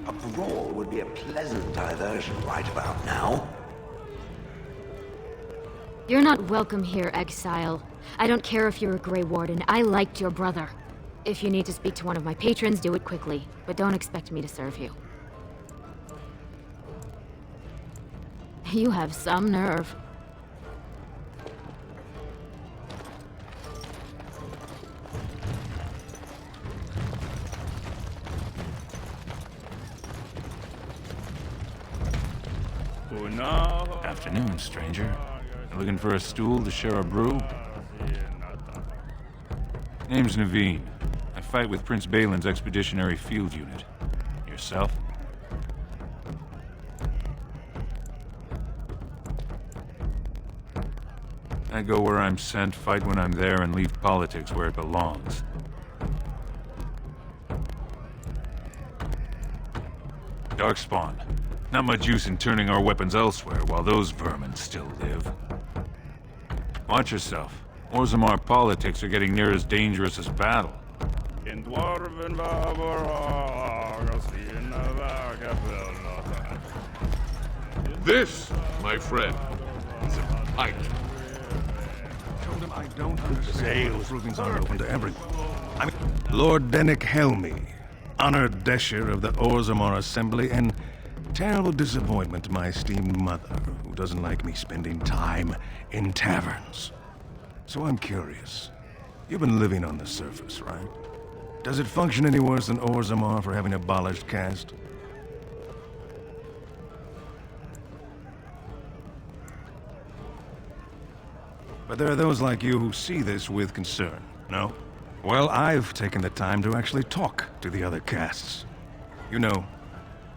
A brawl would be a pleasant diversion right about now. You're not welcome here, exile. I don't care if you're a Grey Warden. I liked your brother. If you need to speak to one of my patrons, do it quickly. But don't expect me to serve you. You have some nerve. Afternoon, stranger. You looking for a stool to share a brew? Name's Naveen. I fight with Prince Balin's Expeditionary Field Unit. Yourself? I go where I'm sent, fight when I'm there, and leave politics where it belongs. Darkspawn. Not much use in turning our weapons elsewhere while those vermin still live. Watch yourself. Orzammar politics are getting near as dangerous as battle. In Dwarf. This, my friend, is a fight. Told him I don't understand. Provings aren't open to everyone. Lord Dennick Helmy, honored Desher of the Orzammar Assembly, and terrible disappointment to my esteemed mother, who doesn't like me spending time in taverns. So I'm curious. You've been living on the surface, right? Does it function any worse than Orzammar for having abolished caste? But there are those like you who see this with concern, no? Well, I've taken the time to actually talk to the other castes. You know,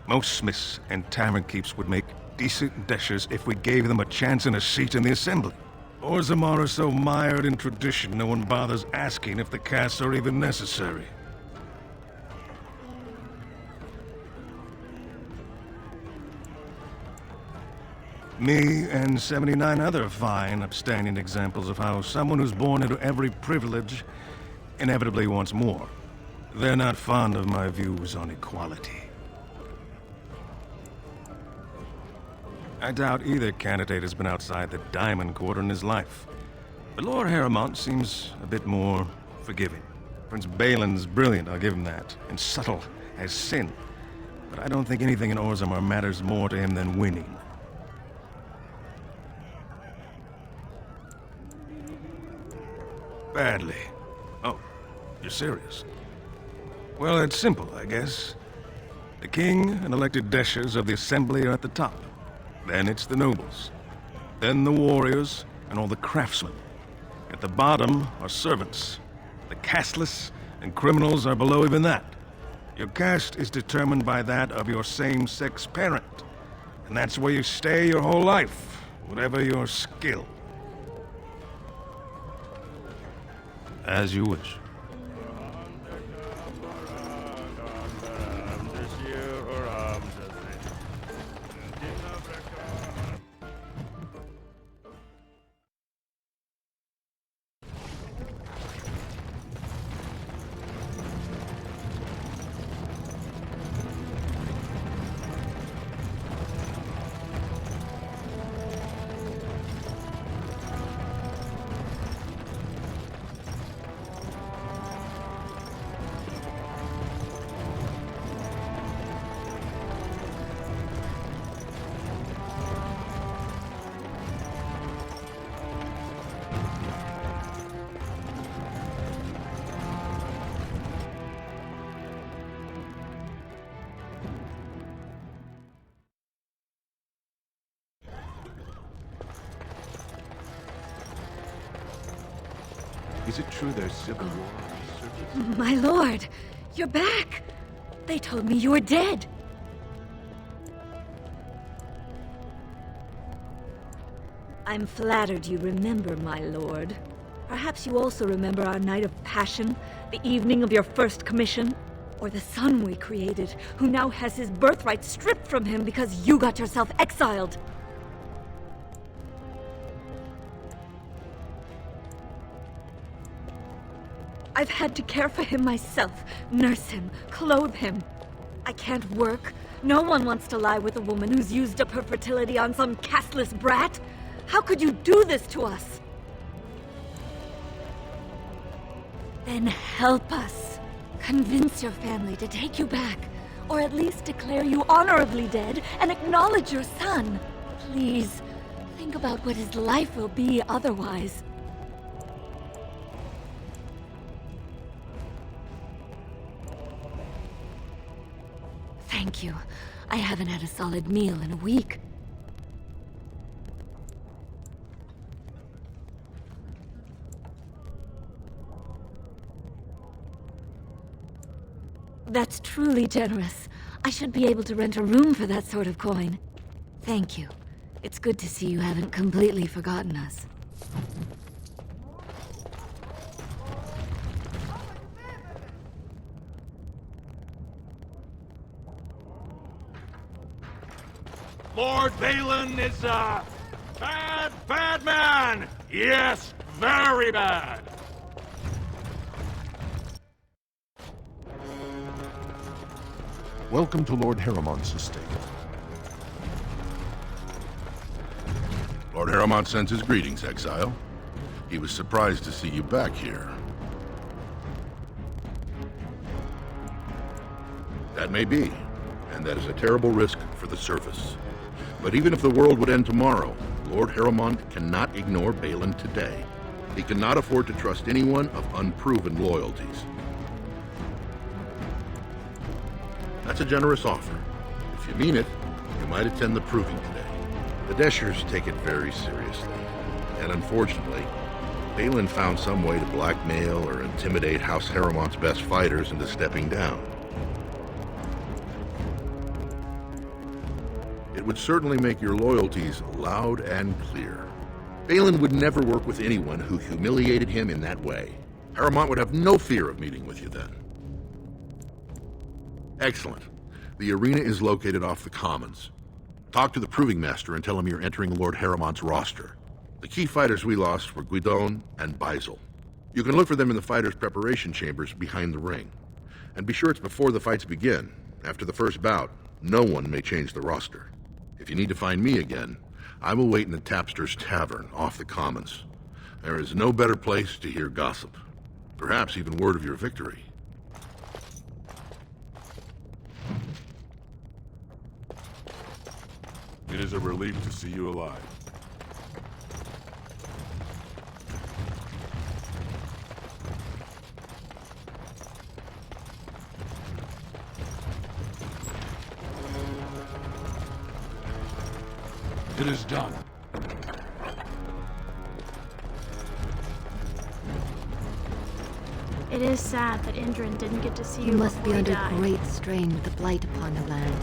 most smiths and tavern keeps would make decent deshers if we gave them a chance and a seat in the assembly. Orzammar are so mired in tradition, no one bothers asking if the castes are even necessary. Me and 79 other fine, upstanding examples of how someone who's born into every privilege inevitably wants more. They're not fond of my views on equality. I doubt either candidate has been outside the Diamond Quarter in his life. But Lord Harrowmont seems a bit more forgiving. Prince Balin's brilliant, I'll give him that, and subtle as sin. But I don't think anything in Orzammar matters more to him than winning. Badly. Oh, you're serious? Well, it's simple, I guess. The king and elected deshers of the assembly are at the top. Then it's the nobles. Then the warriors and all the craftsmen. At the bottom are servants. The casteless and criminals are below even that. Your caste is determined by that of your same-sex parent. And that's where you stay your whole life, whatever your skill. As you wish. Is it true there's civil war on the surface? My lord! You're back! They told me you were dead! I'm flattered you remember, my lord. Perhaps you also remember our night of passion, the evening of your first commission? Or the son we created, who now has his birthright stripped from him because you got yourself exiled? I've had to care for him myself, nurse him, clothe him. I can't work. No one wants to lie with a woman who's used up her fertility on some castless brat. How could you do this to us? Then help us. Convince your family to take you back, or at least declare you honorably dead and acknowledge your son. Please, think about what his life will be otherwise. Thank you. I haven't had a solid meal in a week. That's truly generous. I should be able to rent a room for that sort of coin. Thank you. It's good to see you haven't completely forgotten us. Lord Balin is a bad, bad man! Yes, very bad! Welcome to Lord Harriman's estate. Lord Harriman sends his greetings, exile. He was surprised to see you back here. That may be, and that is a terrible risk for the service. But even if the world would end tomorrow, Lord Harriman cannot ignore Balin today. He cannot afford to trust anyone of unproven loyalties. That's a generous offer. If you mean it, you might attend the proving today. The Deschers take it very seriously. And unfortunately, Balin found some way to blackmail or intimidate House Harriman's best fighters into stepping down. It would certainly make your loyalties loud and clear. Balin would never work with anyone who humiliated him in that way. Harriman would have no fear of meeting with you then. Excellent. The arena is located off the Commons. Talk to the Proving Master and tell him you're entering Lord Harriman's roster. The key fighters we lost were Guidon and Beisel. You can look for them in the fighters' preparation chambers behind the ring. And be sure it's before the fights begin. After the first bout, no one may change the roster. If you need to find me again, I will wait in the Tapster's Tavern off the Commons. There is no better place to hear gossip. Perhaps even word of your victory. It is a relief to see you alive. It is done. It is sad that Indrin didn't get to see you You must be before he under died. great strain with the blight upon the land.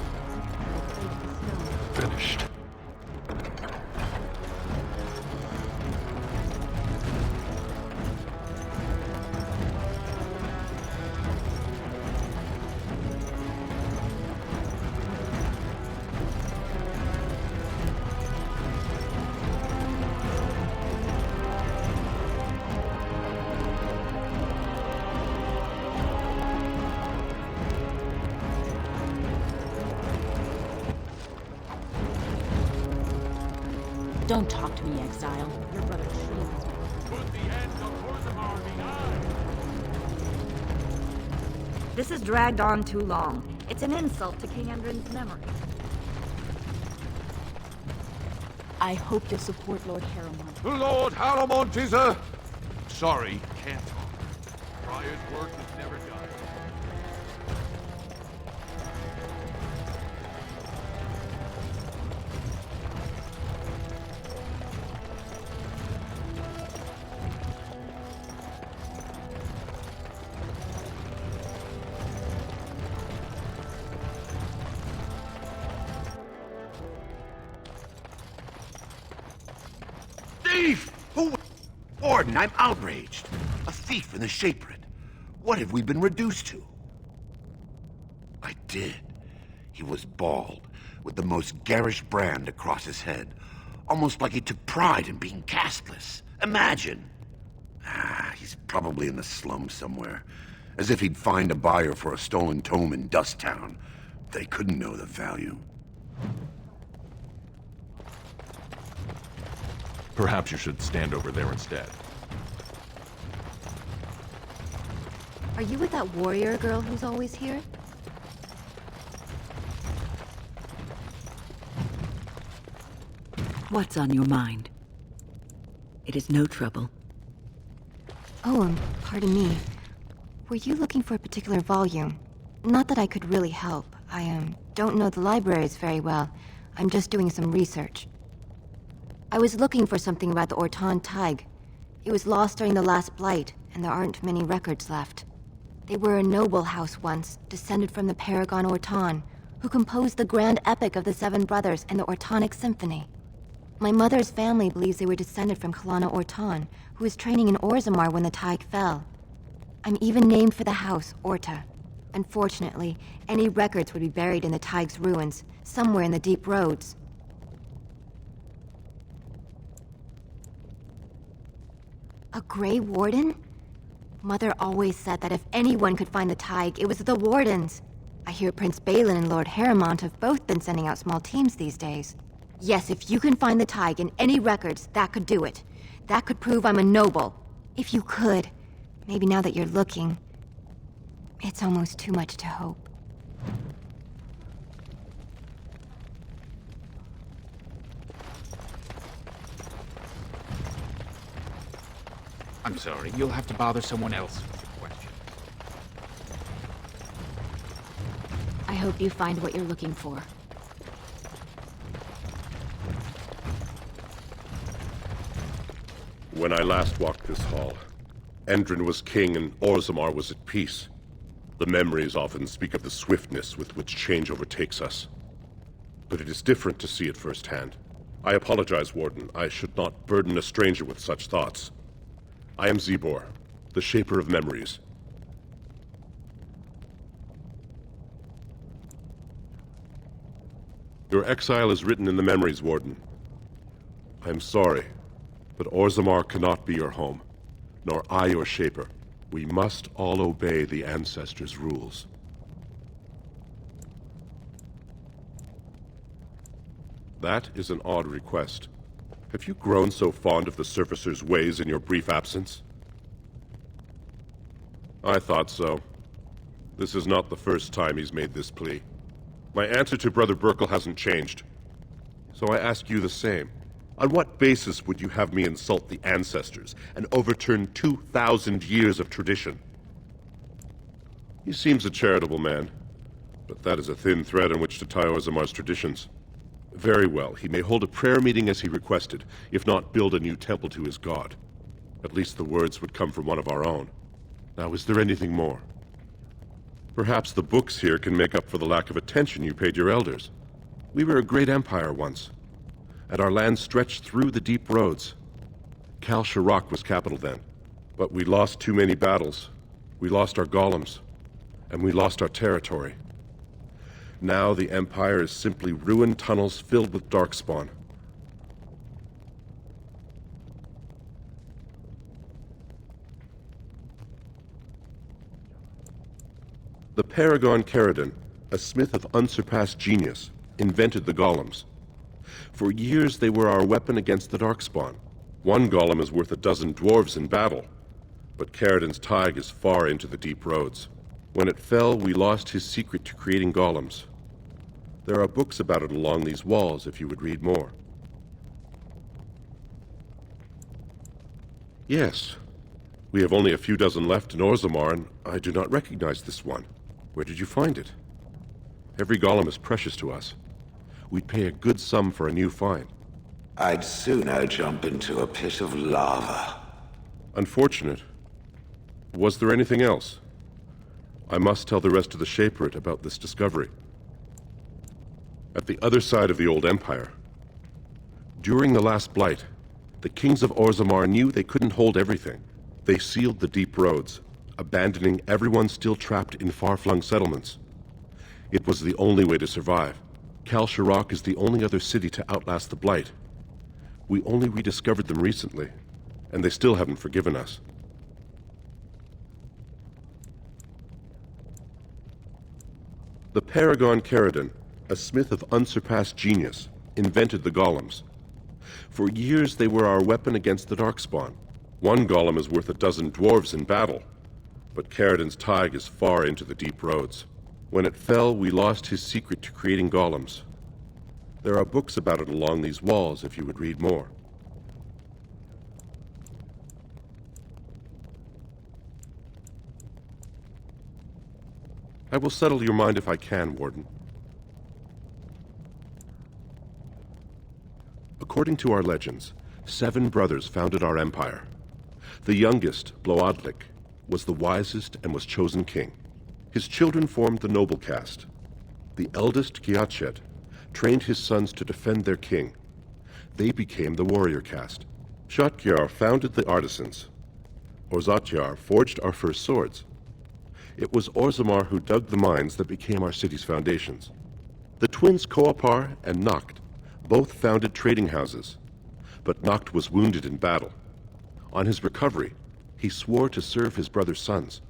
Finished. Don't talk to me, exile. Your brother shields me. Put the end of Orzammar behind! This has dragged on too long. It's an insult to King Endrin's memory. I hope you'll support Lord Harriman. Lord Harriman is a... Sorry, can't talk. Friar's work is never done. Thief! Who? Warden, I'm outraged. A thief in the Shapered. What have we been reduced to? I did. He was bald, with the most garish brand across his head. Almost like he took pride in being castless. Imagine! He's probably in the slums somewhere. As if he'd find a buyer for a stolen tome in Dust Town. They couldn't know the value. Perhaps you should stand over there instead. Are you with that warrior girl who's always here? What's on your mind? It is no trouble. Oh, pardon me. Were you looking for a particular volume? Not that I could really help. I don't know the libraries very well. I'm just doing some research. I was looking for something about the Orton Tig. It was lost during the last Blight, and there aren't many records left. They were a noble house once, descended from the Paragon Orton, who composed the grand epic of the Seven Brothers and the Ortonic Symphony. My mother's family believes they were descended from Kalana Orton, who was training in Orzammar when the Tig fell. I'm even named for the house, Orta. Unfortunately, any records would be buried in the Tig's ruins, somewhere in the deep roads. A Grey Warden? Mother always said that if anyone could find the Tig, it was the Wardens. I hear Prince Balin and Lord Harrimont have both been sending out small teams these days. Yes, if you can find the Tig in any records, that could do it. That could prove I'm a noble. If you could. Maybe now that you're looking. It's almost too much to hope. I'm sorry, you'll have to bother someone else with your question. I hope you find what you're looking for. When I last walked this hall, Endrin was king and Orzammar was at peace. The memories often speak of the swiftness with which change overtakes us. But it is different to see it firsthand. I apologize, Warden. I should not burden a stranger with such thoughts. I am Zebor, the Shaper of Memories. Your exile is written in the memories, Warden. I am sorry, but Orzammar cannot be your home, nor I your Shaper. We must all obey the Ancestors' rules. That is an odd request. Have you grown so fond of the Surfacer's ways in your brief absence? I thought so. This is not the first time he's made this plea. My answer to Brother Burkle hasn't changed. So I ask you the same. On what basis would you have me insult the Ancestors and overturn 2,000 years of tradition? He seems a charitable man, but that is a thin thread on which to tie Orzammar's traditions. Very well, he may hold a prayer meeting as he requested, if not build a new temple to his god. At least the words would come from one of our own. Now, is there anything more? Perhaps the books here can make up for the lack of attention you paid your elders. We were a great empire once, and our land stretched through the deep roads. Kal Shirak was capital then, but we lost too many battles. We lost our golems, and we lost our territory. Now the Empire is simply ruined tunnels filled with darkspawn. The Paragon Caridon, a smith of unsurpassed genius, invented the golems. For years they were our weapon against the darkspawn. One golem is worth a dozen dwarves in battle, but Caridon's Tig is far into the deep roads. When it fell, we lost his secret to creating golems. There are books about it along these walls if you would read more. Yes. We have only a few dozen left in Orzammar, and I do not recognize this one. Where did you find it? Every golem is precious to us. We'd pay a good sum for a new find. I'd sooner jump into a pit of lava. Unfortunate. Was there anything else? I must tell the rest of the Shaperate about this discovery. At the other side of the old empire, during the last Blight, the kings of Orzammar knew they couldn't hold everything. They sealed the deep roads, abandoning everyone still trapped in far-flung settlements. It was the only way to survive. Kal Shirak is the only other city to outlast the Blight. We only rediscovered them recently, and they still haven't forgiven us. The Paragon Caridon, a smith of unsurpassed genius, invented the golems. For years they were our weapon against the Darkspawn. One golem is worth a dozen dwarves in battle, but Caridon's tide is far into the deep roads. When it fell, we lost his secret to creating golems. There are books about it along these walls if you would read more. I will settle your mind if I can, Warden. According to our legends, 7 brothers founded our empire. The youngest, Bloodlik, was the wisest and was chosen king. His children formed the noble caste. The eldest, Kiachet, trained his sons to defend their king. They became the warrior caste. Shotgyar founded the artisans. Orzatyar forged our first swords. It was Orzammar who dug the mines that became our city's foundations. The twins Koapar and Noct both founded trading houses, but Noct was wounded in battle. On his recovery, he swore to serve his brother's sons.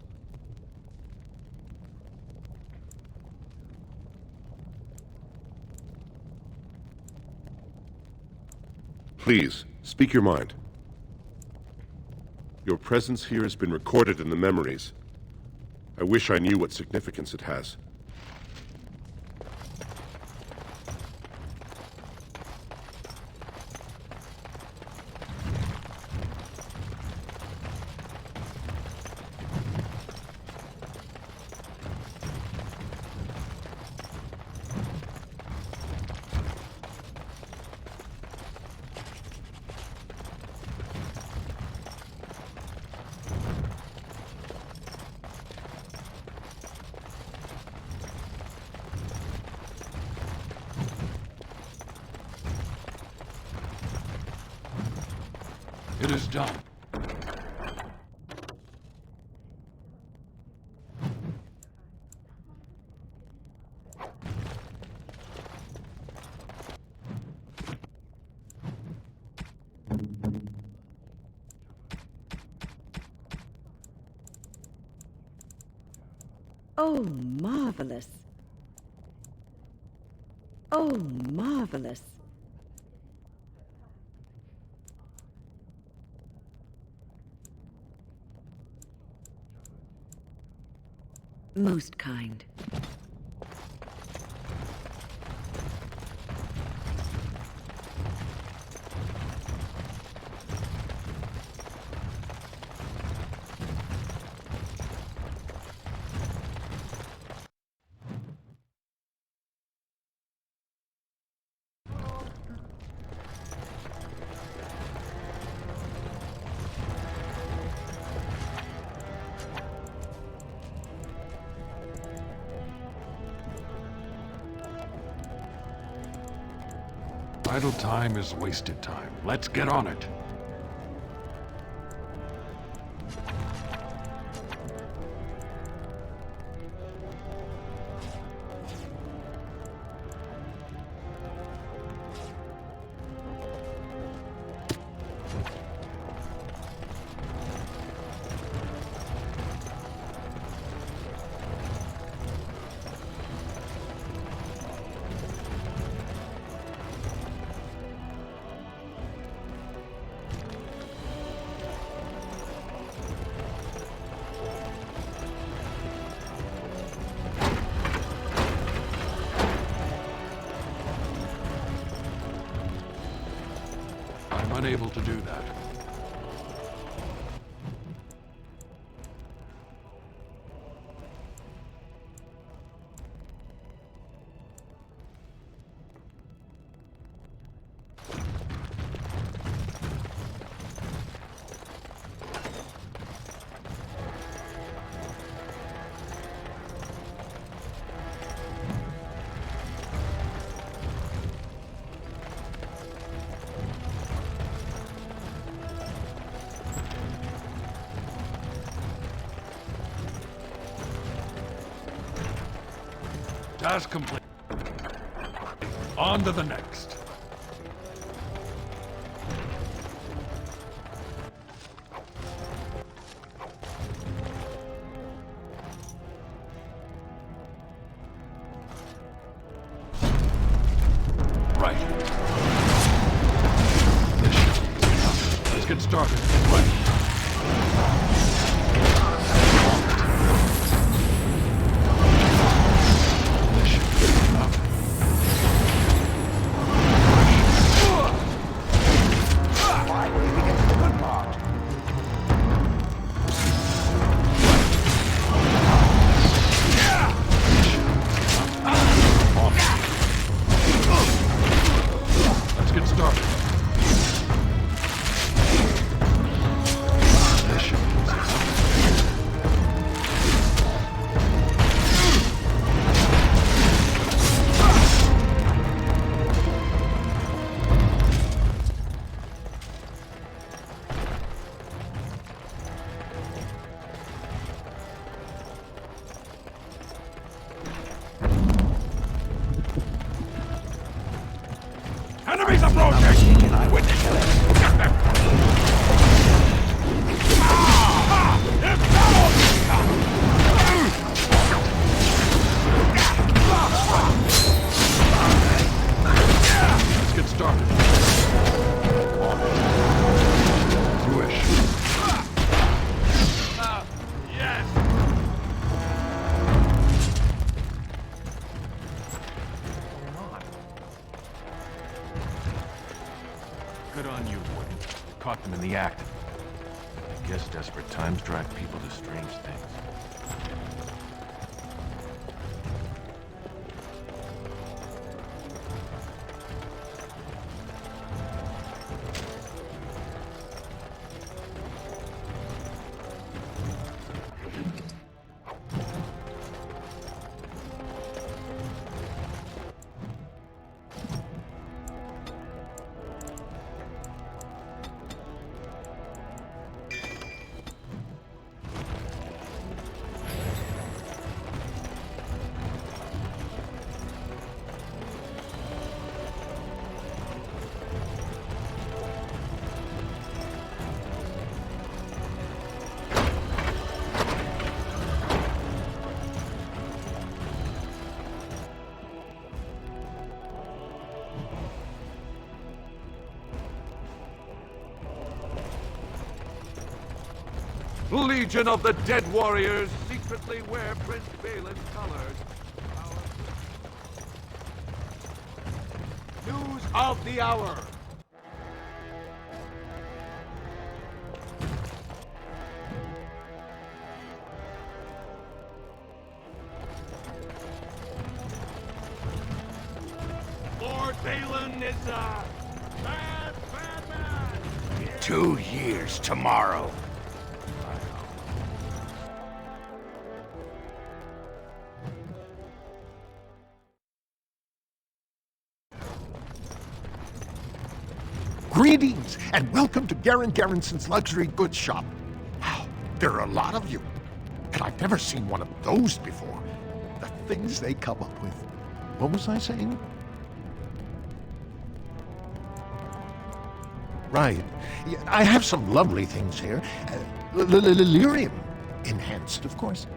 Please, speak your mind. Your presence here has been recorded in the memories. I wish I knew what significance it has. It is done. Oh, marvelous. Oh, marvelous. Most kind. Idle time is wasted time. Let's get on it. I'm unable to do that. Task complete. On to the next. Enemies approaching! I witness it! Get them! Let's get started. You wish. Yes! Good on you, Warden. Caught them in the act. I guess desperate times drive people to strange things. Legion of the Dead Warriors secretly wear Prince Balin's colors. News of the hour. Lord Balin is bad. 2 years tomorrow. Greetings, and welcome to Garen Garrison's luxury goods shop. Wow, there are a lot of you, and I've never seen one of those before. The things they come up with. What was I saying? Right. Yeah, I have some lovely things here. Lyrium enhanced, of course.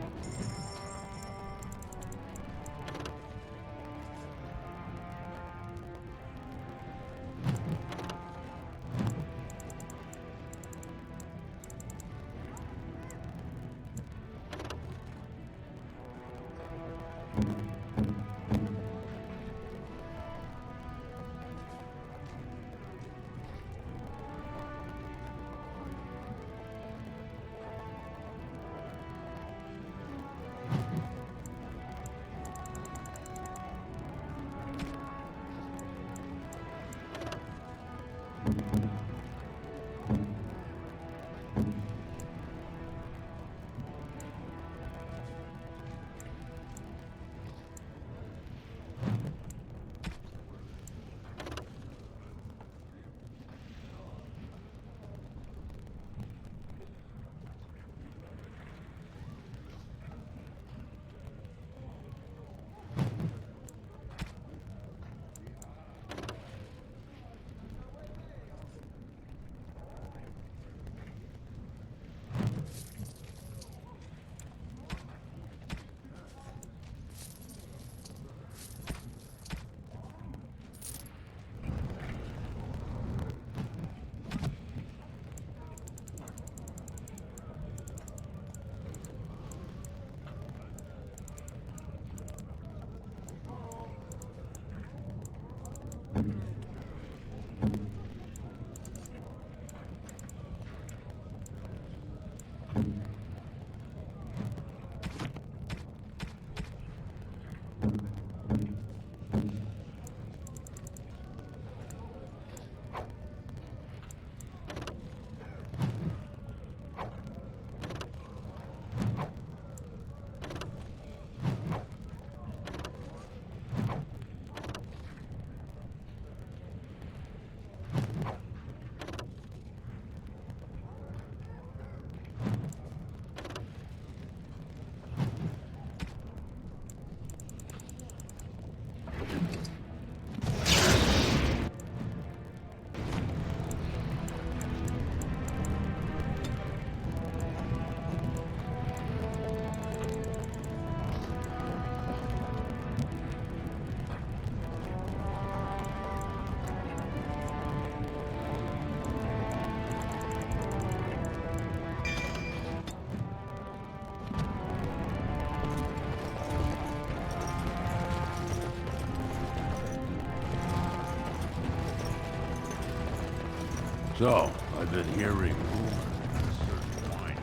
So, I've been hearing rumors of a certain wine.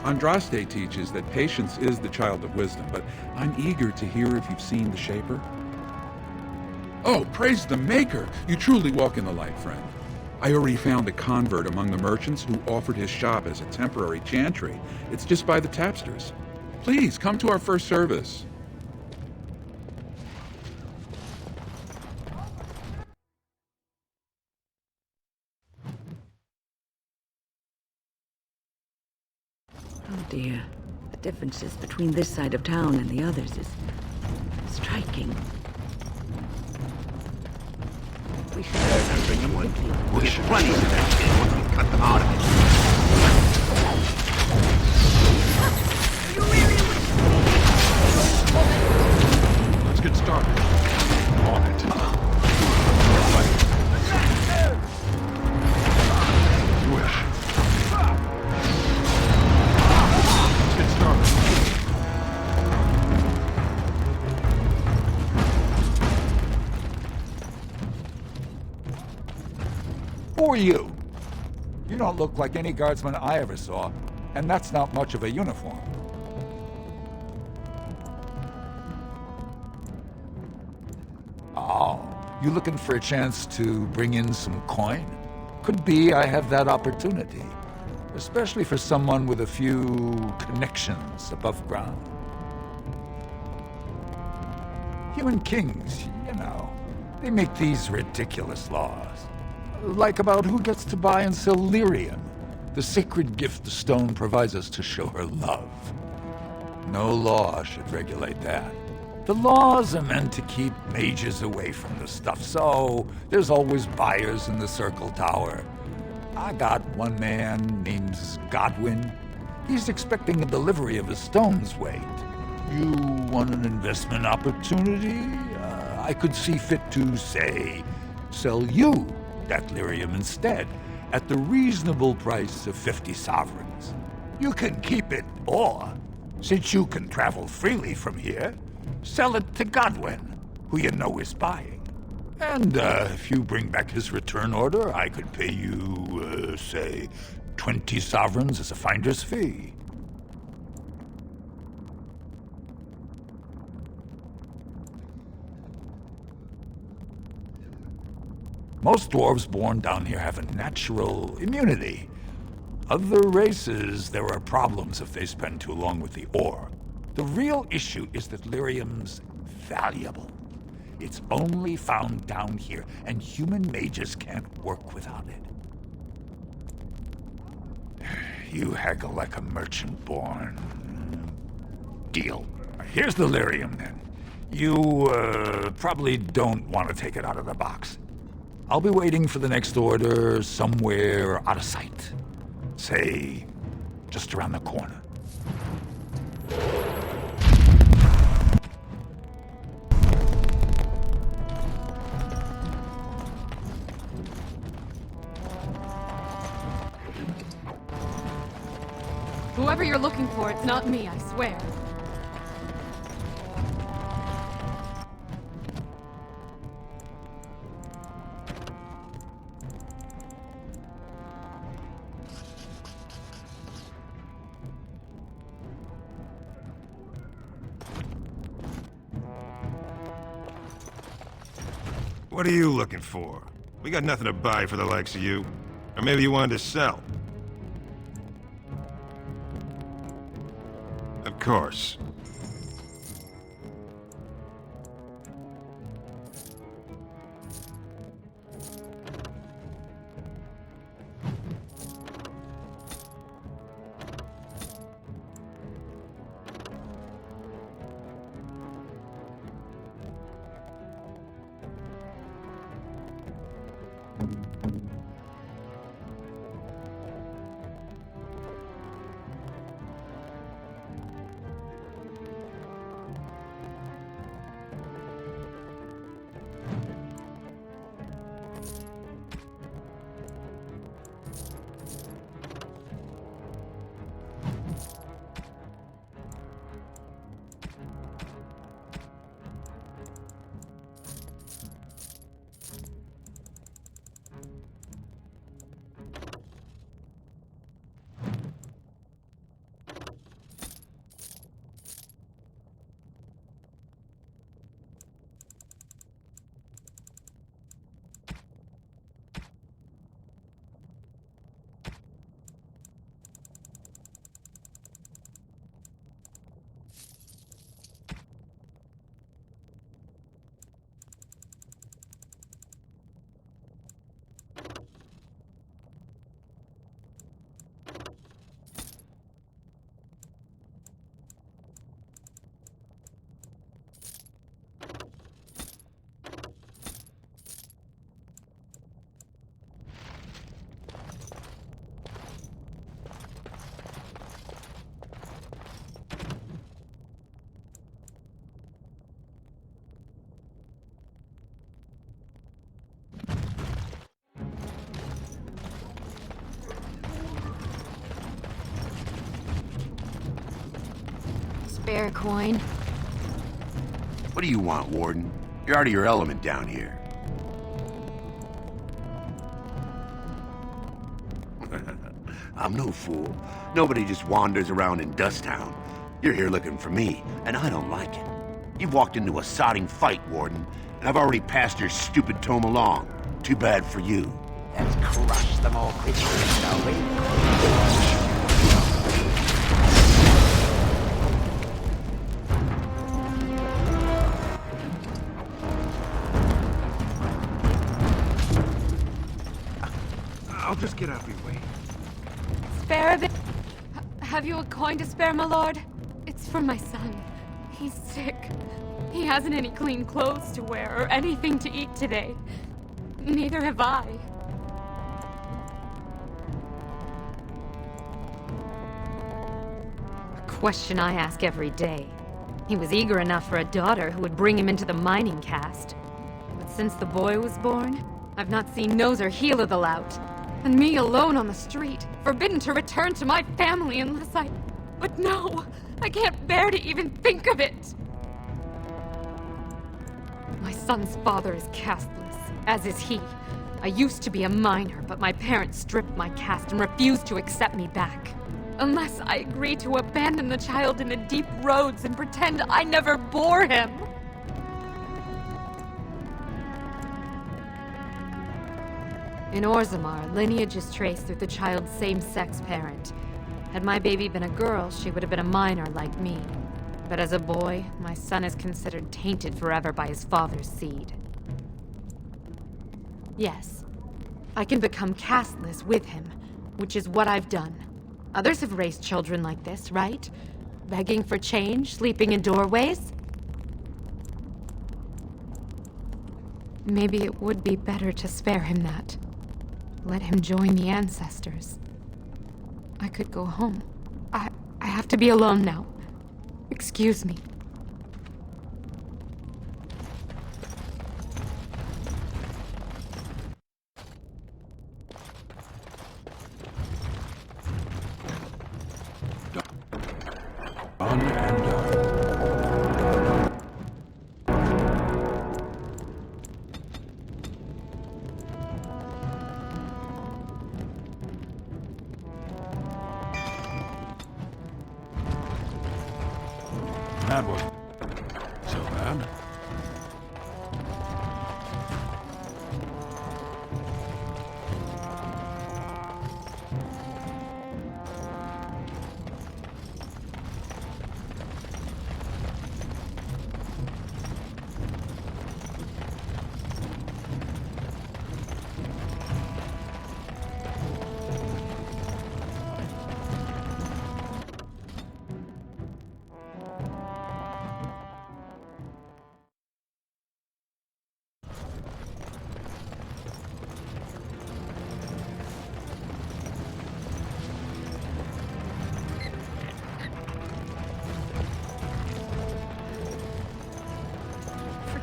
Andraste teaches that patience is the child of wisdom, but I'm eager to hear if you've seen the Shaper. Oh, praise the Maker! You truly walk in the light, friend. I already found a convert among the merchants who offered his shop as a temporary chantry. It's just by the tapsters. Please, come to our first service. Oh dear. The differences between this side of town and the others is striking. We should We'll get plenty of that shit once we cut them out of it. Let's get started. On it. You wish. Let's get started. Who are you? You don't look like any guardsman I ever saw, and that's not much of a uniform. Oh, you looking for a chance to bring in some coin? Could be I have that opportunity, especially for someone with a few connections above ground. Human kings, you know, they make these ridiculous laws. Like about who gets to buy and sell lyrium, the sacred gift the stone provides us to show her love. No law should regulate that. The laws are meant to keep mages away from the stuff, so there's always buyers in the Circle Tower. I got one man named Godwin. He's expecting a delivery of a stone's weight. You want an investment opportunity? I could see fit to, say, sell you that lyrium instead, at the reasonable price of 50 sovereigns. You can keep it, or, since you can travel freely from here, sell it to Godwin, who you know is buying. And if you bring back his return order, I could pay you, say, 20 sovereigns as a finder's fee. Most dwarves born down here have a natural immunity. Other races, there are problems if they spend too long with the ore. The real issue is that lyrium's valuable. It's only found down here, and human mages can't work without it. You haggle like a merchant born. Deal. Here's the lyrium, then. You, probably don't want to take it out of the box. I'll be waiting for the next order somewhere out of sight. Say, just around the corner. Whoever you're looking for, it's not me, I swear. What are you looking for? We got nothing to buy for the likes of you. Or maybe you wanted to sell. Of course. spare coin. What do you want, Warden? You're out of your element down here. I'm no fool. Nobody just wanders around in Dust Town. You're here looking for me, and I don't like it. You've walked into a sodding fight, Warden, and I've already passed your stupid tome along. Too bad for you. Let's crush them all quickly, shall we? I'll just get out of your way. Spare a bit. Have you a coin to spare, my lord? It's for my son. He's sick. He hasn't any clean clothes to wear or anything to eat today. Neither have I. A question I ask every day. He was eager enough for a daughter who would bring him into the mining caste. But since the boy was born, I've not seen nose or heel of the lout. And me alone on the street, forbidden to return to my family unless I... But no! I can't bear to even think of it! My son's father is casteless, as is he. I used to be a miner, but my parents stripped my caste and refused to accept me back. Unless I agree to abandon the child in the deep roads and pretend I never bore him. In Orzammar, lineage is traced through the child's same-sex parent. Had my baby been a girl, she would have been a minor like me. But as a boy, my son is considered tainted forever by his father's seed. Yes, I can become casteless with him, which is what I've done. Others have raised children like this, right? Begging for change, sleeping in doorways? Maybe it would be better to spare him that. Let him join the ancestors. I could go home. I have to be alone now. Excuse me. On and on. That wasn't so bad.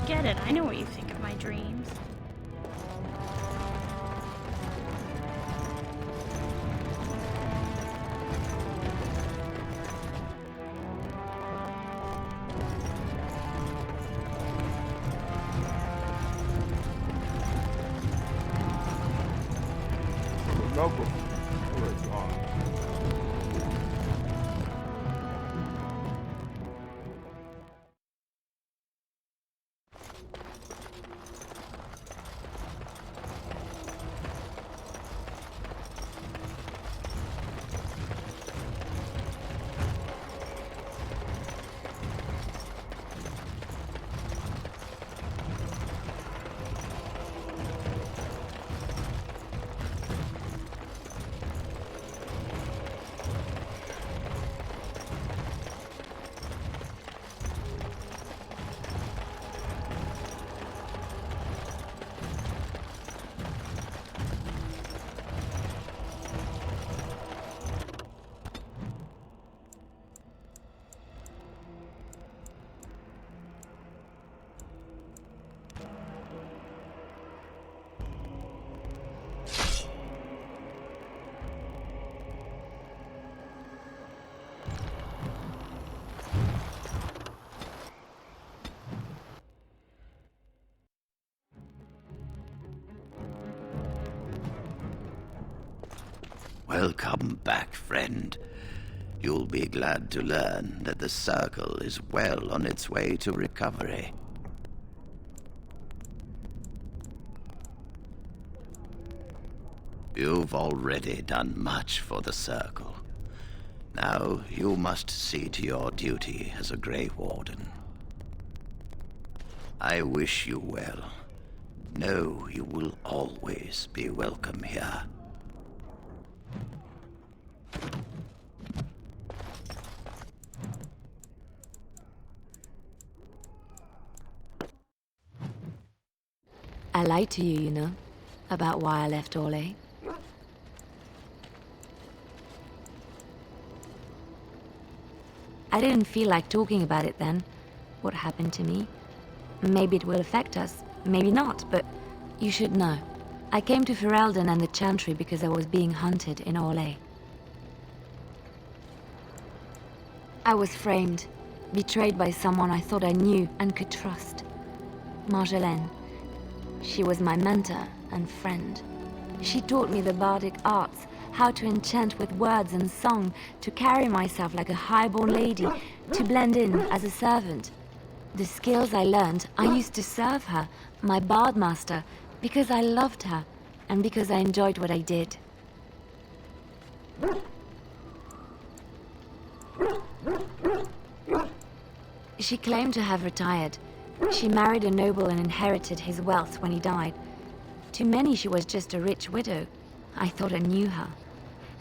Forget it. I know what you think of my dreams. Welcome. Where it's on. Welcome back, friend. You'll be glad to learn that the Circle is well on its way to recovery. You've already done much for the Circle. Now you must see to your duty as a Grey Warden. I wish you well. Know you will always be welcome here. I lied to you, you know, about why I left Orlais. I didn't feel like talking about it then, what happened to me. Maybe it will affect us, maybe not, but you should know. I came to Ferelden and the Chantry because I was being hunted in Orlais. I was framed, betrayed by someone I thought I knew and could trust. Marjolaine. She was my mentor and friend. She taught me the bardic arts, how to enchant with words and song, to carry myself like a highborn lady, to blend in as a servant. The skills I learned, I used to serve her, my bard master, because I loved her, and because I enjoyed what I did. She claimed to have retired. She married a noble and inherited his wealth when he died. To many she was just a rich widow. I thought I knew her.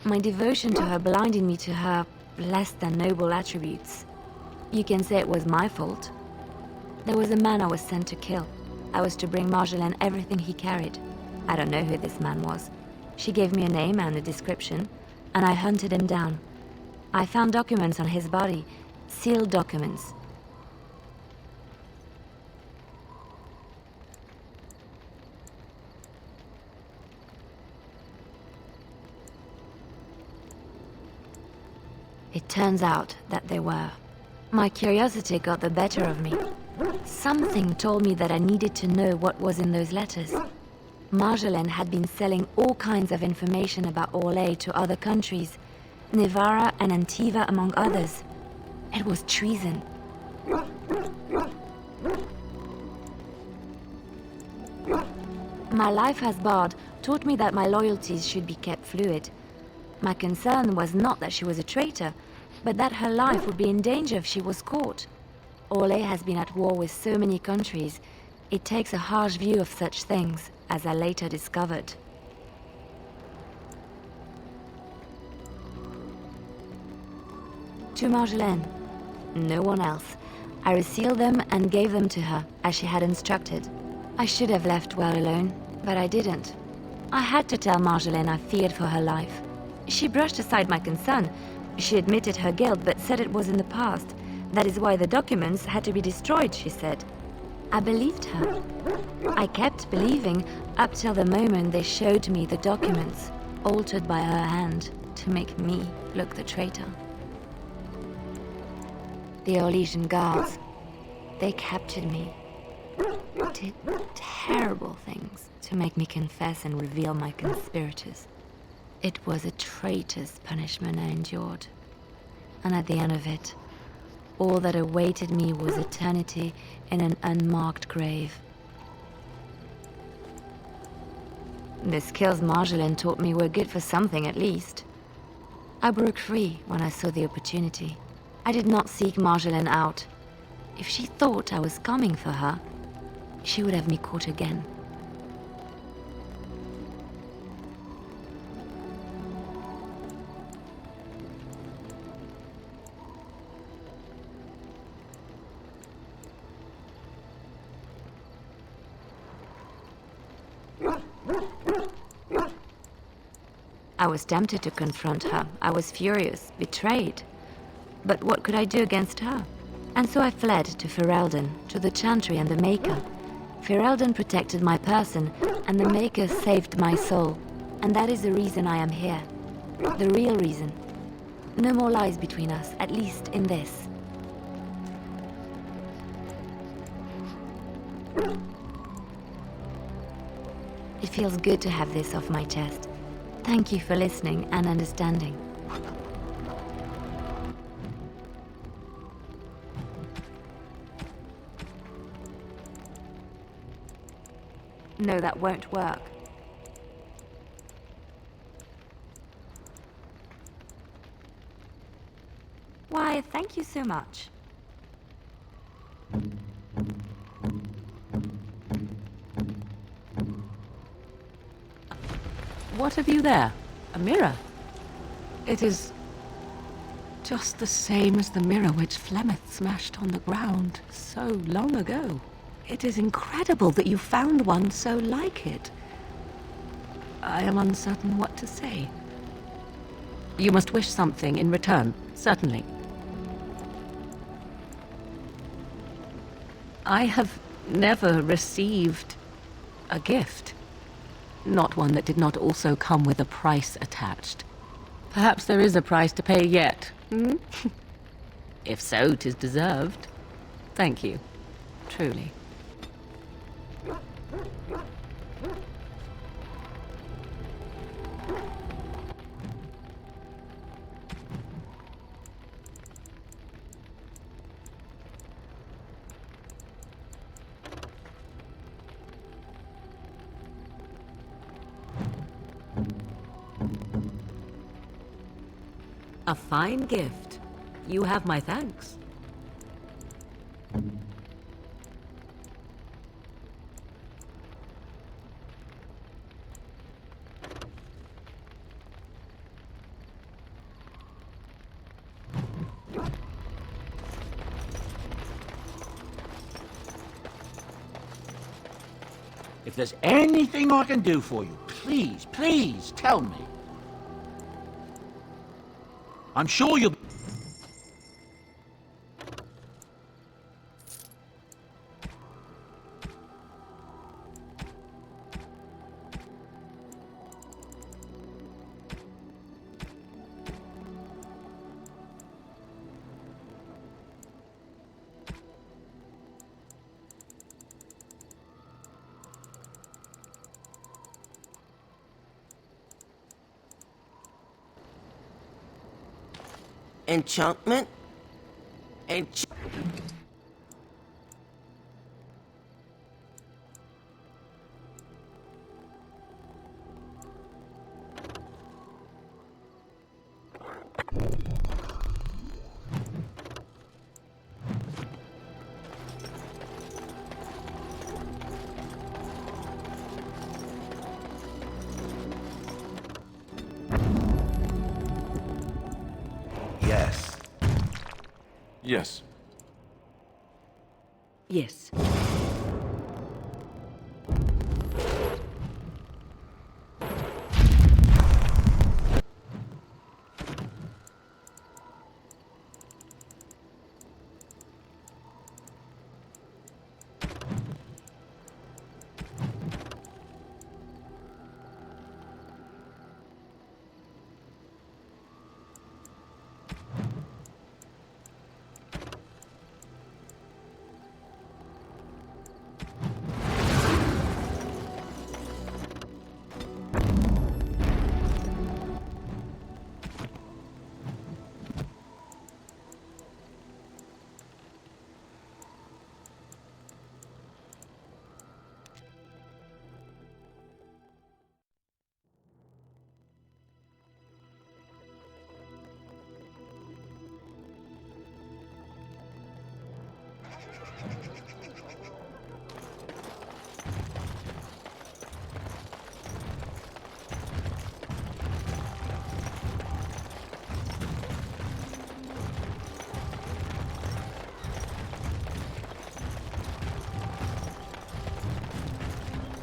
My devotion to her blinded me to her less than noble attributes. You can say it was my fault. There was a man I was sent to kill. I was to bring Marjolaine everything he carried. I don't know who this man was. She gave me a name and a description, and I hunted him down. I found documents on his body, sealed documents. It turns out that they were. My curiosity got the better of me. Something told me that I needed to know what was in those letters. Marjolaine had been selling all kinds of information about Orlais to other countries, Nevarra and Antiva among others. It was treason. My life as bard taught me that my loyalties should be kept fluid. My concern was not that she was a traitor, but that her life would be in danger if she was caught. Orlais has been at war with so many countries. It takes a harsh view of such things, as I later discovered. To Marjolaine. No one else. I resealed them and gave them to her, as she had instructed. I should have left well alone, but I didn't. I had to tell Marjolaine I feared for her life. She brushed aside my concern. She admitted her guilt, but said it was in the past. That is why the documents had to be destroyed, she said. I believed her. I kept believing up till the moment they showed me the documents, altered by her hand, to make me look the traitor. The Orlesian guards, they captured me. Did terrible things to make me confess and reveal my conspirators. It was a traitor's punishment I endured. And at the end of it, all that awaited me was eternity in an unmarked grave. The skills Marjolaine taught me were good for something at least. I broke free when I saw the opportunity. I did not seek Marjolaine out. If she thought I was coming for her, she would have me caught again. I was tempted to confront her. I was furious, betrayed. But what could I do against her? And so I fled to Ferelden, to the Chantry and the Maker. Ferelden protected my person, and the Maker saved my soul. And that is the reason I am here. The real reason. No more lies between us, at least in this. It feels good to have this off my chest. Thank you for listening and understanding. No, that won't work. Why, thank you so much. What have you there? A mirror? It is just the same as the mirror which Flemeth smashed on the ground so long ago. It is incredible that you found one so like it. I am uncertain what to say. You must wish something in return, certainly. I have never received a gift. Not one that did not also come with a price attached. Perhaps there is a price to pay yet, hmm? If so, 'tis deserved. Thank you. Truly. A fine gift. You have my thanks. If there's anything I can do for you, please, please tell me. I'm sure you'll... Enchantment? Yes. Yes. Yes.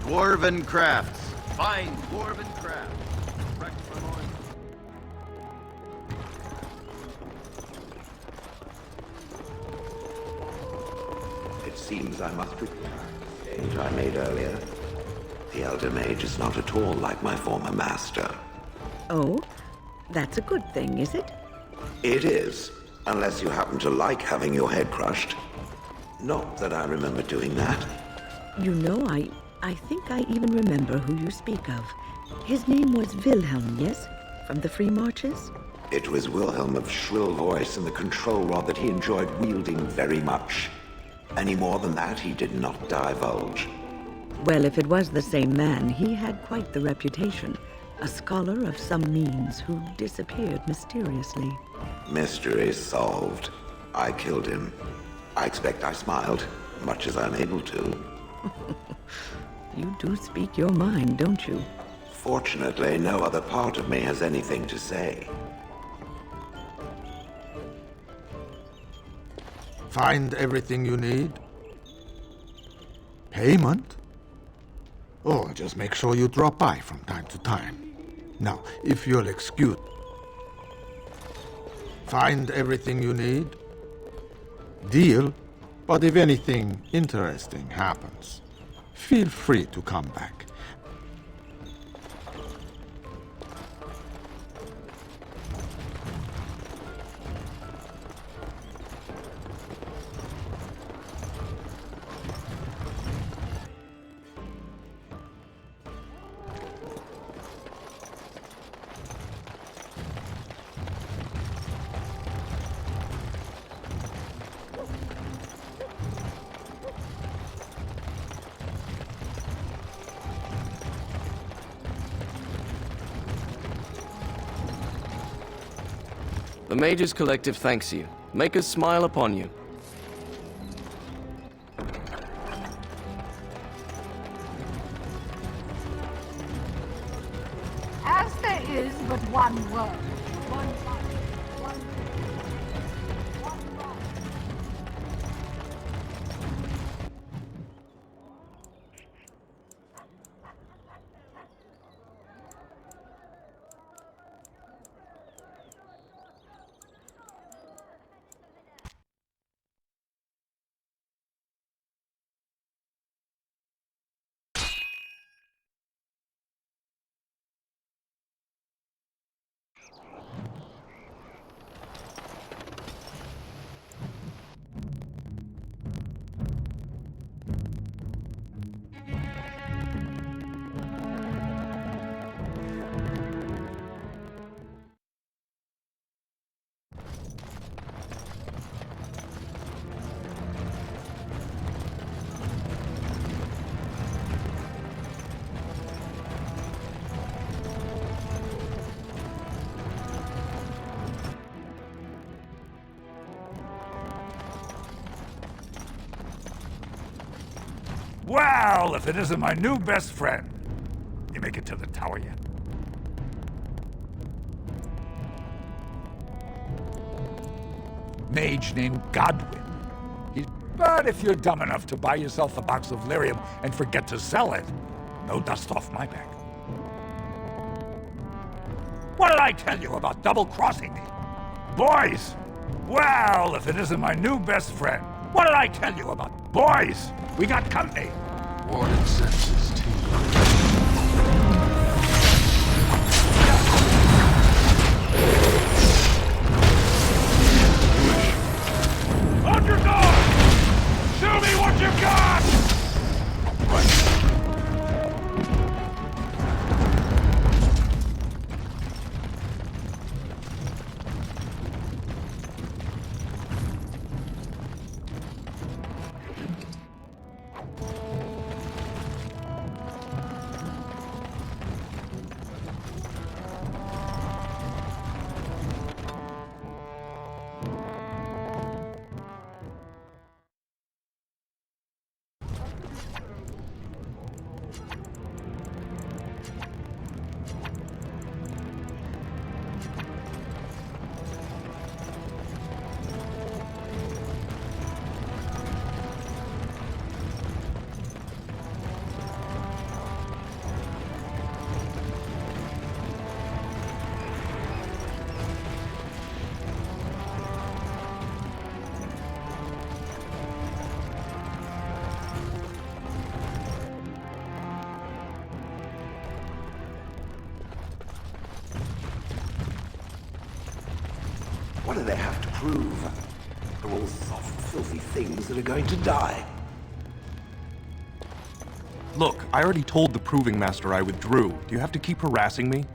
Dwarven crafts. Fine dwarven crafts. Wrecked from oil. It seems I must return to the stage I made earlier. The Elder Mage is not at all like my former master. Oh? That's a good thing, is it? It is, unless you happen to like having your head crushed. Not that I remember doing that. You know, I think I even remember who you speak of. His name was Wilhelm, yes? From the Free Marches? It was Wilhelm of shrill voice and the control rod that he enjoyed wielding very much. Any more than that, he did not divulge. Well, if it was the same man, he had quite the reputation. A scholar of some means who disappeared mysteriously. Mystery solved. I killed him. I expect I smiled, much as I'm able to. You do speak your mind, don't you? Fortunately, no other part of me has anything to say. Find everything you need? Payment? Oh, just make sure you drop by from time to time. Now, if you'll excuse... Find everything you need? Deal? But if anything interesting happens, feel free to come back. The Mages Collective thanks you. Make us smile upon you. As there is but one word, one life, one Well, if it isn't my new best friend. You make it to the tower yet? Mage named Godwin. But if you're dumb enough to buy yourself a box of lyrium and forget to sell it, no dust off my back. What did I tell you about double-crossing me? Boys! Well, if it isn't my new best friend. What did I tell you about? Boys! We got company! Warning senses tingling. Hold your door! Show me what you got! What do they have to prove? They're all soft, filthy things that are going to die. Look, I already told the Proving Master I withdrew. Do you have to keep harassing me?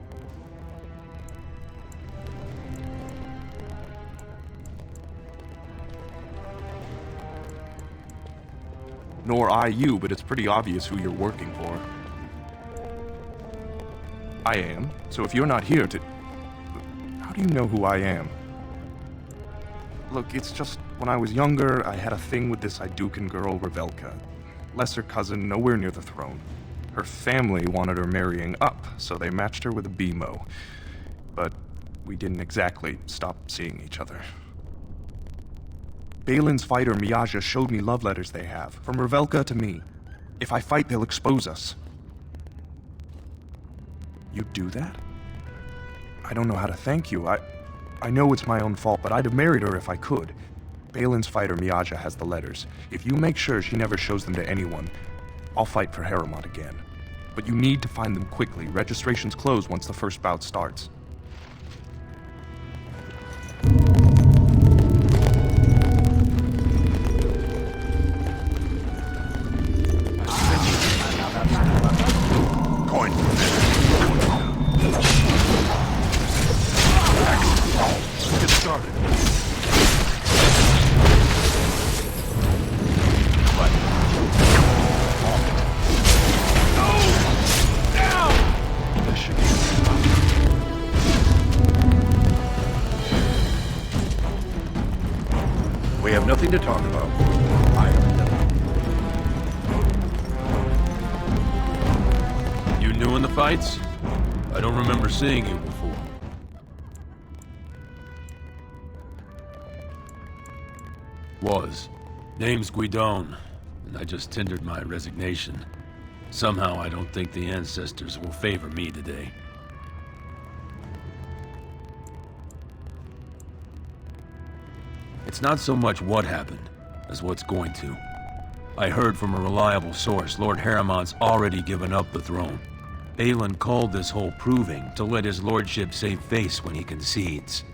Nor I you, but it's pretty obvious who you're working for. I am. So if you're not here to... How do you know who I am? Look, it's just, when I was younger, I had a thing with this Idukan girl, Revelka. Lesser cousin, nowhere near the throne. Her family wanted her marrying up, so they matched her with a BMO. But we didn't exactly stop seeing each other. Balin's fighter Miyaja showed me love letters they have, from Revelka to me. If I fight, they'll expose us. You'd do that? I don't know how to thank you. I know it's my own fault, but I'd have married her if I could. Balin's fighter Miyaja has the letters. If you make sure she never shows them to anyone, I'll fight for Harriman again. But you need to find them quickly. Registrations close once the first bout starts. Coin. Get started. We have nothing to talk about. I am You new in the fights? I don't remember seeing you before. Was. Name's Guidon, and I just tendered my resignation. Somehow I don't think the ancestors will favor me today. It's not so much what happened, as what's going to. I heard from a reliable source Lord Harriman's already given up the throne. Balin called this whole proving to let his lordship save face when he concedes.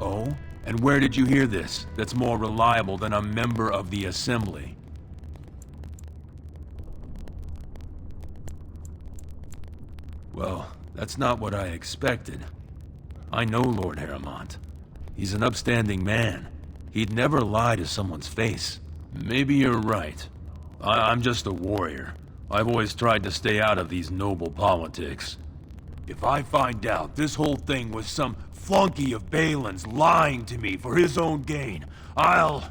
Oh? And where did you hear this that's more reliable than a member of the Assembly? Well, that's not what I expected. I know Lord Harriman. He's an upstanding man. He'd never lie to someone's face. Maybe you're right. I'm just a warrior. I've always tried to stay out of these noble politics. If I find out this whole thing was some flunky of Balin's lying to me for his own gain, I'll...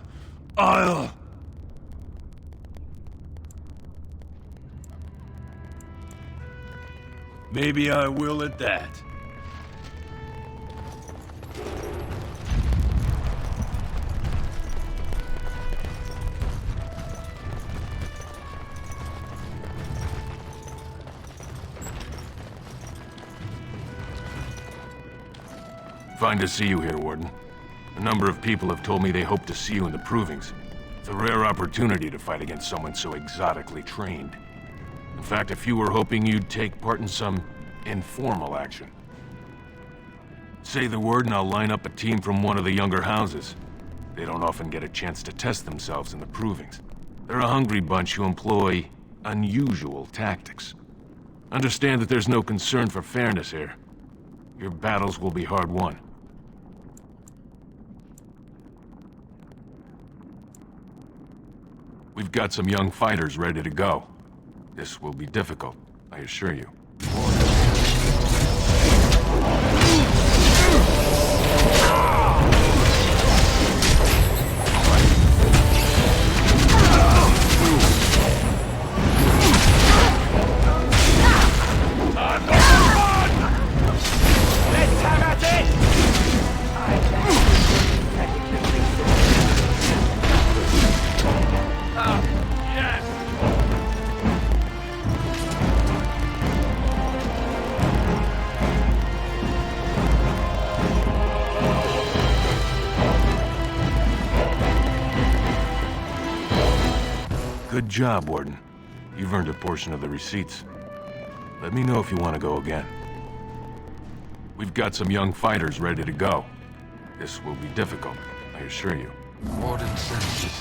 Maybe I will at that. Fine to see you here, Warden. A number of people have told me they hope to see you in the provings. It's a rare opportunity to fight against someone so exotically trained. In fact, a few were hoping you'd take part in some informal action. Say the word and I'll line up a team from one of the younger houses. They don't often get a chance to test themselves in the provings. They're a hungry bunch who employ unusual tactics. Understand that there's no concern for fairness here. Your battles will be hard won. We've got some young fighters ready to go. This will be difficult, I assure you. Let's have at it! Good job, Warden. You've earned a portion of the receipts. Let me know if you want to go again. We've got some young fighters ready to go. This will be difficult, I assure you. Warden senses.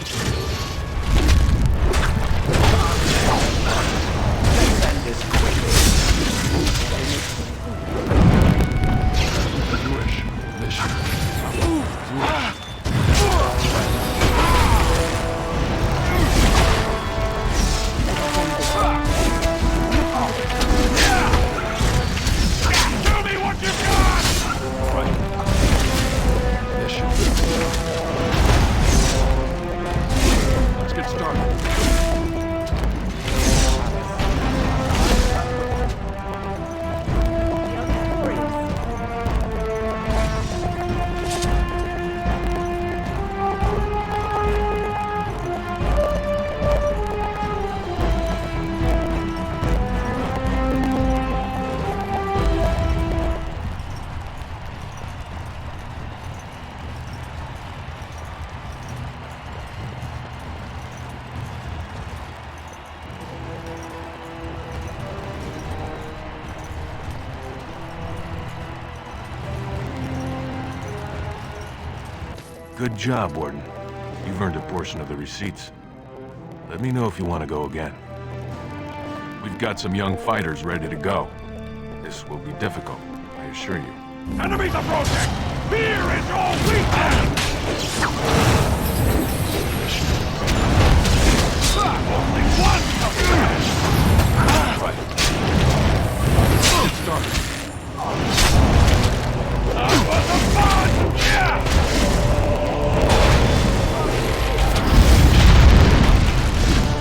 Jewish mission. Show me what you got! Right. Mission. Let's get started. Good job, Warden. You've earned a portion of the receipts. Let me know if you want to go again. We've got some young fighters ready to go. This will be difficult, I assure you. Enemies approaching! Fear is your weakness! Only one of them! Right. Get started. That was a fun! Yeah!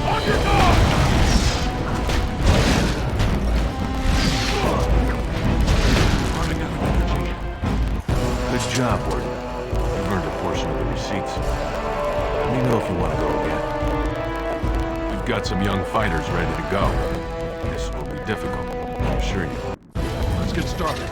On your guard! Running out of energy. Good job, Warden. You've earned a portion of the receipts. Let me know if you want to go again. We've got some young fighters ready to go. This will be difficult, I assure you. Let's get started.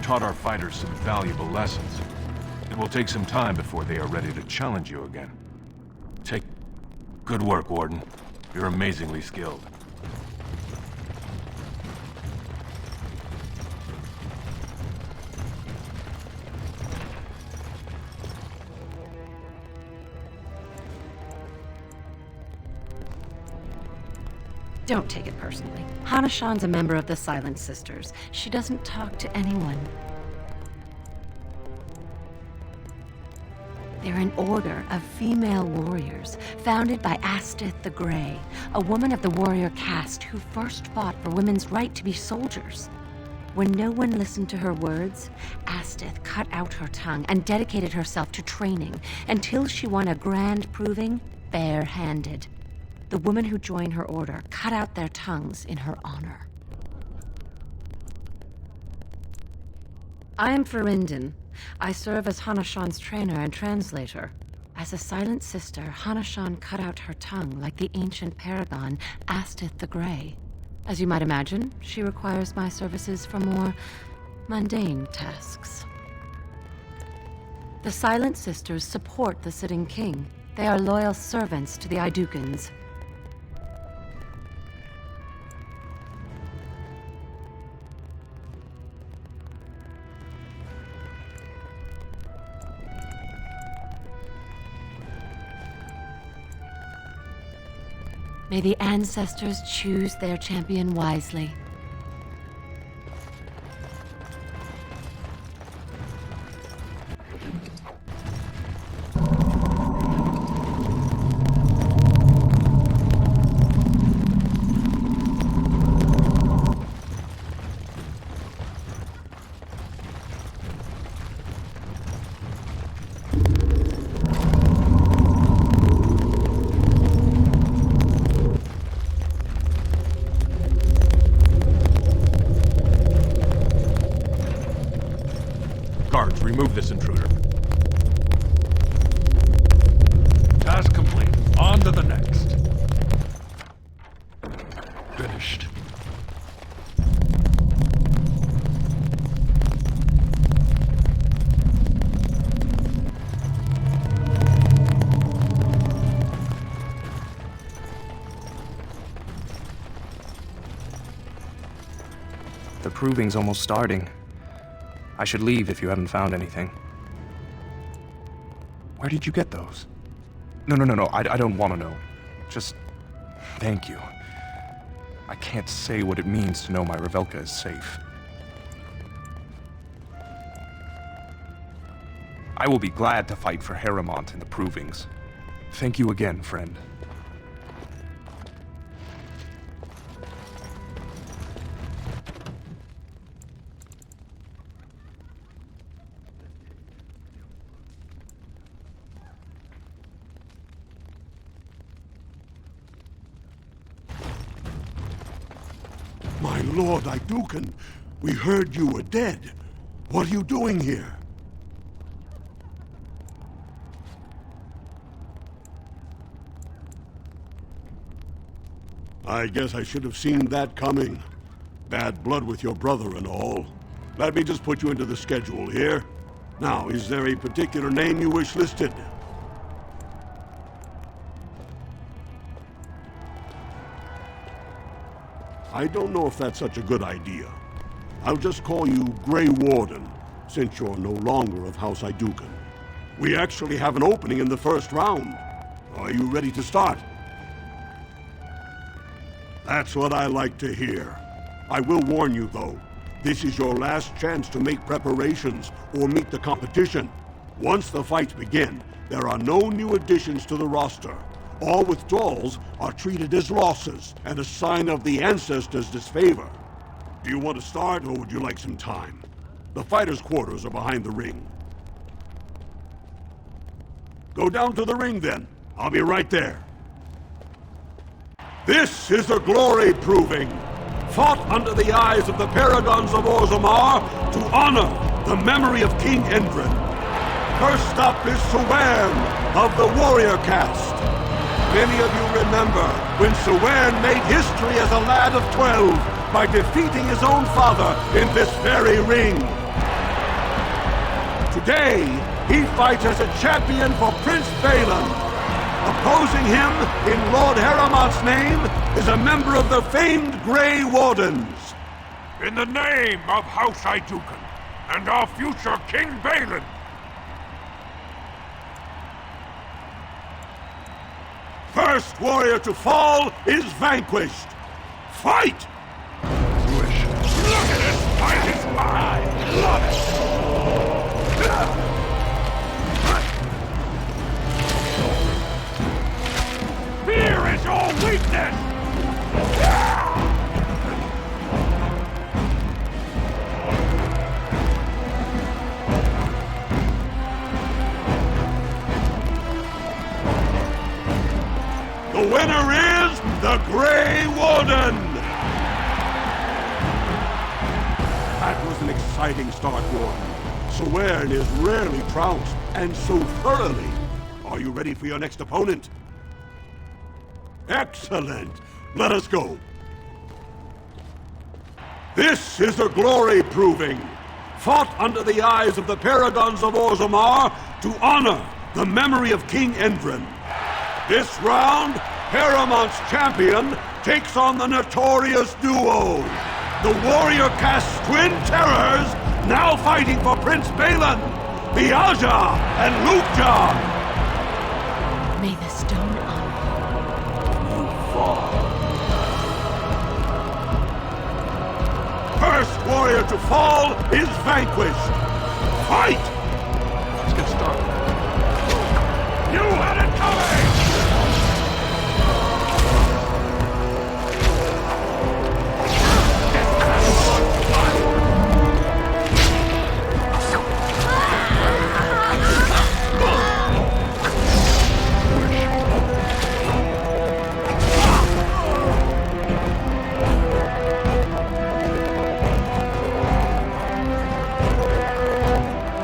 Taught our fighters some valuable lessons. It will take some time before they are ready to challenge you again. Good work, Warden. You're amazingly skilled. Don't take it personally. Hanashan's a member of the Silent Sisters. She doesn't talk to anyone. They're an order of female warriors, founded by Astith the Grey, a woman of the warrior caste who first fought for women's right to be soldiers. When no one listened to her words, Astith cut out her tongue and dedicated herself to training until she won a grand proving bare-handed. The women who joined her order cut out their tongues in her honor. I am Ferindin. I serve as Hanashan's trainer and translator. I As a silent sister, Hanashan cut out her tongue like the ancient paragon Astith the Grey. As you might imagine, she requires my services for more mundane tasks. The Silent Sisters support the sitting king. They are loyal servants to the Idukans. May the ancestors choose their champion wisely. Guards, remove this intruder. Task complete. On to the next. Finished. The proving's almost starting. I should leave if you haven't found anything. Where did you get those? No, I don't want to know. Just thank you. I can't say what it means to know my Revelka is safe. I will be glad to fight for Harrimont in the provings. Thank you again, friend. My lord Idukan, we heard you were dead. What are you doing here? I guess I should have seen that coming. Bad blood with your brother and all. Let me just put you into the schedule here. Now, is there a particular name you wish listed? I don't know if that's such a good idea. I'll just call you Grey Warden, since you're no longer of House Idukan. We actually have an opening in the first round. Are you ready to start? That's what I like to hear. I will warn you, though. This is your last chance to make preparations or meet the competition. Once the fights begin, there are no new additions to the roster. All withdrawals are treated as losses and a sign of the ancestors' disfavor. Do you want to start, or would you like some time? The fighters' quarters are behind the ring. Go down to the ring, then. I'll be right there. This is the glory proving, fought under the eyes of the Paragons of Orzammar to honor the memory of King Endrin. First up is Suwen of the Warrior Caste. Many of you remember when Suwen made history as a lad of 12 by defeating his own father in this very ring. Today, he fights as a champion for Prince Balin. Opposing him, in Lord Harrimant's name, is a member of the famed Grey Wardens. In the name of House Idukan and our future King Balin. First warrior to fall is vanquished. Fight! Look at his fight is mine! Love it! Fear is your weakness! The winner is the Grey Warden! That was an exciting start, Warden. Suwen is rarely trounced, and so thoroughly. Are you ready for your next opponent? Excellent! Let us go. This is a glory proving, fought under the eyes of the paragons of Orzammar to honor the memory of King Endrin. This round, Heramont's champion takes on the notorious duo, the warrior caste twin terrors, now fighting for Prince Balin, the Aja and Lukja. May the stone honor you fall. First warrior to fall is vanquished. Fight! Let's get started. You had it coming!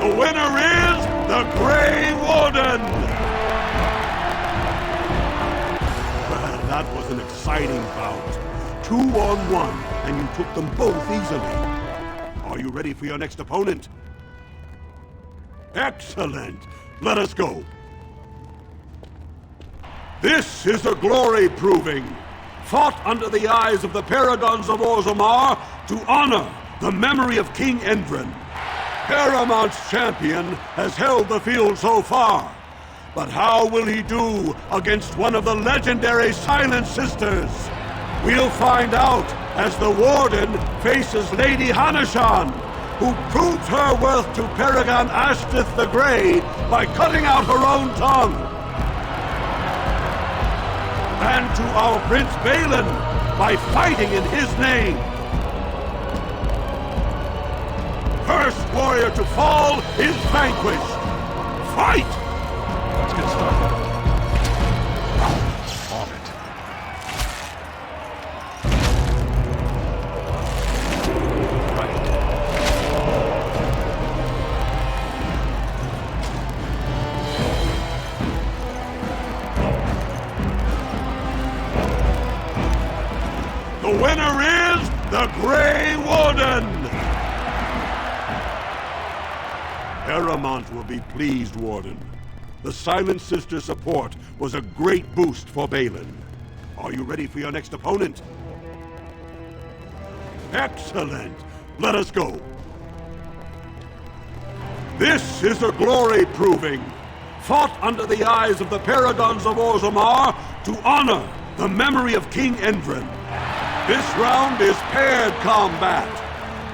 The winner is the Grey Warden! Well, that was an exciting bout. 2-on-1, and you took them both easily. Are you ready for your next opponent? Excellent! Let us go. This is a glory proving, fought under the eyes of the paragons of Orzammar to honor the memory of King Endrin. Heramont's champion has held the field so far, but how will he do against one of the legendary Silent Sisters? We'll find out as the Warden faces Lady Hanashan, who proves her worth to Paragon Ashtith the Grey by cutting out her own tongue. And to our Prince Balin by fighting in his name. First warrior to fall is vanquished. Fight! Let's get started. On it. The winner is the Grey Warden! Heramont will be pleased, Warden. The Silent Sister support was a great boost for Balin. Are you ready for your next opponent? Excellent! Let us go. This is a glory proving, fought under the eyes of the paragons of Orzammar to honor the memory of King Endrin. This round is paired combat.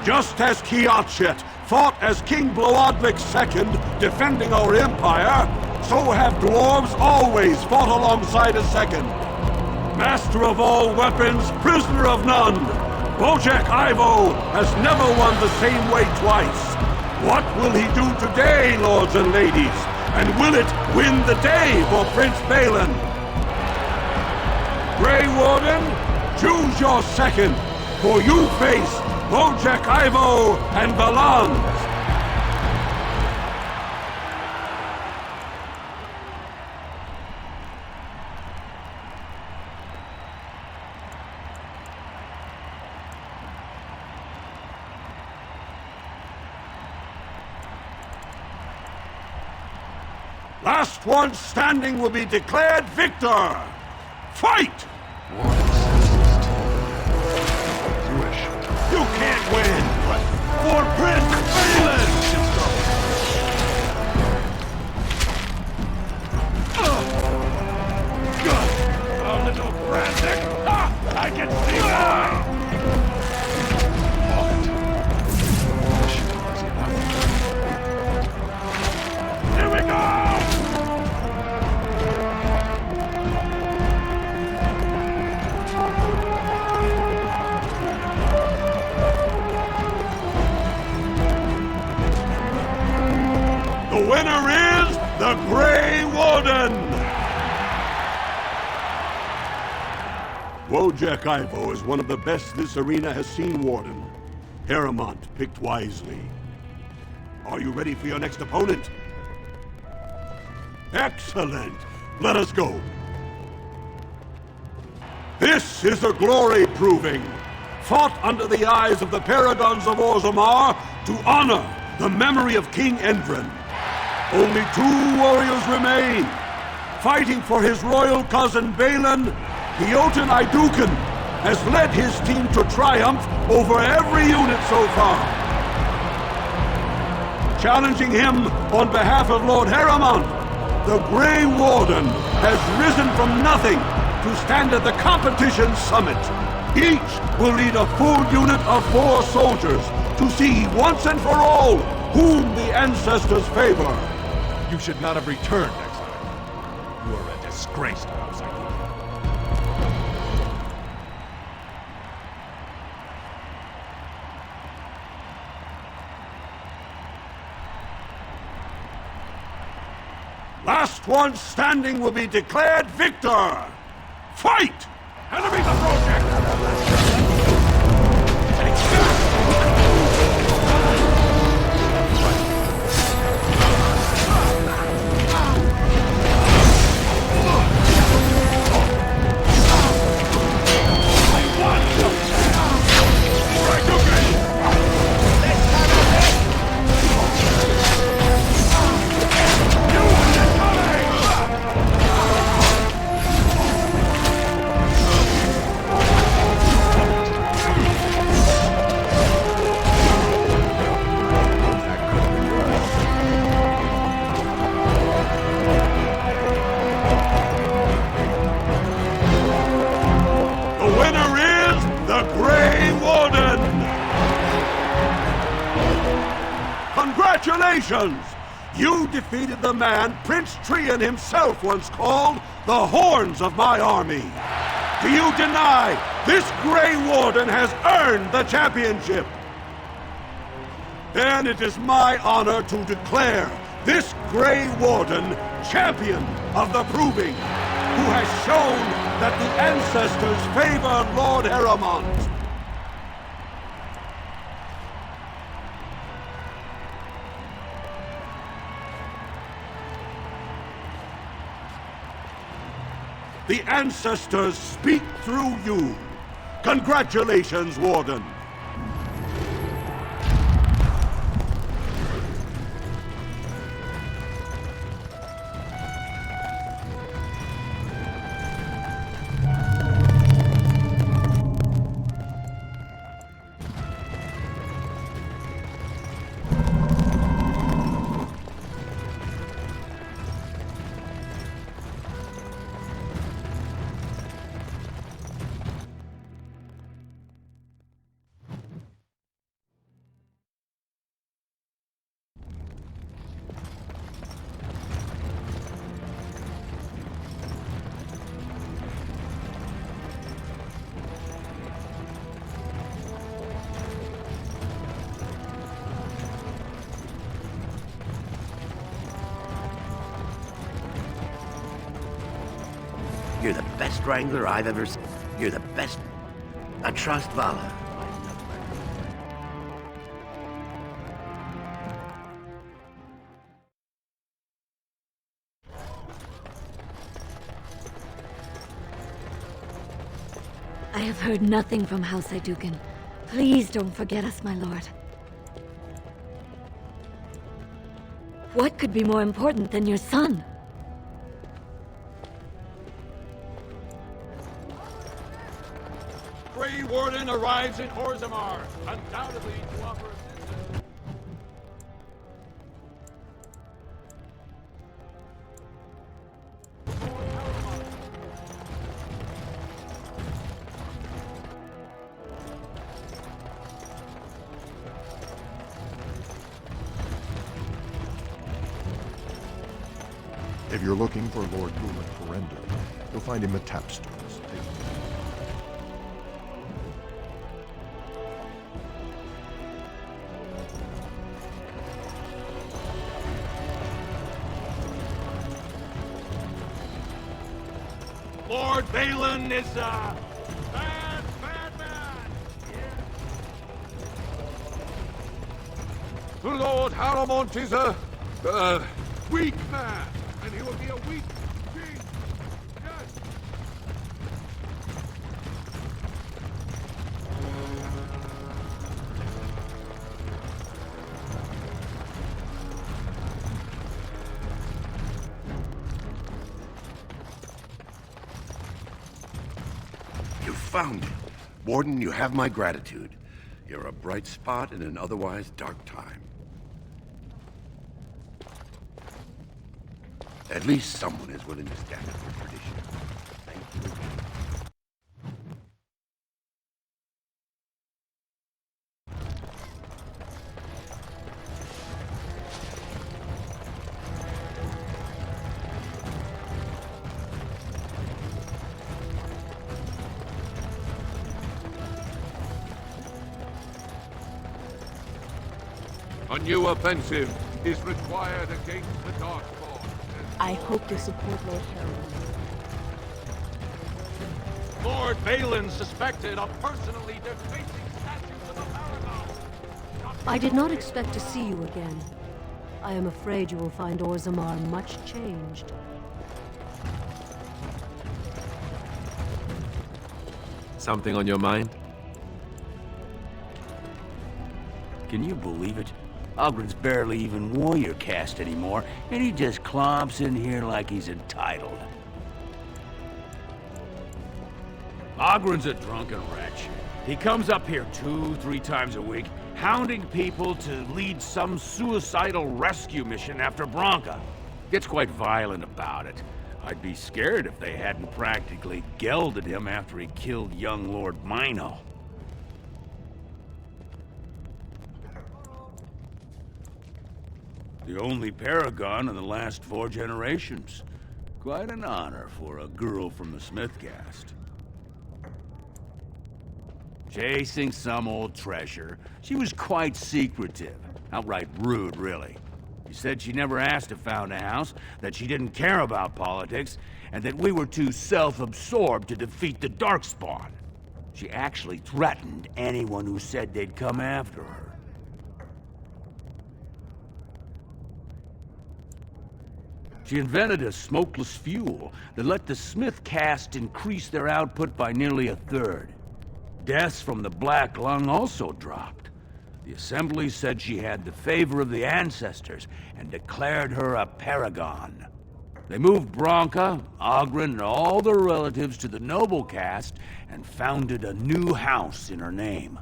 Just as Kiatchet fought as King Bloodwick II, defending our empire, so have dwarves always fought alongside a second. Master of all weapons, prisoner of none, Wojak Ivo has never won the same way twice. What will he do today, lords and ladies? And will it win the day for Prince Balin? Grey Warden, choose your second, for you face Wojak Ivo and Balans. Last one standing will be declared victor. Fight! You can't win! For Prince Balin! A little frantic! I can see why! Here we go! The winner is the Grey Warden! Wojak Ivo is one of the best this arena has seen, Warden. Heramont picked wisely. Are you ready for your next opponent? Excellent. Let us go. This is the glory proving, fought under the eyes of the Paragons of Orzammar to honor the memory of King Endrin. Only 2 warriors remain. Fighting for his royal cousin Balin, the Jotun Iduken has led his team to triumph over every unit so far. Challenging him on behalf of Lord Harriman, the Grey Warden has risen from nothing to stand at the competition's summit. Each will lead a full unit of 4 soldiers to see once and for all whom the ancestors favor. You should not have returned, exile. You are a disgrace to House Iduken. Last one standing will be declared victor! Fight! Enemies approaching! Congratulations! You defeated the man Prince Trian himself once called the Horns of my army. Do you deny this Grey Warden has earned the championship? Then it is my honor to declare this Grey Warden champion of the Proving, who has shown that the ancestors favor Lord Harriman. The ancestors speak through you. Congratulations, Warden. You're the best wrangler I've ever seen. You're the best. I trust Vala. I have heard nothing from House Iduken. Please don't forget us, my lord. What could be more important than your son? Grey Warden arrives in Orzammar, undoubtedly to offer assistance. If you're looking for Lord Gulen Corrender, you'll find him at Tapsters. Lord Balin is a bad man! Yeah. Lord Harriman is a weak man. then he will be a weak king. Yes. You found it. Warden, you have my gratitude. You're a bright spot in an otherwise dark time. At least someone is willing to stand up for tradition. Thank you again. A new offensive is required against the Darkspawn. I hope to support Lord Harold. Lord Balin suspected of personally defacing statues of the Paragon. I did not expect to see you again. I am afraid you will find Orzammar much changed. Something on your mind? Can you believe it? Ogren's barely even warrior caste anymore, and he just clomps in here like he's entitled. Ogren's a drunken wretch. He comes up here 2-3 times a week, hounding people to lead some suicidal rescue mission after Branca. Gets quite violent about it. I'd be scared if they hadn't practically gelded him after he killed young Lord Mino. The only paragon in the last 4 generations. Quite an honor for a girl from the Smith caste. Chasing some old treasure. She was quite secretive. Outright rude, really. She said she never asked if found a house, that she didn't care about politics, and that we were too self-absorbed to defeat the Darkspawn. She actually threatened anyone who said they'd come after her. She invented a smokeless fuel that let the Smith caste increase their output by nearly 1/3. Deaths from the Black Lung also dropped. The Assembly said she had the favor of the ancestors and declared her a paragon. They moved Branca, Ogren, and all their relatives to the noble caste and founded a new house in her name.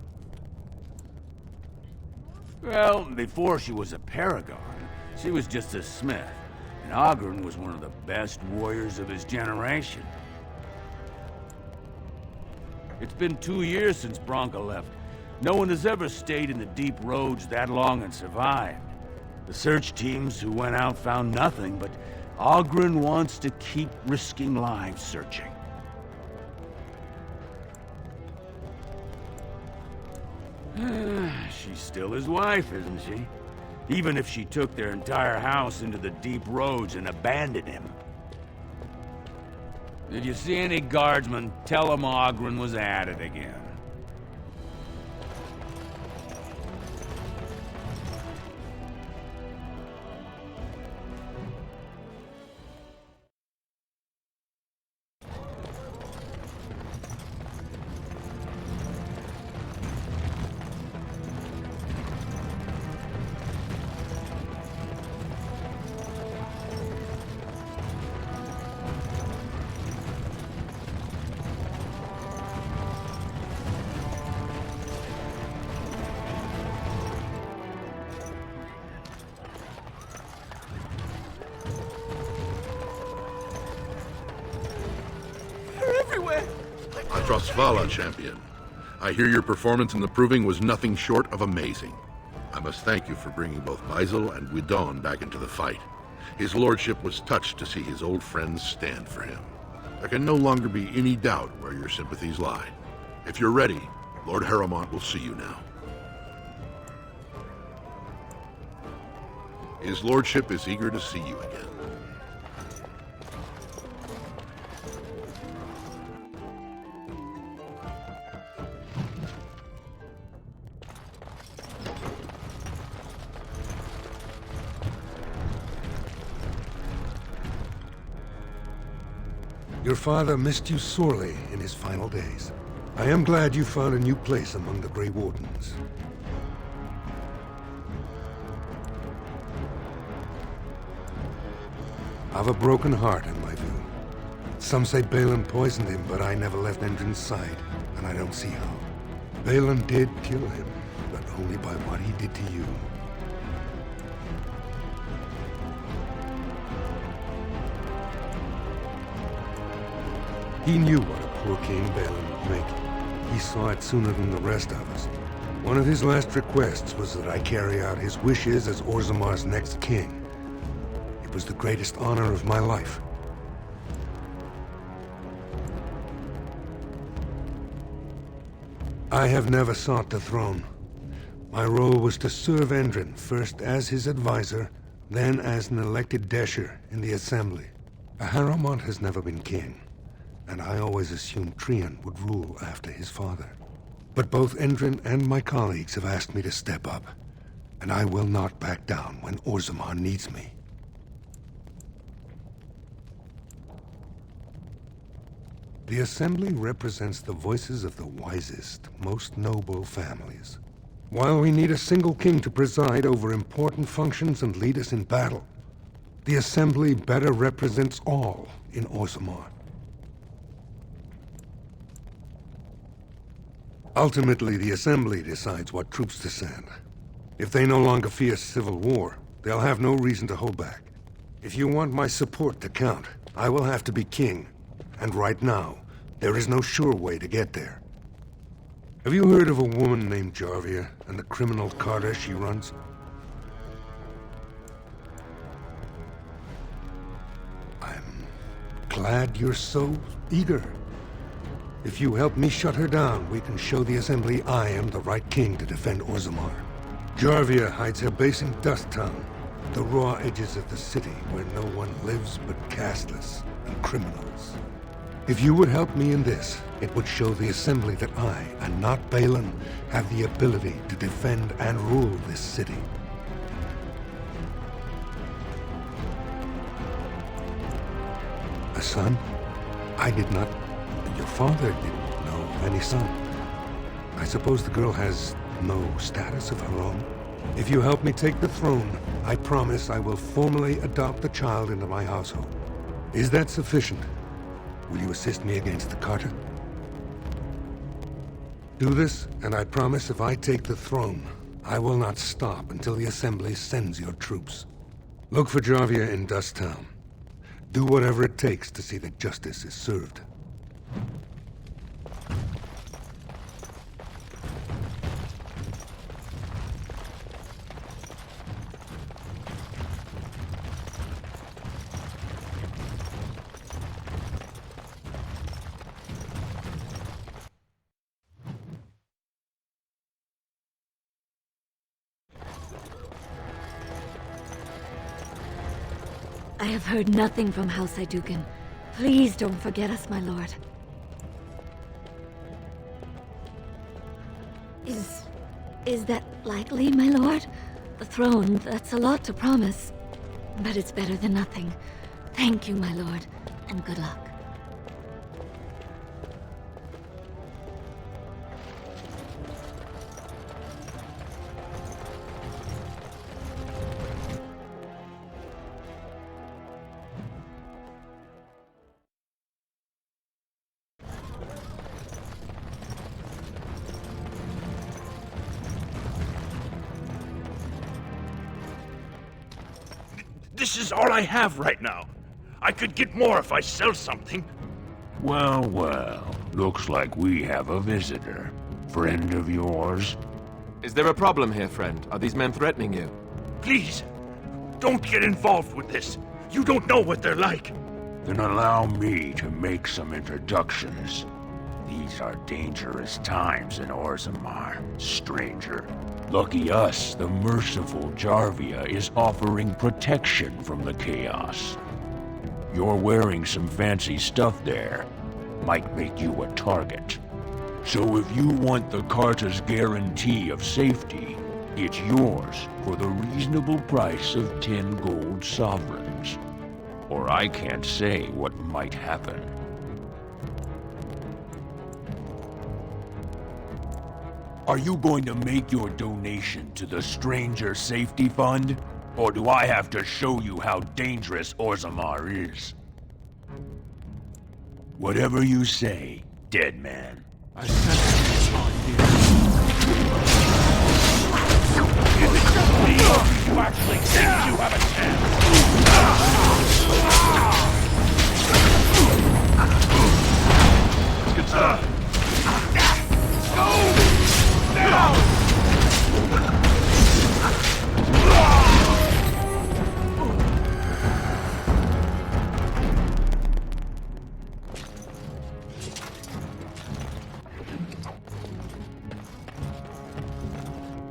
Well, before she was a paragon, she was just a smith. And Ogren was one of the best warriors of his generation. It's been 2 years since Branca left. No one has ever stayed in the deep roads that long and survived. The search teams who went out found nothing, but Ogren wants to keep risking lives searching. She's still his wife, isn't she? Even if she took their entire house into the deep roads and abandoned him. If you see any guardsmen, tell them Ogren was at it again. Trostvala, champion. I hear your performance in the proving was nothing short of amazing. I must thank you for bringing both Baisel and Guidon back into the fight. His lordship was touched to see his old friends stand for him. There can no longer be any doubt where your sympathies lie. If you're ready, Lord Haramont will see you now. His lordship is eager to see you again. Your father missed you sorely in his final days. I am glad you found a new place among the Grey Wardens. I've a broken heart in my view. Some say Balin poisoned him, but I never left Endrin's side, and I don't see how. Balin did kill him, but only by what he did to you. He knew what a poor king Balin would make. He saw it sooner than the rest of us. One of his last requests was that I carry out his wishes as Orzamar's next king. It was the greatest honor of my life. I have never sought the throne. My role was to serve Endrin, first as his advisor, then as an elected Desher in the Assembly. Aharamont has never been king, and I always assumed Trian would rule after his father. But both Endrin and my colleagues have asked me to step up, and I will not back down when Orzammar needs me. The Assembly represents the voices of the wisest, most noble families. While we need a single king to preside over important functions and lead us in battle, the Assembly better represents all in Orzammar. Ultimately, the Assembly decides what troops to send. If they no longer fear civil war, they'll have no reason to hold back. If you want my support to count, I will have to be king. And right now, there is no sure way to get there. Have you heard of a woman named Jarvia and the criminal carter she runs? I'm glad you're so eager. If you help me shut her down, we can show the Assembly I am the right king to defend Orzammar. Jarvia hides her base in Dust Town, the raw edges of the city where no one lives but casteless and criminals. If you would help me in this, it would show the Assembly that I, and not Balin, have the ability to defend and rule this city. A son? I did not... Your father didn't know of any son. I suppose the girl has no status of her own. If you help me take the throne, I promise I will formally adopt the child into my household. Is that sufficient? Will you assist me against the Carter? Do this, and I promise if I take the throne, I will not stop until the Assembly sends your troops. Look for Jarvia in Dust Town. Do whatever it takes to see that justice is served. I have heard nothing from House Iduken. Please don't forget us, my lord. Is that likely, my lord? The throne, that's a lot to promise. But it's better than nothing. Thank you, my lord, and good luck. This is all I have right now. I could get more if I sell something. Well, well. Looks like we have a visitor. Friend of yours? Is there a problem here, friend? Are these men threatening you? Please, don't get involved with this. You don't know what they're like. Then allow me to make some introductions. These are dangerous times in Orzammar, stranger. Lucky us, the merciful Jarvia is offering protection from the chaos. You're wearing some fancy stuff there. Might make you a target. So if you want the Carta's guarantee of safety, it's yours for the reasonable price of 10 gold sovereigns. Or I can't say what might happen. Are you going to make your donation to the Stranger Safety Fund? Or do I have to show you how dangerous Orzammar is? Whatever you say, dead man. I sense this on you. Is it just me, or do you actually think you have a chance? Let's get started. Go! Now!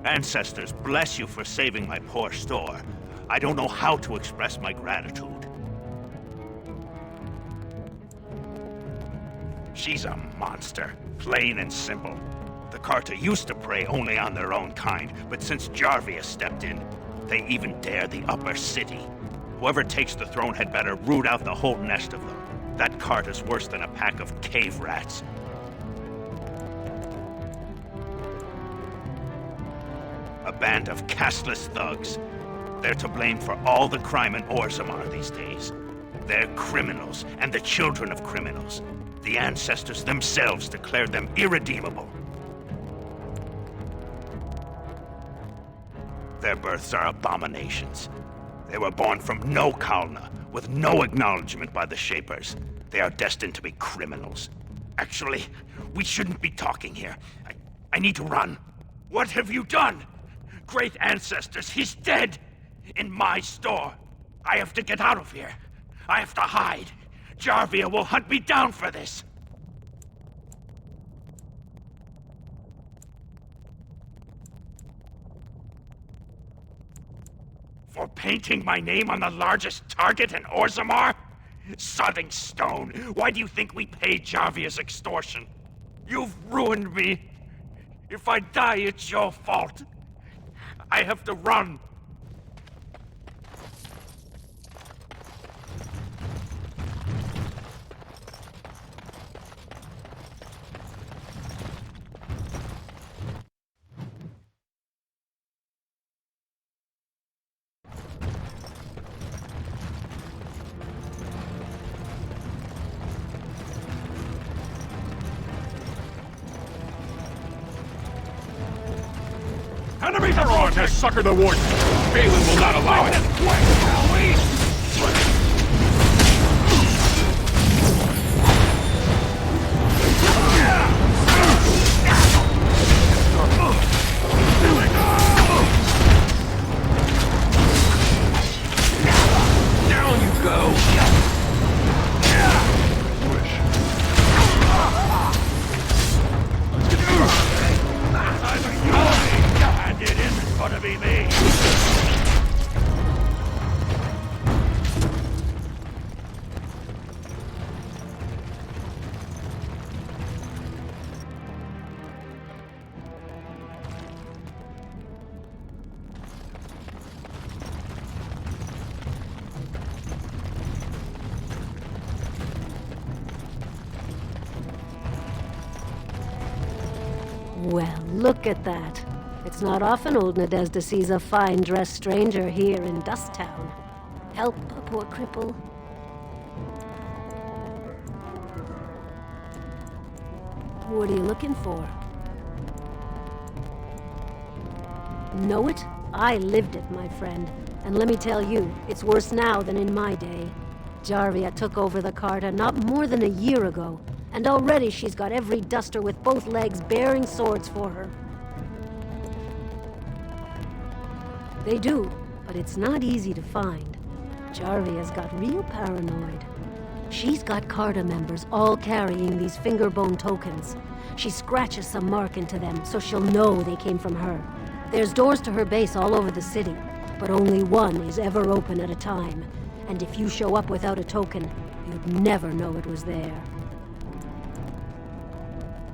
Ancestors, bless you for saving my poor store. I don't know how to express my gratitude. She's a monster, plain and simple. The Carta used to prey only on their own kind, but since Jarvia stepped in, they even dare the upper city. Whoever takes the throne had better root out the whole nest of them. That Carta's worse than a pack of cave rats. A band of casteless thugs. They're to blame for all the crime in Orzammar these days. They're criminals, and the children of criminals. The ancestors themselves declared them irredeemable. Their births are abominations. They were born from no Kalna, with no acknowledgement by the Shapers. They are destined to be criminals. Actually, we shouldn't be talking here. I need to run. What have you done? Great ancestors, he's dead! In my store. I have to get out of here. I have to hide. Jarvia will hunt me down for this. For painting my name on the largest target in Orzammar? Sodding stone, why do you think we paid Jarvia's extortion? You've ruined me. If I die, it's your fault. I have to run. Enemies are on to succor the warden. Balin will not allow it. Down you go! And it isn't gonna be me! Well, look at that. It's not often old Nadezda sees a fine-dressed stranger here in Dust Town. Help a poor cripple. What are you looking for? Know it? I lived it, my friend. And let me tell you, it's worse now than in my day. Jarvia took over the Carta not more than a year ago, and already she's got every duster with both legs bearing swords for her. They do, but it's not easy to find. Jarvia's got real paranoid. She's got Carta members all carrying these fingerbone tokens. She scratches some mark into them so she'll know they came from her. There's doors to her base all over the city, but only one is ever open at a time. And if you show up without a token, you'd never know it was there.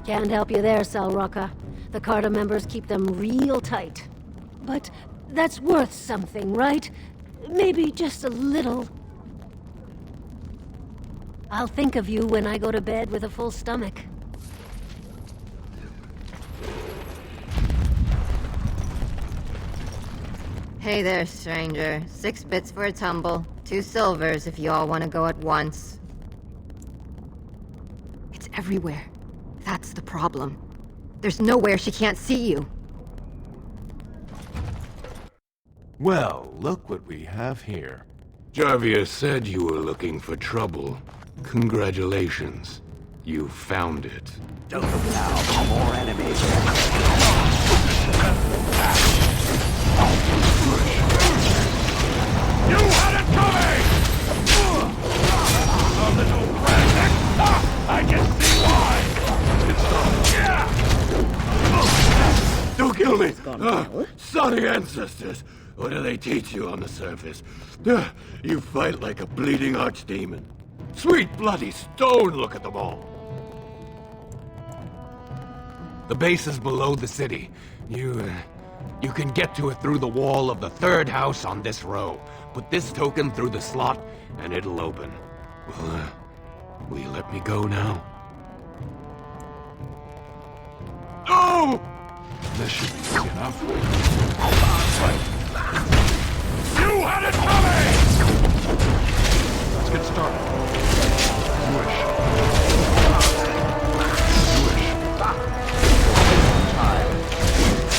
Can't help you there, Salraka. The Carta members keep them real tight. But that's worth something, right? Maybe just a little. I'll think of you when I go to bed with a full stomach. Hey there, stranger. 6 bits for a tumble. 2 silvers if you all want to go at once. It's everywhere. That's the problem. There's nowhere she can't see you. Well, look what we have here. Jarvia said you were looking for trouble. Congratulations. You found it. Don't look now for more enemies. You had it coming! A little frantic! I can see why! Don't kill me! Sorry ancestors! What do they teach you on the surface? You fight like a bleeding archdemon. Sweet bloody stone, look at them all! The base is below the city. You can get to it through the wall of the 3rd house on this row. Put this token through the slot, and it'll open. Well, will you let me go now? Oh! This should be big enough. You had it coming! Let's get started.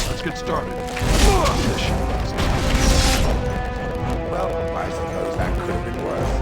Let's get started. Well, I suppose that could have been worse.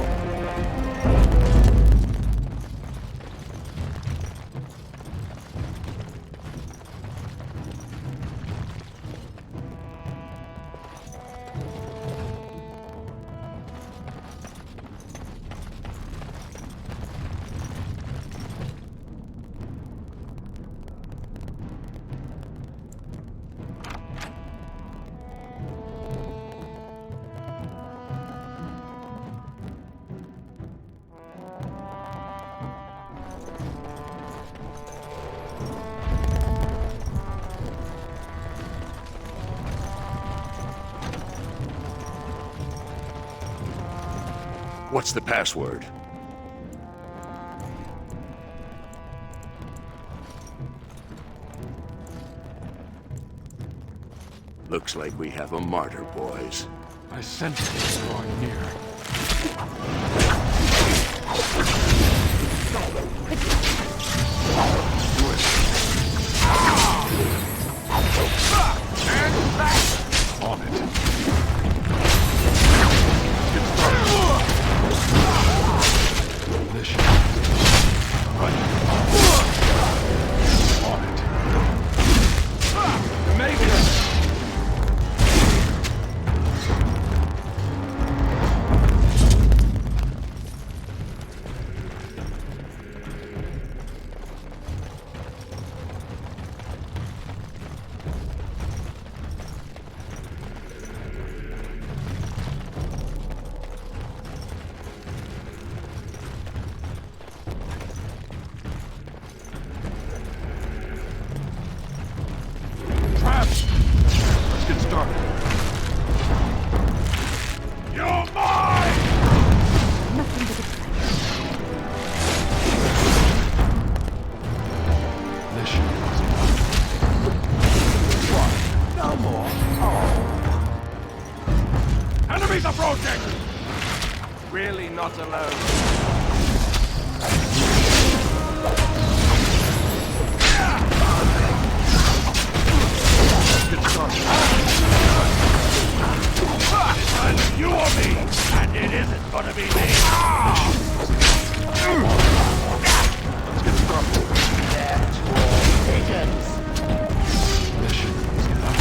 What's the password? Looks like we have a martyr, boys. I sense it drawing near. On it. Get started. Mission. Right. On it. Make it! Enemies approaching! Really not alone. It's either you or me, and it isn't gonna be me. Let's get started. That's all pigeons. Mission is enough.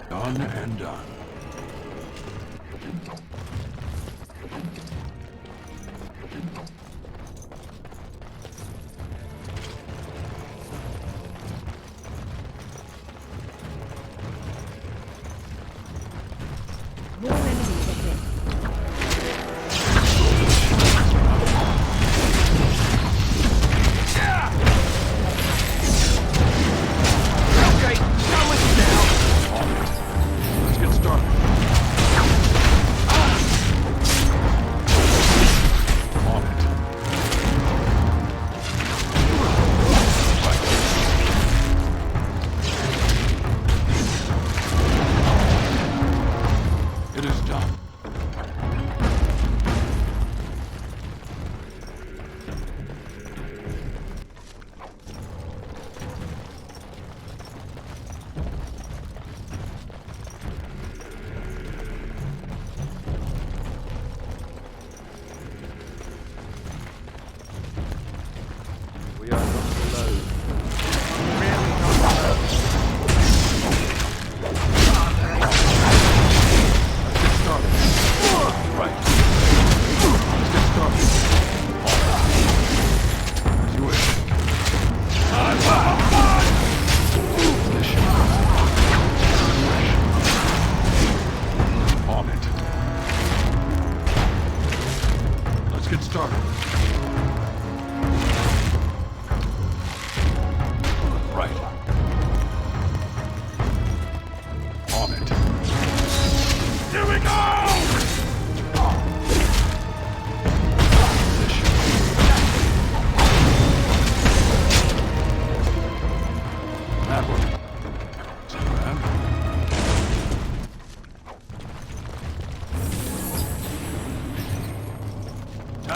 Done and done. More enemies ahead. Okay, going now. Let's get started. On it.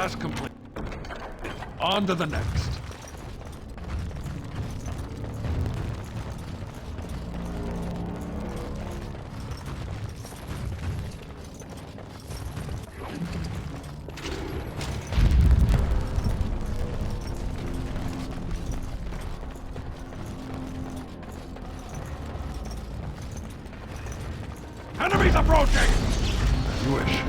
task complete. On to the next. Enemies approaching! As you wish.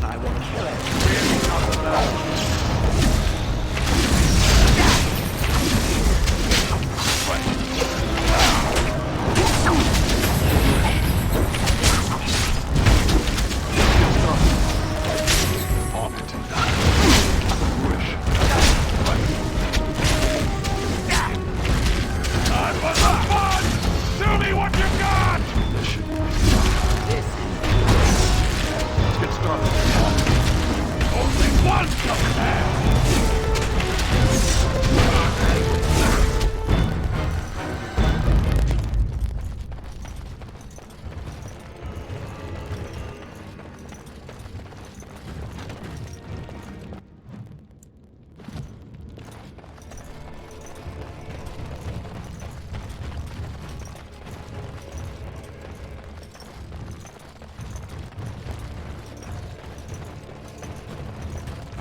I will kill it.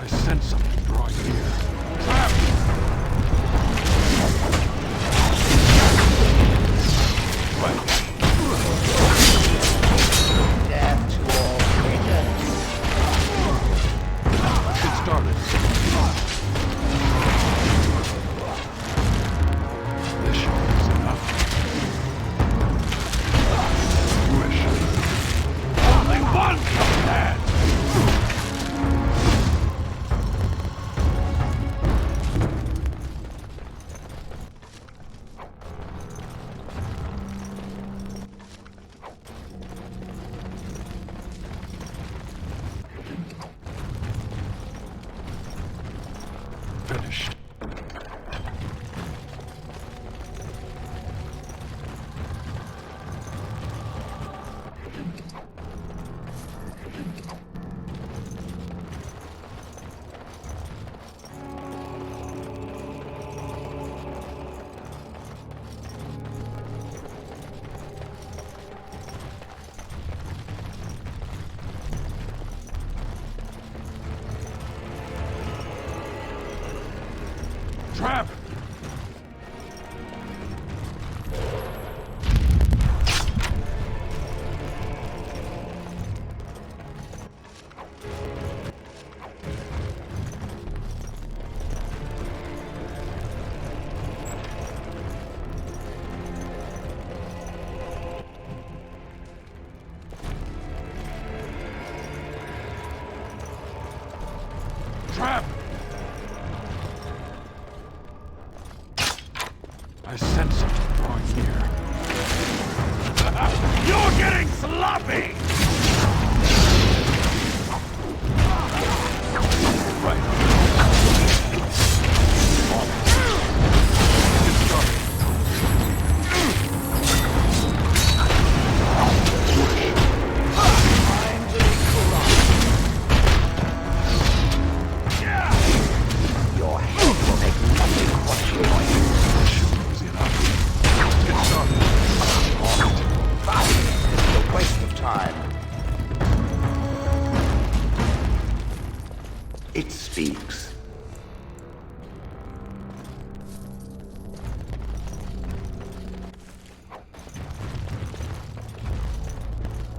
I sense something drawing near. Trap! Death to all traitors. Get started. This is enough. Wish. Only one command! Finished. Trap! Trap! I sense something drawing near. You're getting sloppy! It speaks.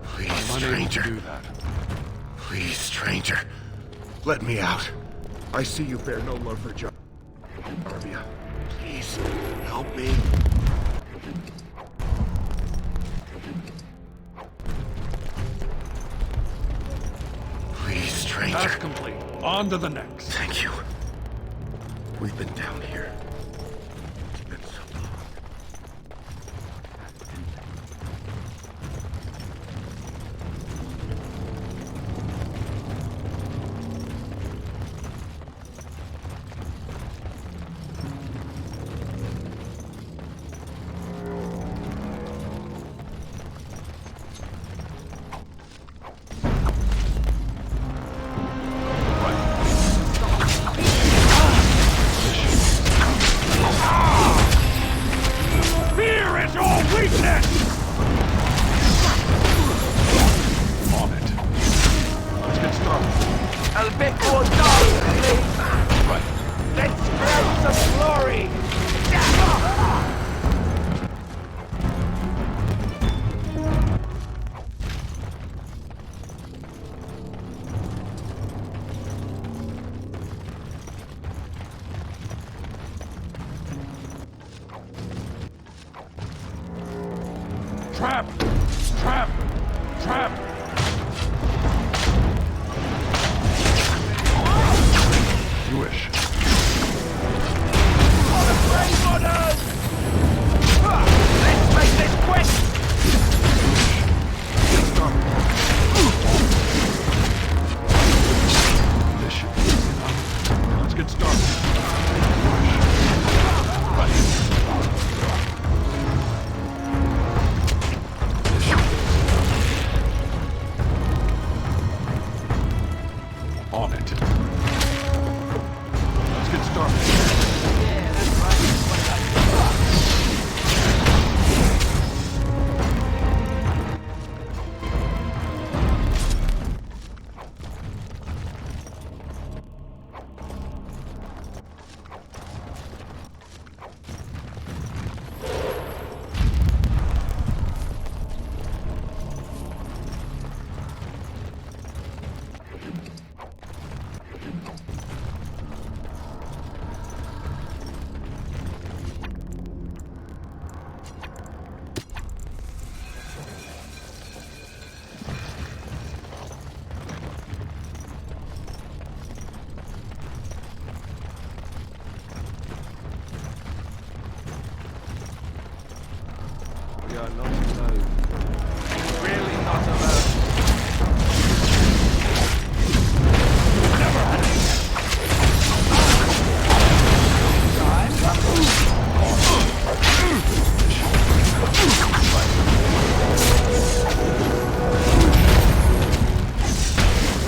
Please, stranger. Please, stranger. Let me out. I see you bear no love for Jarvia. Please, help me. Please, stranger. Task complete. On to the next. Thank you. We've been down here. It's been so long. Trap! Trap! Trap! You wish. Let's make this quick! This should be enough. Let's get started. On it. Let's get started. We are not alone. Really not alone. Never had it.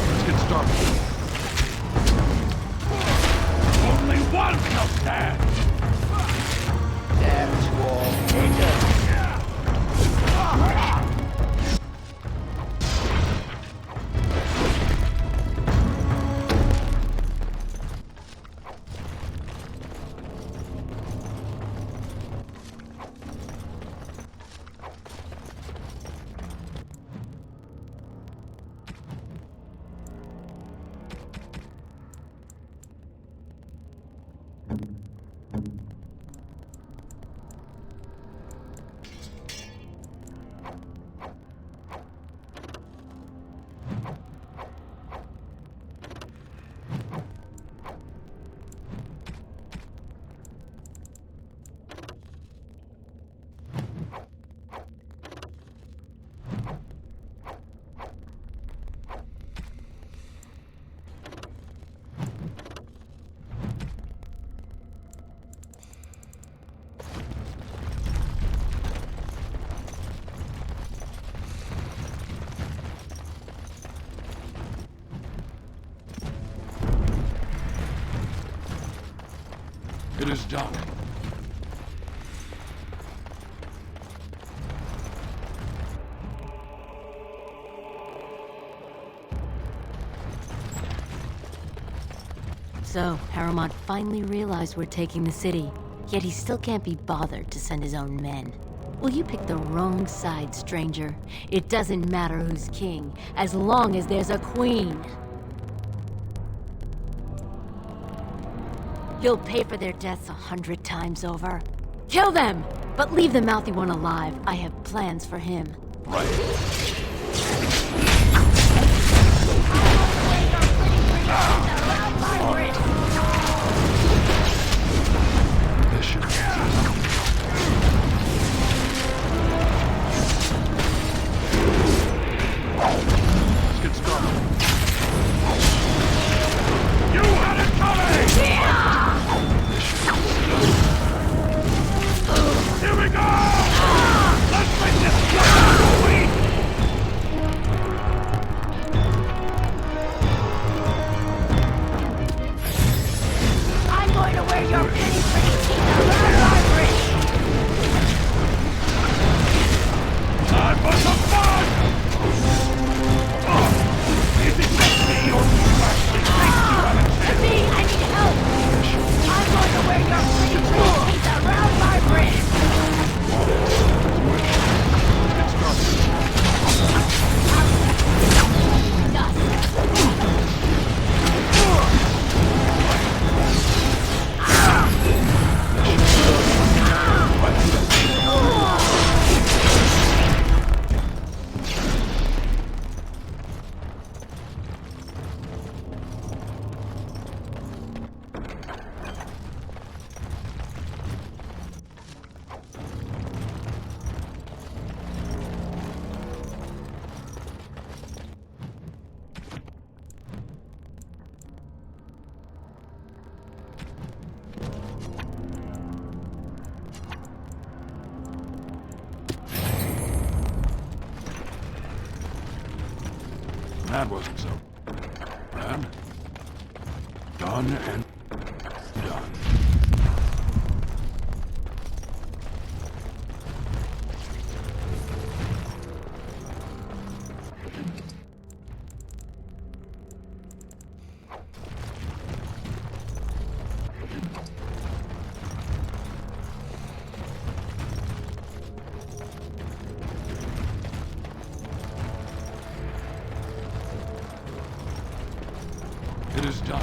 Let's get started. Only one shall stand. Death to all haters. is done. So, Paramount finally realized we're taking the city, yet he still can't be bothered to send his own men. Well, you picked the wrong side, stranger. It doesn't matter who's king, as long as there's a queen. You'll pay for their deaths 100 times over. Kill them! But leave the mouthy one alive. I have plans for him. That wasn't so bad. Done and done. It is done.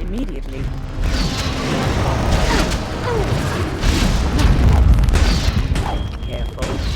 Immediately. Careful.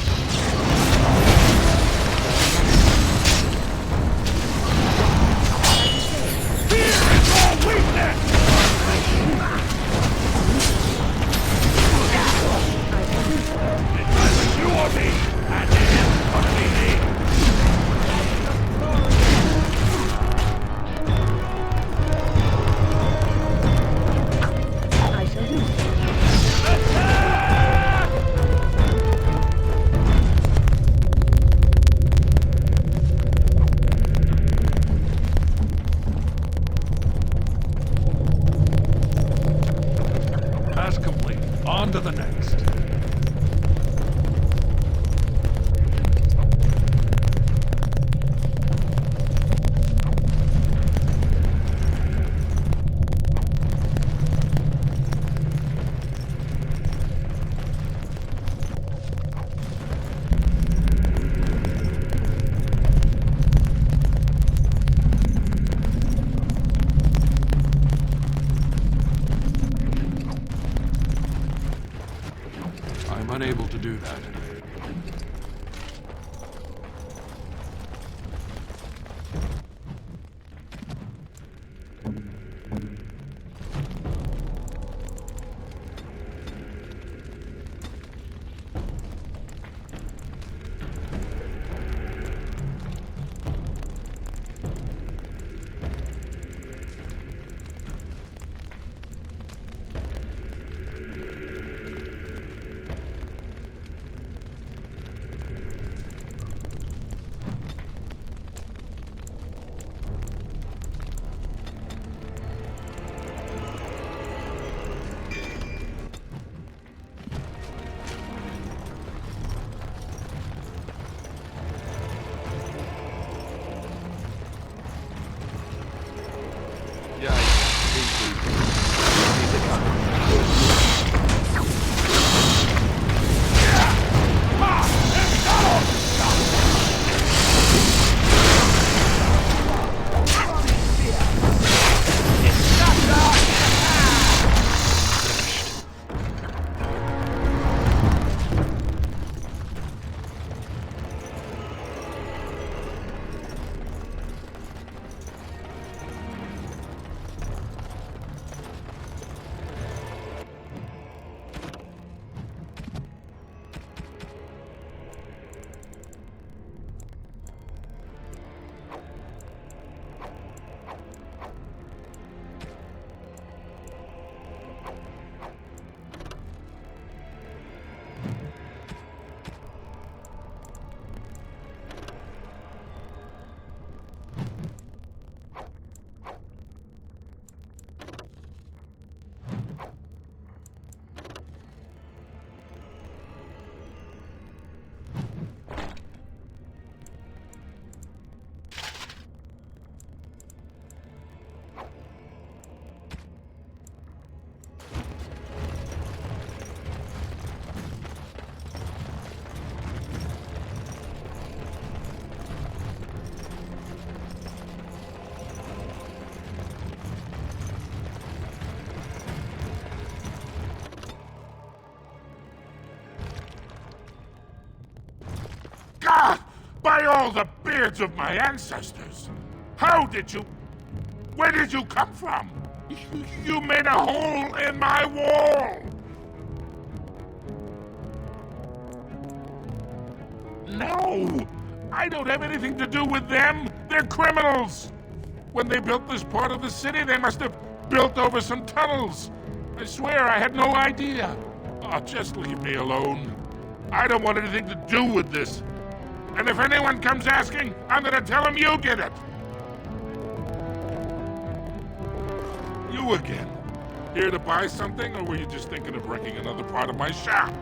By all the beards of my ancestors! How did you... Where did you come from? You made a hole in my wall! No! I don't have anything to do with them! They're criminals! When they built this part of the city, they must have built over some tunnels. I swear I had no idea. Oh, just leave me alone. I don't want anything to do with this. And if anyone comes asking, I'm gonna tell them you did it. You again. Here to buy something, or were you just thinking of wrecking another part of my shop?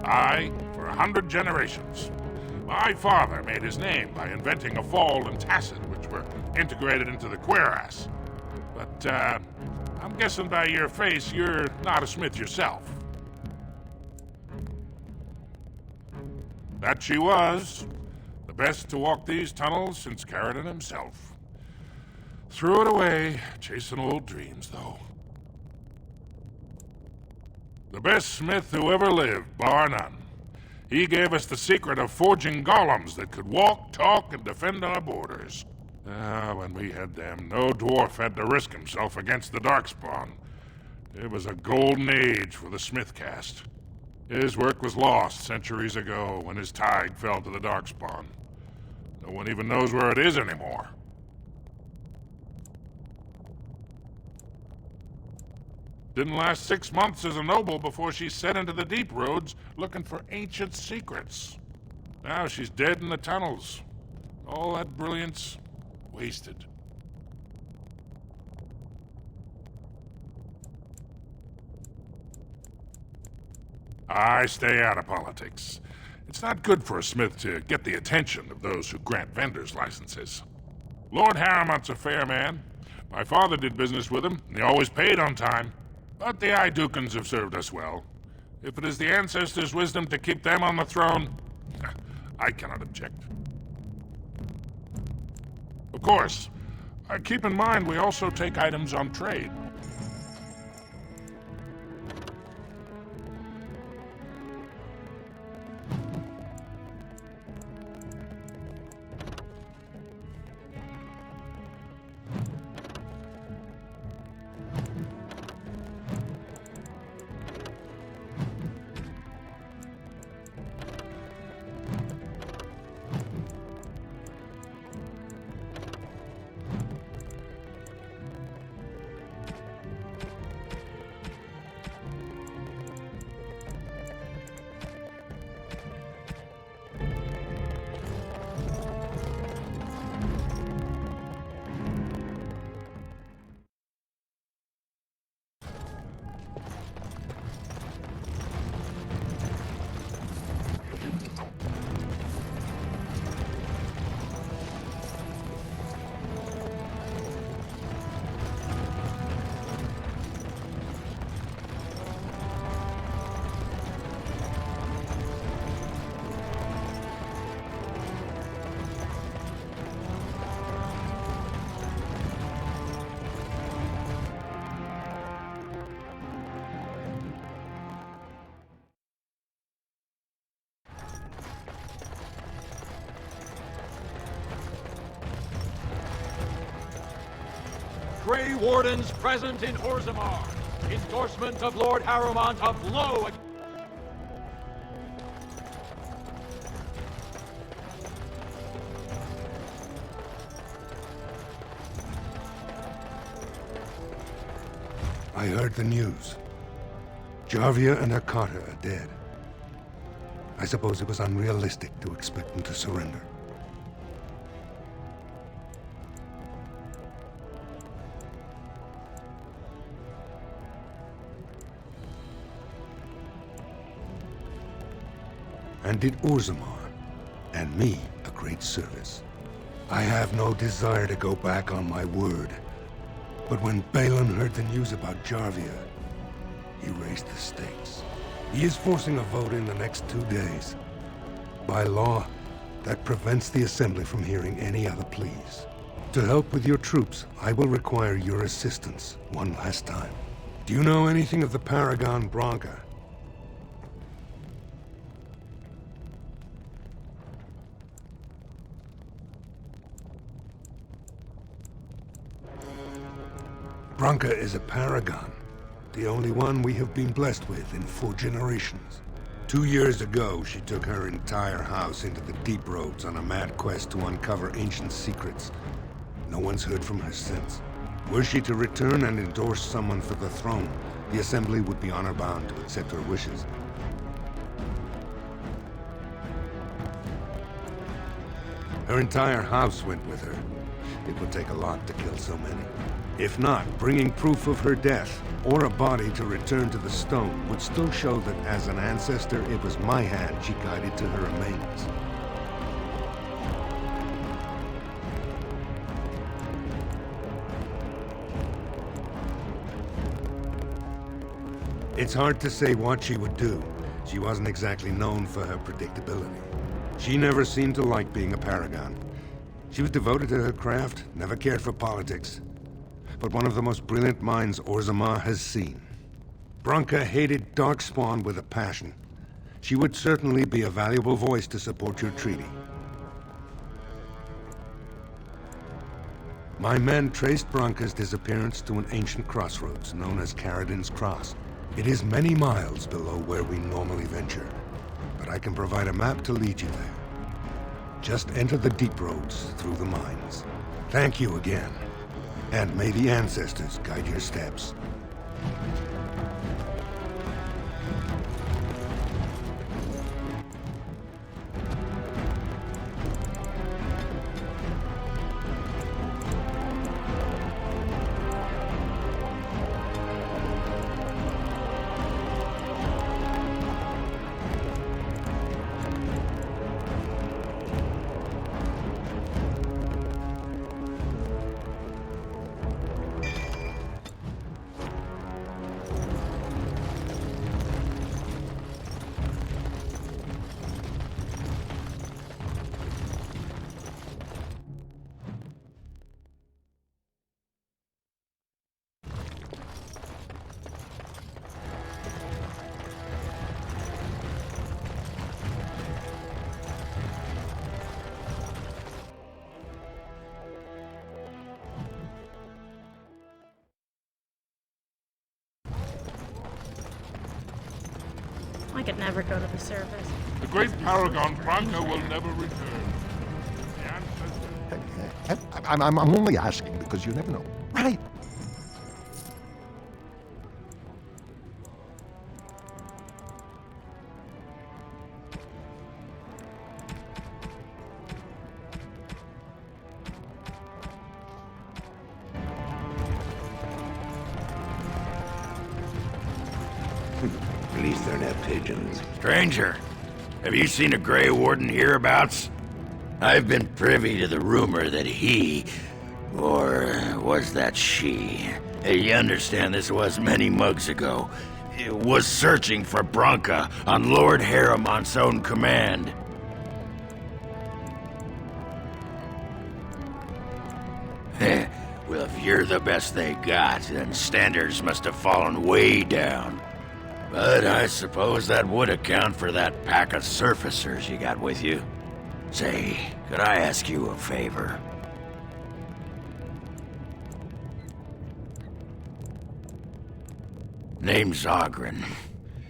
I, for 100 generations. My father made his name by inventing a fall and tacit, which were integrated into the cuirass. But, I'm guessing by your face you're not a smith yourself. That she was. The best to walk these tunnels since Carradine himself. Threw it away, chasing old dreams, though. The best smith who ever lived, bar none. He gave us the secret of forging golems that could walk, talk, and defend our borders. When we had them, no dwarf had to risk himself against the Darkspawn. It was a golden age for the smith caste. His work was lost centuries ago when his tide fell to the Darkspawn. No one even knows where it is anymore. Didn't last 6 months as a noble before she set into the deep roads looking for ancient secrets. Now she's dead in the tunnels. All that brilliance, wasted. I stay out of politics. It's not good for a smith to get the attention of those who grant vendors licenses. Lord Harriman's a fair man. My father did business with him, and he always paid on time. But the Idukans have served us well. If it is the ancestors' wisdom to keep them on the throne, I cannot object. Of course, keep in mind we also take items on trade. Grey Wardens present in Orzammar. Endorsement of Lord Harrowmont of Low. I heard the news. Jarvia and her Carter are dead. I suppose it was unrealistic to expect them to surrender. And did Orzammar and me a great service. I have no desire to go back on my word. But when Balin heard the news about Jarvia, he raised the stakes. He is forcing a vote in the next 2 days. By law, that prevents the Assembly from hearing any other pleas. To help with your troops, I will require your assistance one last time. Do you know anything of the Paragon Branca? Branka is a paragon. The only one we have been blessed with in 4 generations. 2 years ago, she took her entire house into the deep roads on a mad quest to uncover ancient secrets. No one's heard from her since. Were she to return and endorse someone for the throne, the Assembly would be honor-bound to accept her wishes. Her entire house went with her. It would take a lot to kill so many. If not, bringing proof of her death, or a body to return to the stone, would still show that as an ancestor, it was my hand she guided to her remains. It's hard to say what she would do. She wasn't exactly known for her predictability. She never seemed to like being a paragon. She was devoted to her craft, never cared for politics. But one of the most brilliant minds Orzammar has seen. Branka hated Darkspawn with a passion. She would certainly be a valuable voice to support your treaty. My men traced Branka's disappearance to an ancient crossroads known as Caradin's Cross. It is many miles below where we normally venture, but I can provide a map to lead you there. Just enter the deep roads through the mines. Thank you again, and may the ancestors guide your steps. I could never go to the surface. The great paragon Branka will never return. I'm only asking because you never know. Right. At least they're not pigeons. Stranger, have you seen a Grey Warden hereabouts? I've been privy to the rumor that he, or was that she? You understand this was many mugs ago, was searching for Branka on Lord Harriman's own command. Well, if you're the best they got, then standards must have fallen way down. But I suppose that would account for that pack of surfacers you got with you. Say, could I ask you a favor? Name's Ogren,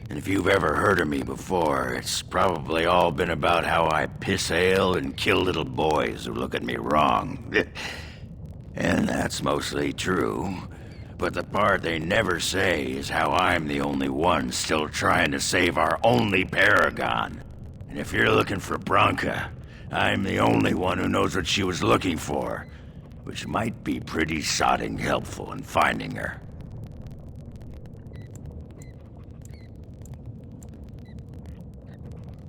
and if you've ever heard of me before, it's probably all been about how I piss ale and kill little boys who look at me wrong. And that's mostly true. But the part they never say is how I'm the only one still trying to save our only paragon. And if you're looking for Branka, I'm the only one who knows what she was looking for, which might be pretty sodding helpful in finding her.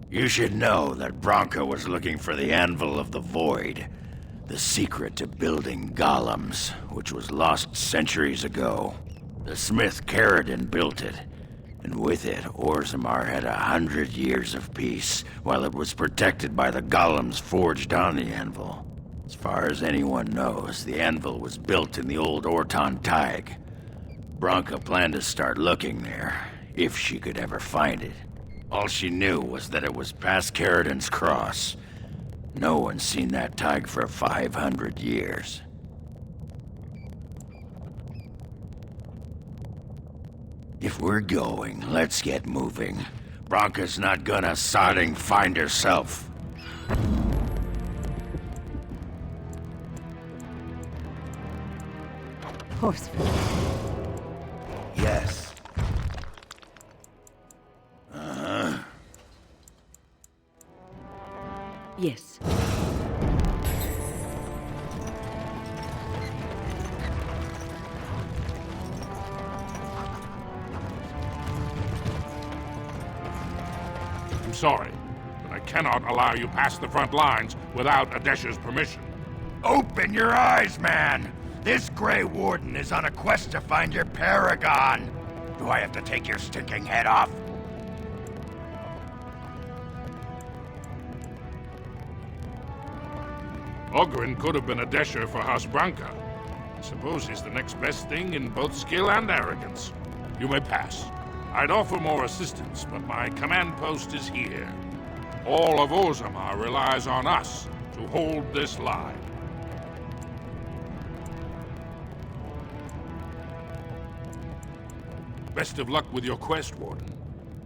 You should know that Branka was looking for the Anvil of the Void, the secret to building golems, which was lost centuries ago. The smith Caradin built it, and with it, Orzammar had 100 years of peace, while it was protected by the golems forged on the anvil. As far as anyone knows, the anvil was built in the old Orton Tig. Branka planned to start looking there, if she could ever find it. All she knew was that it was past Caradin's Cross. No one's seen that Tig for 500 years. If we're going, let's get moving. Bronca's not gonna sodding find herself. Horseful. Yes. Yes. I'm sorry, but I cannot allow you past the front lines without Adesha's permission. Open your eyes, man! This Grey Warden is on a quest to find your paragon. Do I have to take your stinking head off? Ogren could have been Adesha for House Branca. I suppose he's the next best thing in both skill and arrogance. You may pass. I'd offer more assistance, but my command post is here. All of Orzammar relies on us to hold this line. Best of luck with your quest, Warden.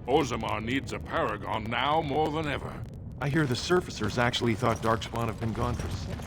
Orzammar needs a paragon now more than ever. I hear the surfacers actually thought Darkspawn have been gone for centuries.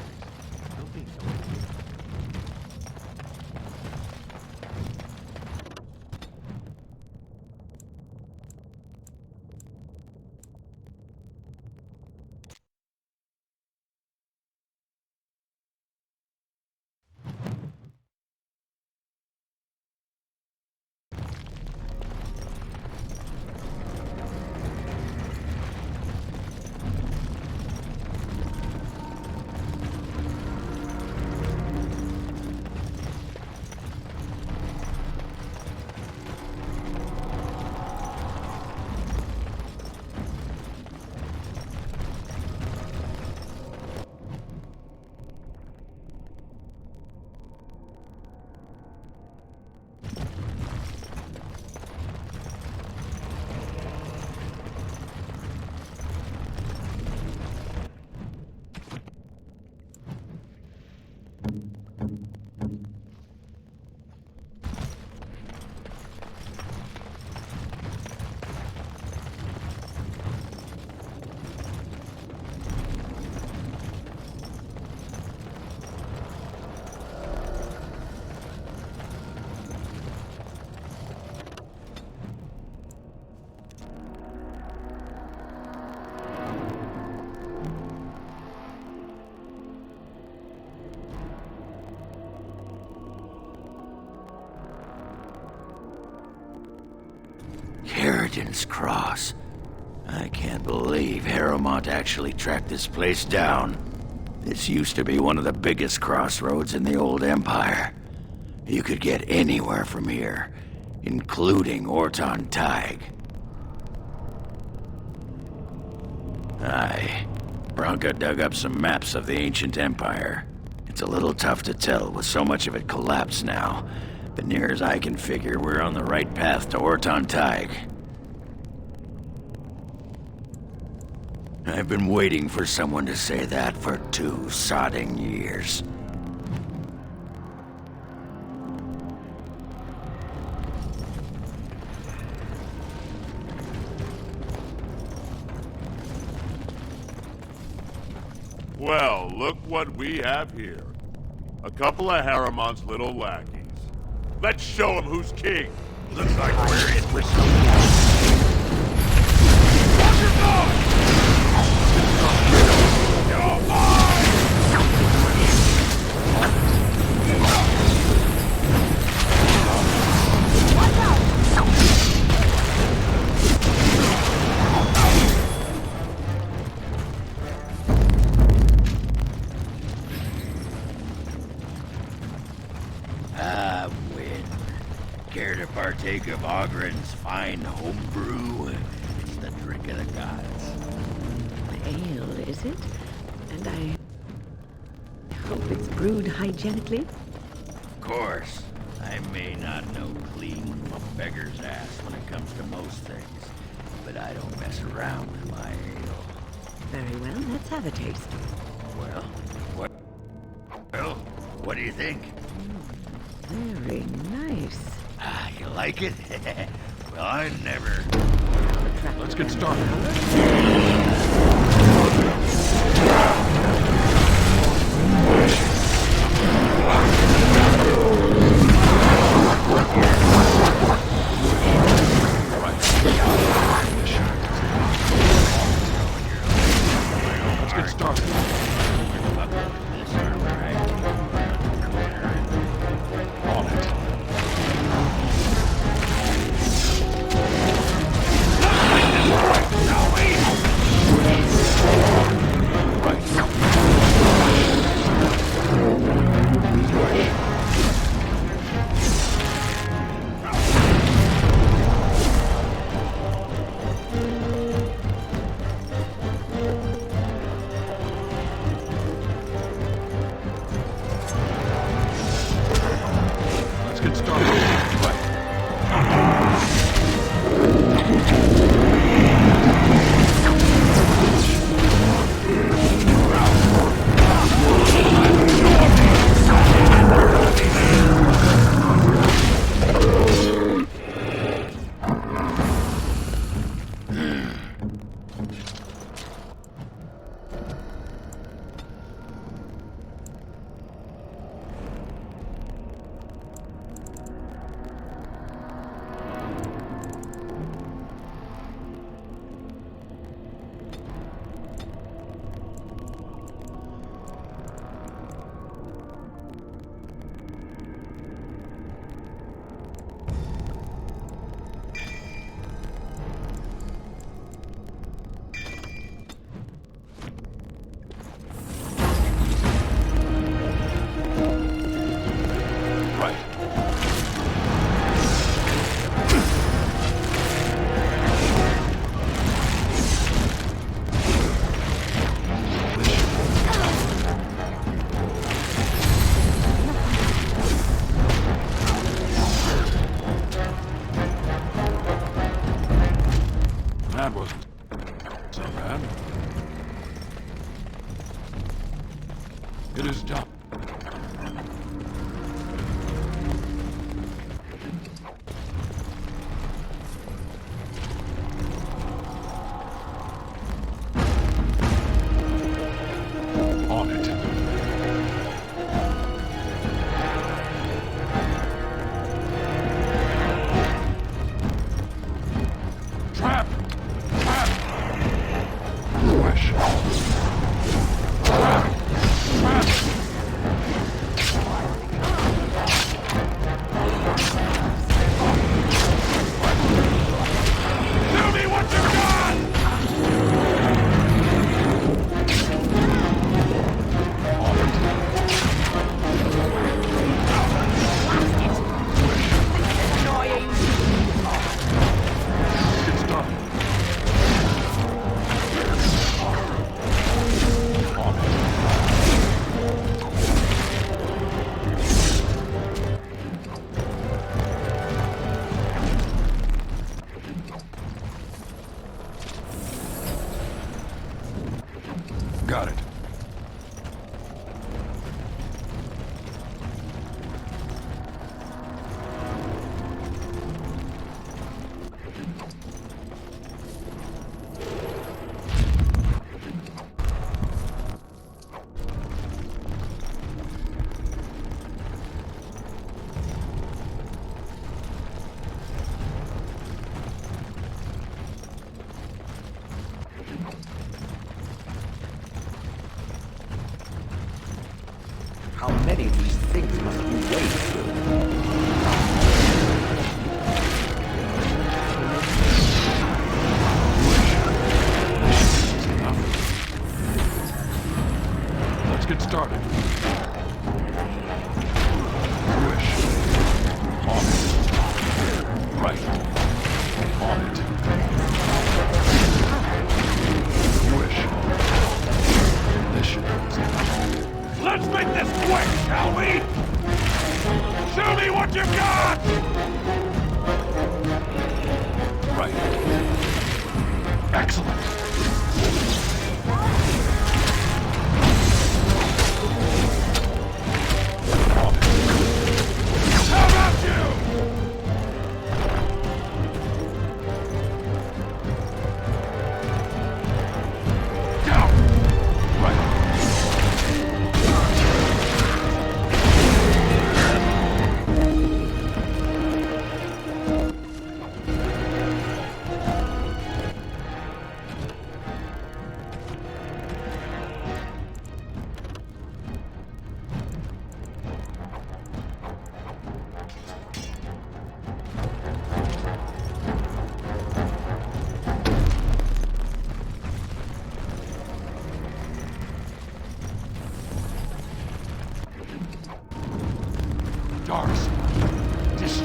Harridan's Cross. I can't believe Harrowmont actually tracked this place down. This used to be one of the biggest crossroads in the old Empire. You could get anywhere from here, including Orton Tig. Aye, Branca dug up some maps of the ancient Empire. It's a little tough to tell with so much of it collapsed now, but near as I can figure, we're on the right path to Orton Tig. I've been waiting for someone to say that for 2 sodding years. Well, look what we have here. A couple of Harrimon's little lackeys. Let's show them who's king. Looks like we're in for some... Watch your dog! Win. Care to partake of Ogren's fine homebrew? It's the drink of the gods. Ale, is it? And I hope it's brewed hygienically. Of course. I may not know clean from a beggar's ass when it comes to most things, but I don't mess around with my ale. Very well, let's have a taste. Well, what do you think? Very nice. You like it? Well, I never... Let's get started. Let's get started. On it. Let's get started. That wasn't so bad. It is done. On it. Trap! Wish. Trap! Show me what you got! Get started. On it. Got it. How many of these things must you wade through? Let's get started. Wish. On it. Right. On it. Wish. This should be easy. Let's make this quick, shall we? Show me what you've got! Right. Excellent. How about you?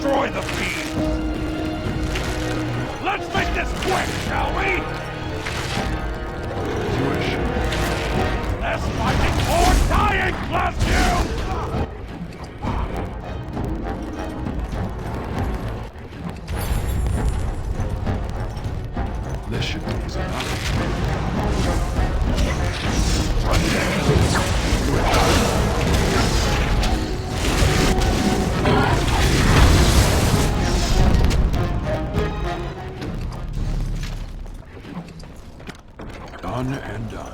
destroy the fiend! Let's make this quick, shall we? Less fighting, more dying, bless you! This should be easy enough. Done and done.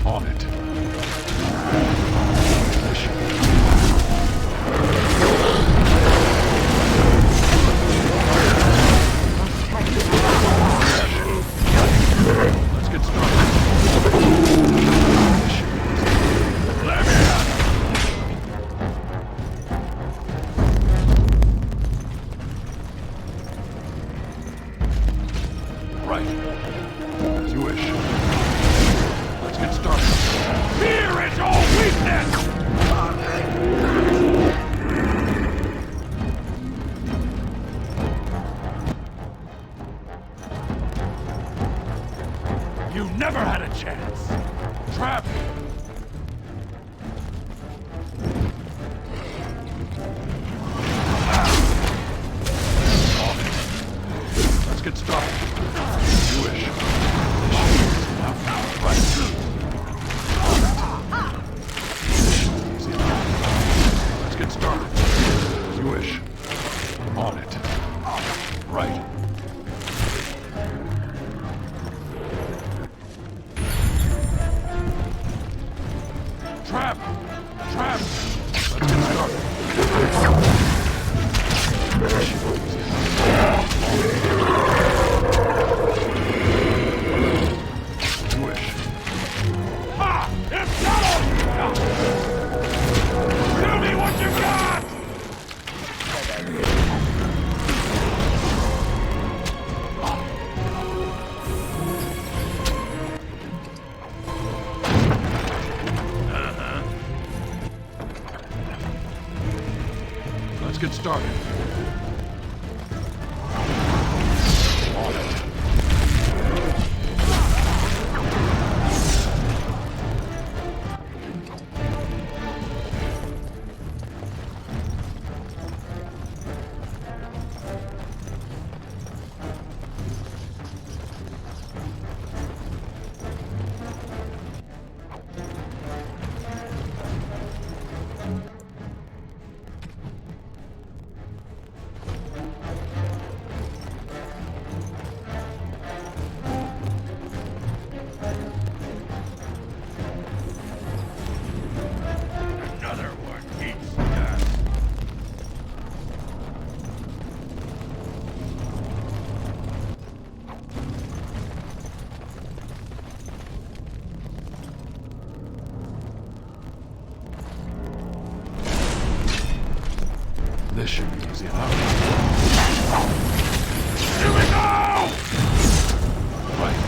On it. Let's get started. Let me out. Right. As you wish. Let's get started. Fear is all weakness! You never had a chance! Trap! Let's get started. As you wish. Right. Let's get started. As you wish. On it. Right. Trap! Trap! Let's get started. As you wish. Ha! It's settled! Show me what you got! Let's get started. On it. Another one eats dust. This should be easy enough. Here we go! Right.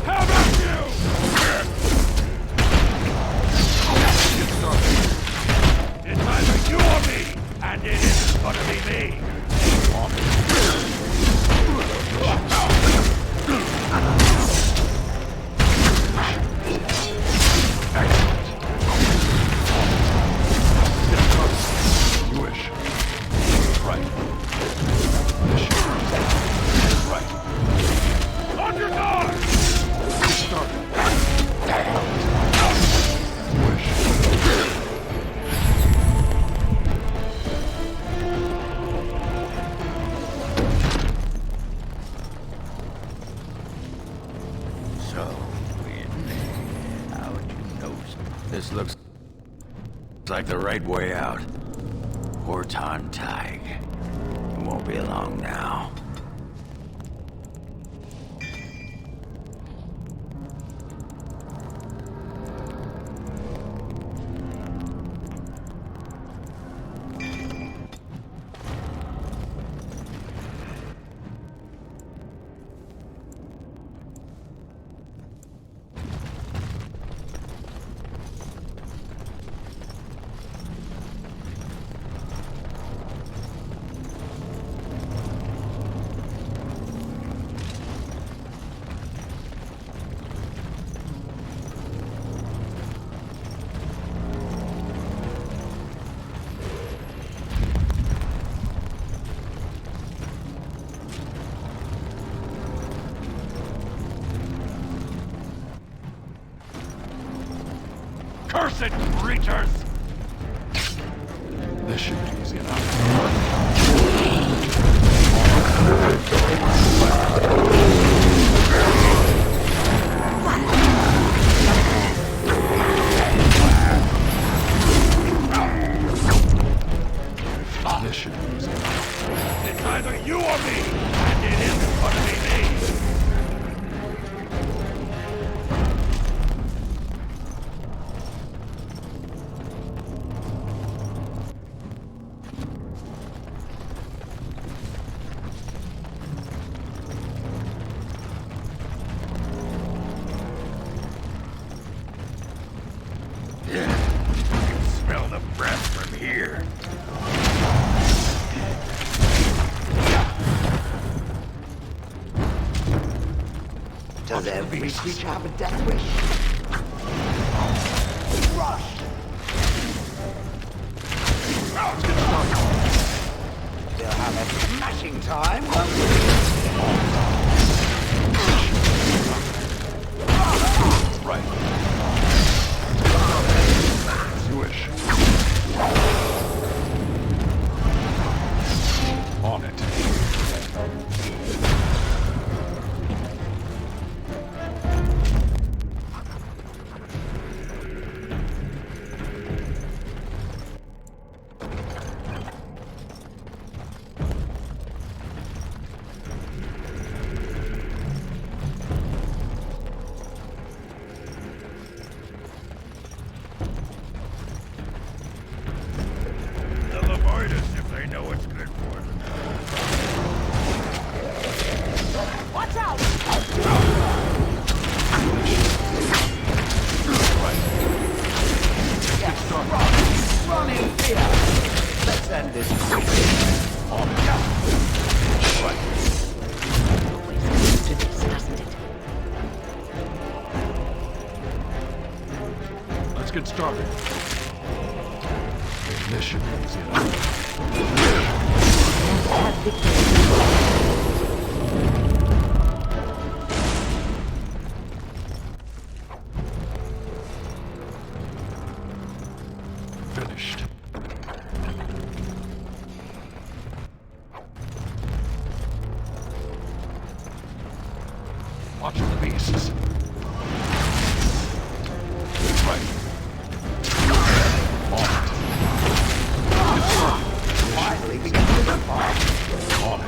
How about you? Get started. It's either you or me, and it isn't gonna be me. On it. Excellent. Get started. You wish. This looks like the right way out. Horton Tig. It won't be long now. Cursed creatures! This should be easy enough. This should be easy enough. It's either you or me, and it isn't gonna be me! Smell the breath from here. Does every creature have a death wish? Rush! We'll have a smashing time, won't we? Right. As you wish. On it. They'll avoid us if they know what's good for them. Watch out! Yes, run in fear! Let's end this quickly. Always comes to this, doesn't it? Let's get started. This should be easy enough. Have victory. Finished. Watch the beasts. Right. On it. Finally, we get to the part. On it.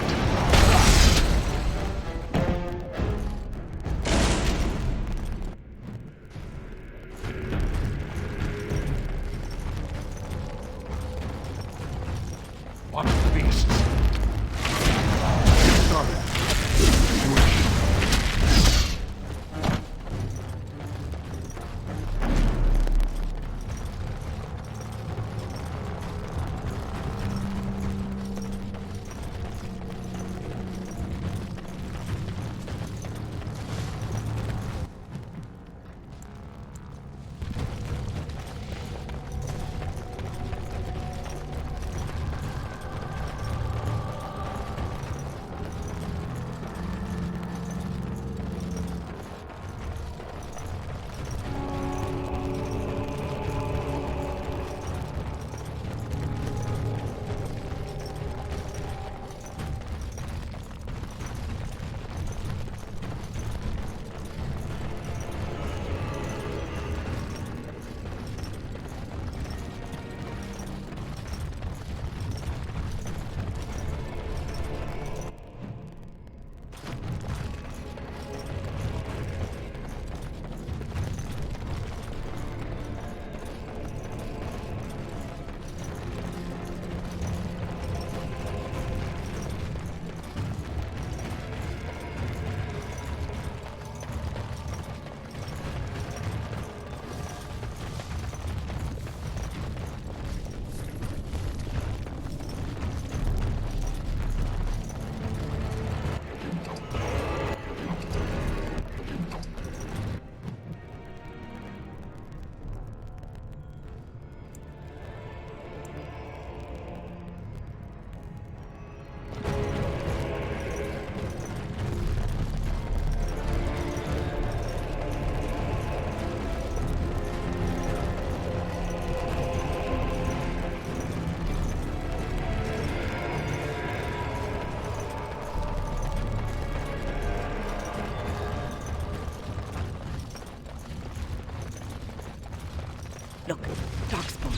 Darkspawn.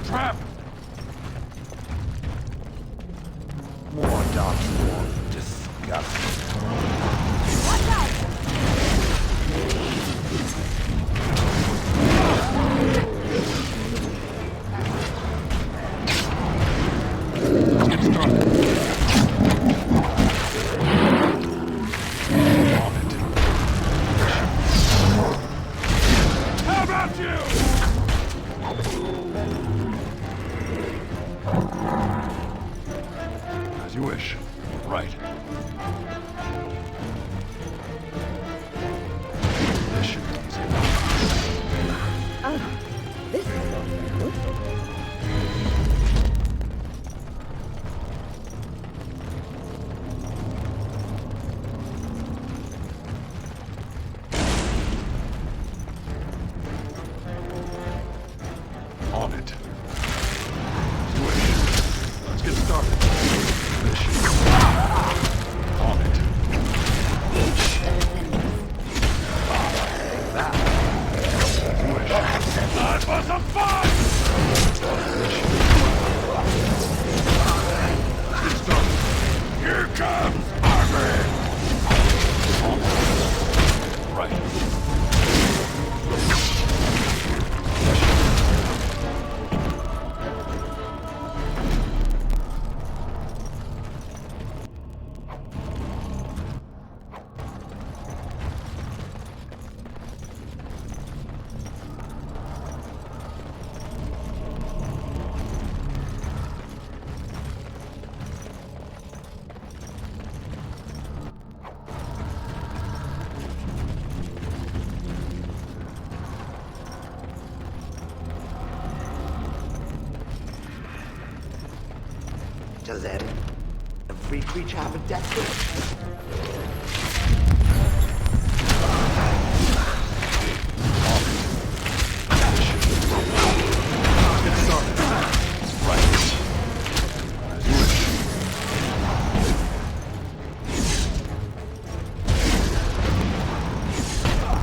Trap! More Darkspawn. Disgusting. Watch out! Let's get started. How about you? As you wish. Right. This should be easy enough. Ah, this is all new. On it. As you wish. Let's get started. This should be on it. That. As you wish. That was a fight! Let's get started. Here comes army! On it. Right. Does every creature have a death wish? Let's get started. Right. As you wish.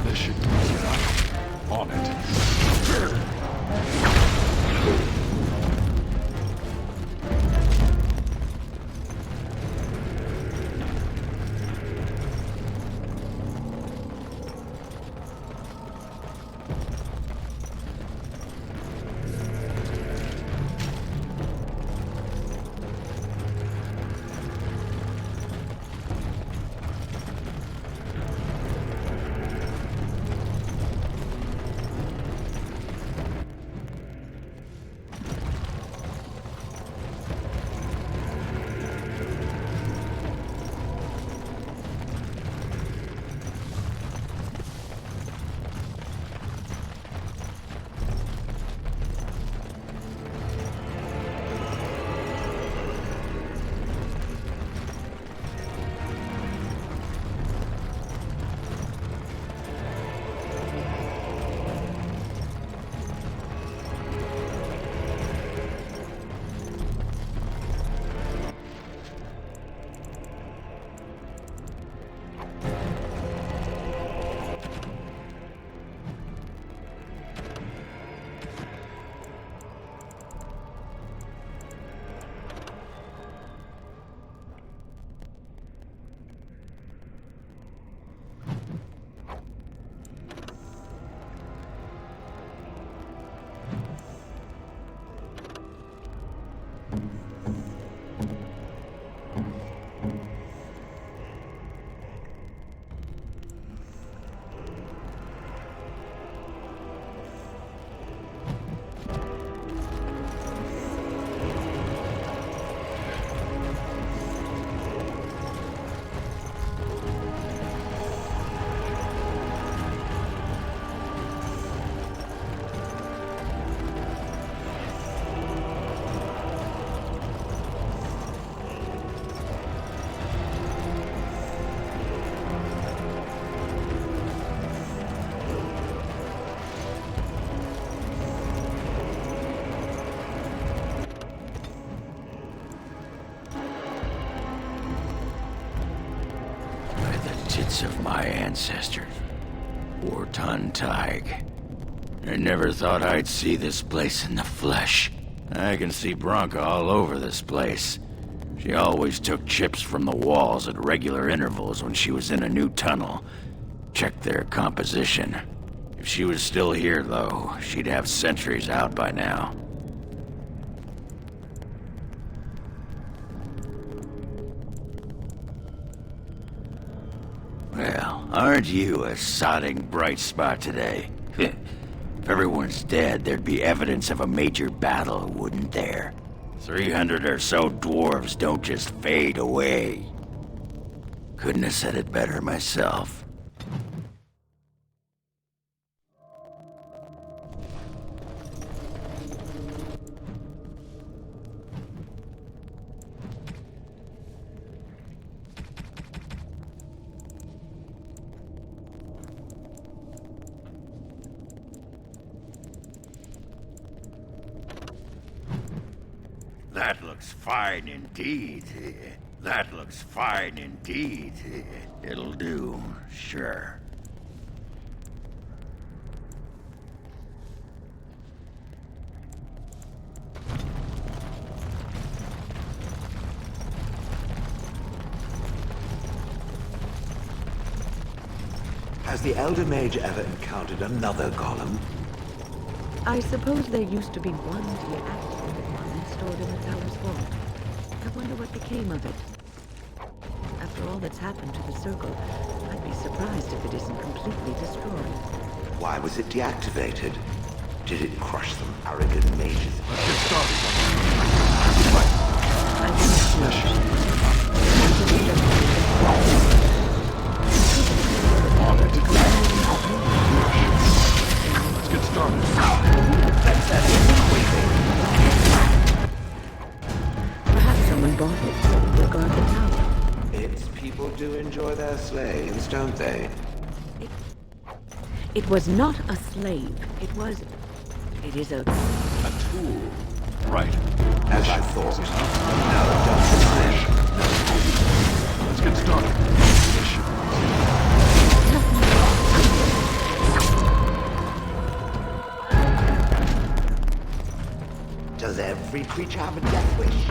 This should be easy enough. On it. Of my ancestors. Warton Tig. I never thought I'd see this place in the flesh. I can see Bronca all over this place. She always took chips from the walls at regular intervals when she was in a new tunnel. Checked their composition. If she was still here, though, she'd have sentries out by now. Well, aren't you a sodding bright spot today? If everyone's dead, there'd be evidence of a major battle, wouldn't there? 300 or so dwarves don't just fade away. Couldn't have said it better myself. That looks fine indeed. That looks fine indeed. It'll do, sure. Has the Elder Mage ever encountered another golem? I suppose there used to be one deactivated one stored in the tower's vault. I wonder what became of it. After all that's happened to the Circle, I'd be surprised if it isn't completely destroyed. Why was it deactivated? Did it crush some arrogant mages? Let's get started. I don't Let's get started. Perhaps someone bought it so it will guard the tower. Its people do enjoy their slaves, don't they? It was not a slave. It is a tool. Right. As I thought. Now it does. Let's get started. Does every creature have a death wish?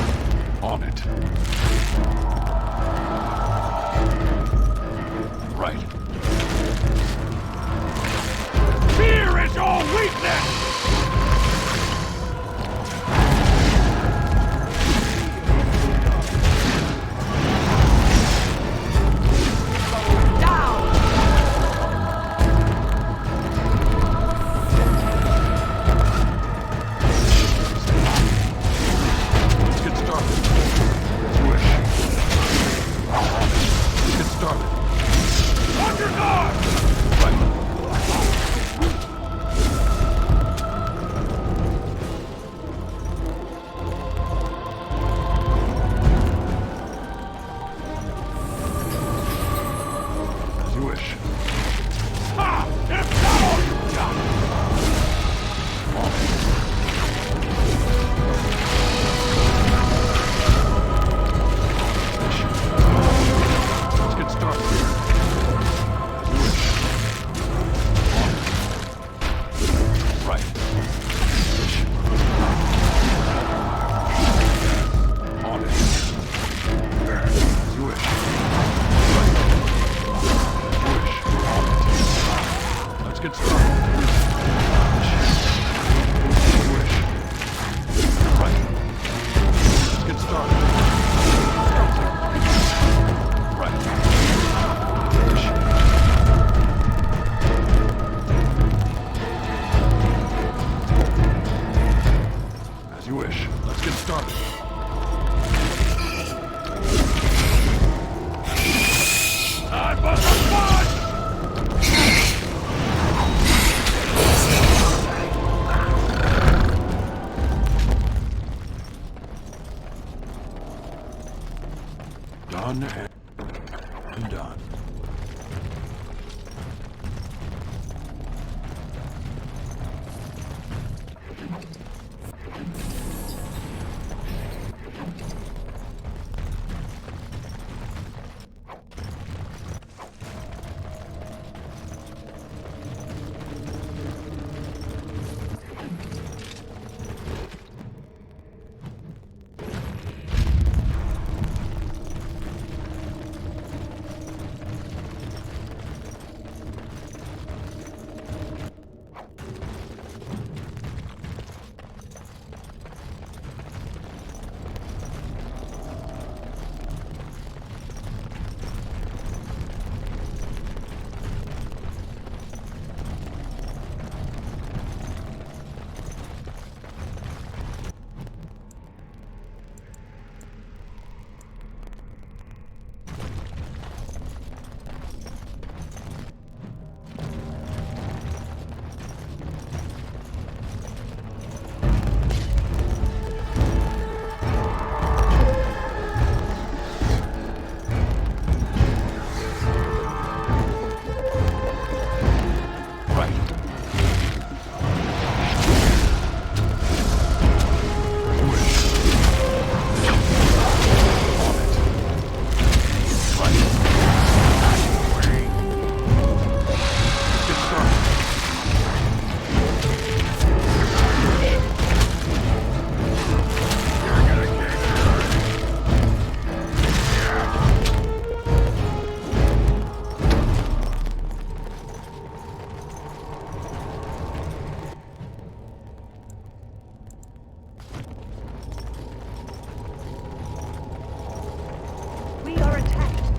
On it. Right. Fear is your weakness! you wish. Let's get started. Time for some fun! Done and done.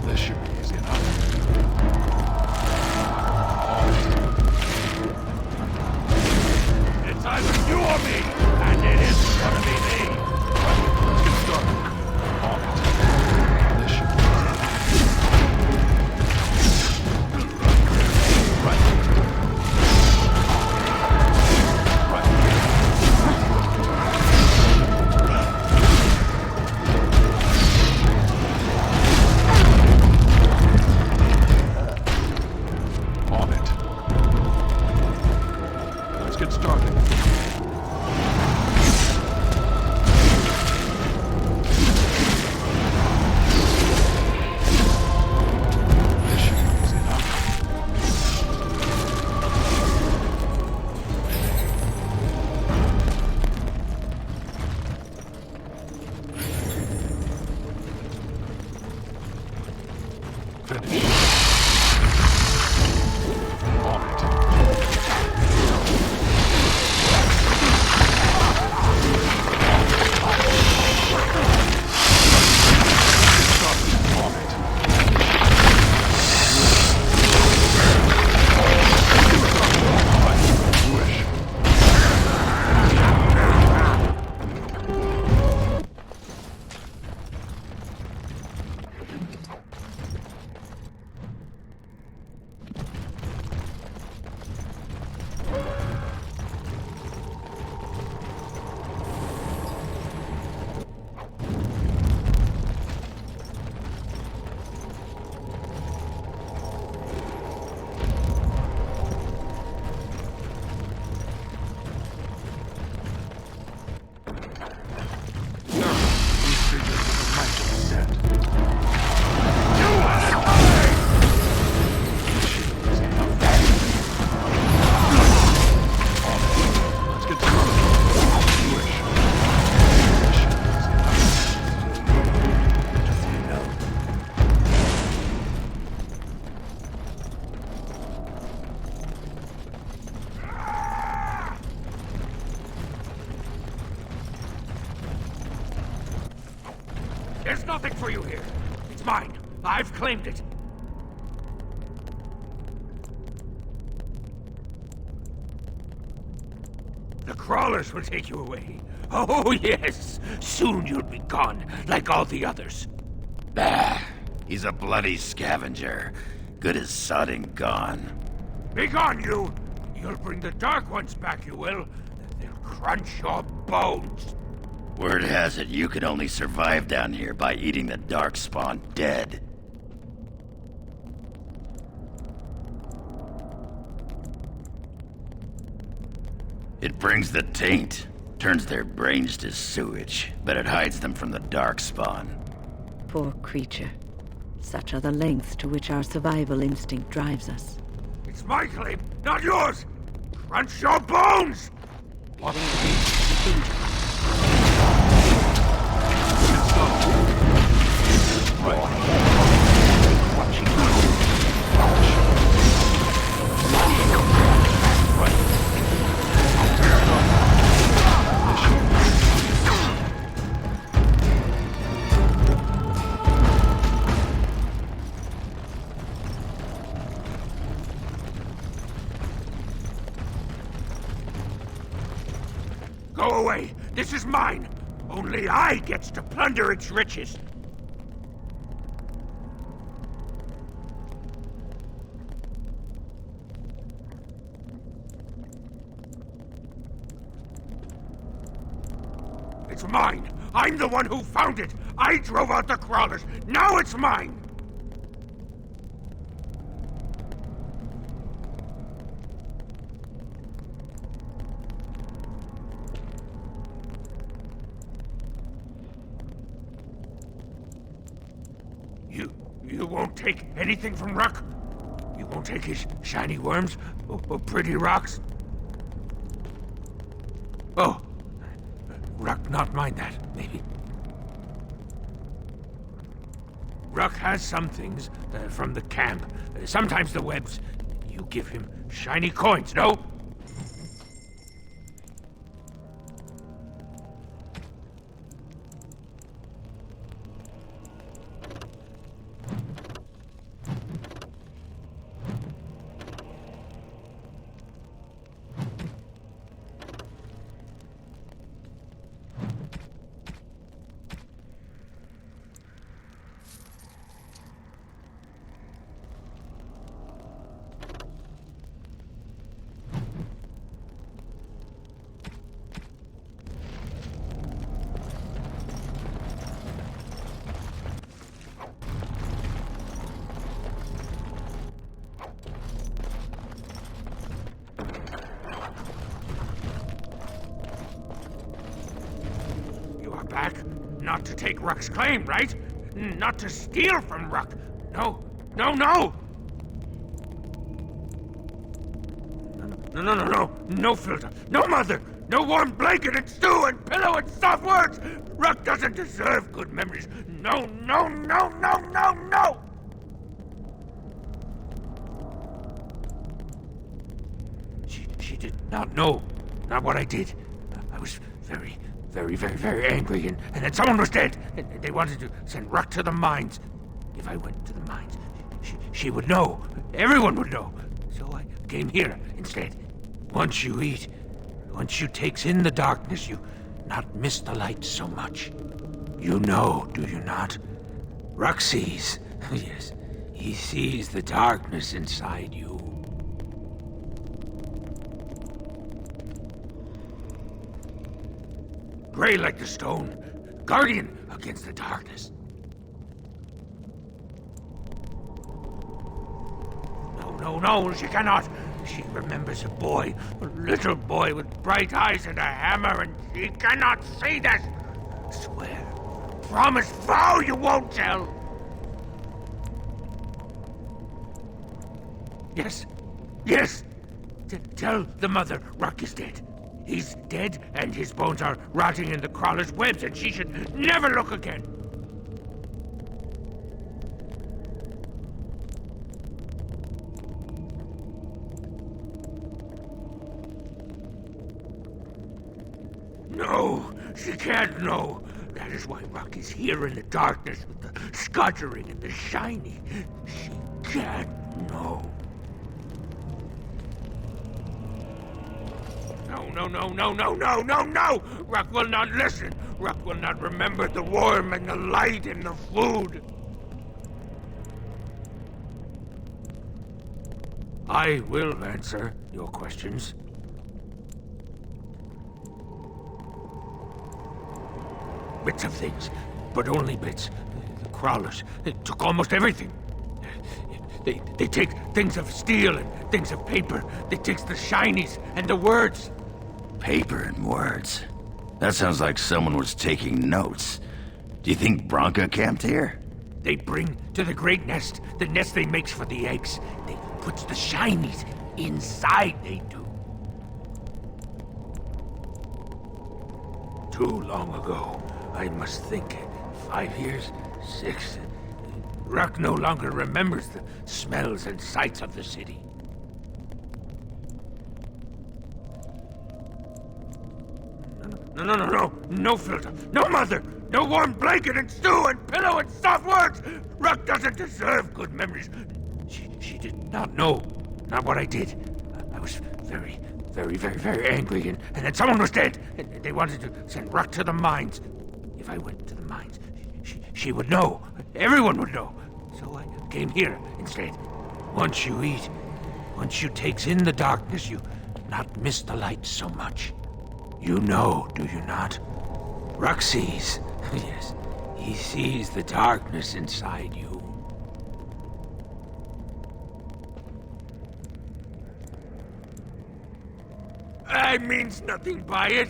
This should be easy enough. It's either you or me, and it isn't gonna be me. Let's get started. On it. This should be easy on it. Let's get started. This should be easy enough. Finish. On it. There's nothing for you here. It's mine. I've claimed it. The crawlers will take you away. Oh, yes. Soon you'll be gone, like all the others. Bah, he's a bloody scavenger. Good as sod and gone. Be gone, you! You'll bring the Dark Ones back, you will. They'll crunch your bones. Word has it you could only survive down here by eating the Darkspawn dead. It brings the taint, turns their brains to sewage, but it hides them from the Darkspawn. Poor creature. Such are the lengths to which our survival instinct drives us. It's my claim, not yours! Crunch your bones! What? Go away! This is mine! Only I gets to plunder its riches! It's mine! I'm the one who found it! I drove out the crawlers! Now it's mine! You won't take anything from Ruck? You won't take his shiny worms or pretty rocks? Oh, Ruck not mind that, maybe. Ruck has some things from the camp. Sometimes the webs. You give him shiny coins, no? Back? Not to take Ruck's claim, right? Not to steal from Ruck. No, no, no! No, no filter, no mother, no warm blanket and stew and pillow and soft words! Ruck doesn't deserve good memories. No, no, no, no, no, no! She did not know. Not what I did. I was very angry, and then someone was dead, and they wanted to send Ruck to the mines. If I went to the mines, she would know. Everyone would know. So I came here instead. Once you eat, once you takes in the darkness, you not miss the light so much. You know, do you not? Ruck sees. Yes, he sees the darkness inside you. Gray like the stone, guardian against the darkness. No, she cannot. She remembers a boy, a little boy with bright eyes and a hammer, and she cannot see this. Swear, promise, vow you won't tell. Yes. Tell the mother Ruck is dead. He's dead, and his bones are rotting in the crawler's webs, and she should never look again. No, she can't know. That is why Ruck is here in the darkness with the scuttering and the shiny. She can't know. No, no, no, no, no, no, no, no! Rock will not listen! Rock will not remember the warmth and the light and the food! I will answer your questions. Bits of things, but only bits. The crawlers, they took almost everything. They take things of steel and things of paper. They takes the shinies and the words. Paper and words? That sounds like someone was taking notes. Do you think Bronca camped here? They bring to the great nest, the nest they makes for the eggs. They puts the shinies inside, they do. Too long ago, I must think. 5 years, 6. Rock no longer remembers the smells and sights of the city. No filter, no mother, no warm blanket and stew and pillow and soft words. Rock doesn't deserve good memories. She did not know, not what I did. I was very, very, very, very angry, and then someone was dead, and they wanted to send Rock to the mines. If I went to the mines, she would know. Everyone would know. So I came here instead. Once you eat, once you takes in the darkness, you not miss the light so much. You know, do you not? Rock sees. Yes, he sees the darkness inside you. I means nothing by it.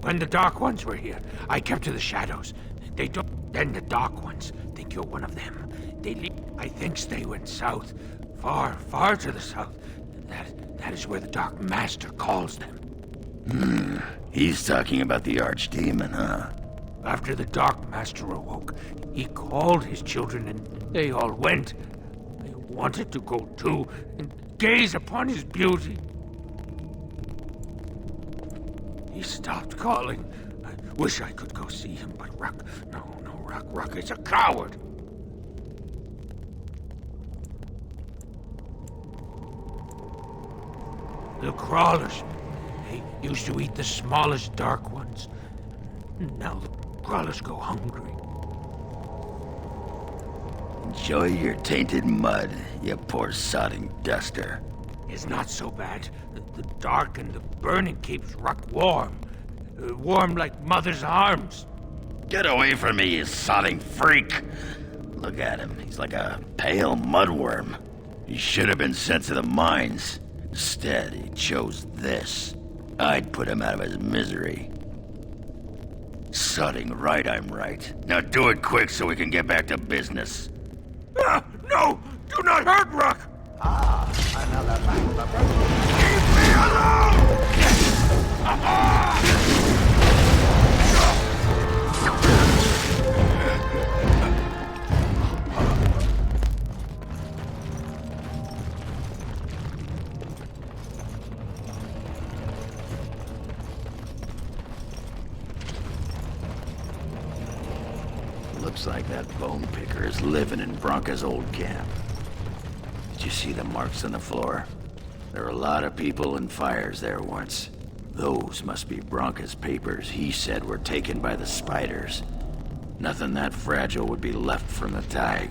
When the Dark Ones were here, I kept to the shadows. They don't. Then the Dark Ones think you're one of them. They leave. I think they went south, far, far to the south. That is where the Dark Master calls them. He's talking about the Archdemon, huh? After the Dark Master awoke, he called his children, and they all went. They wanted to go too, and gaze upon his beauty. He stopped calling. I wish I could go see him, but Rock... No, Rock is a coward. The crawlers, they used to eat the smallest Dark Ones. Now the crawlers go hungry. Enjoy your tainted mud, you poor sodding duster. It's not so bad. The dark and the burning keeps Rock warm. Warm like mother's arms. Get away from me, you sodding freak! Look at him. He's like a pale mudworm. He should have been sent to the mines. Instead, he chose this. I'd put him out of his misery. Sodding right, I'm right. Now do it quick so we can get back to business. No! Do not hurt Rock! Another back. Leave me alone! Looks like that bone picker is living in Bronca's old camp. Did you see the marks on the floor? There are a lot of people and fires there once. Those must be Bronca's papers he said were taken by the spiders. Nothing that fragile would be left from the tag.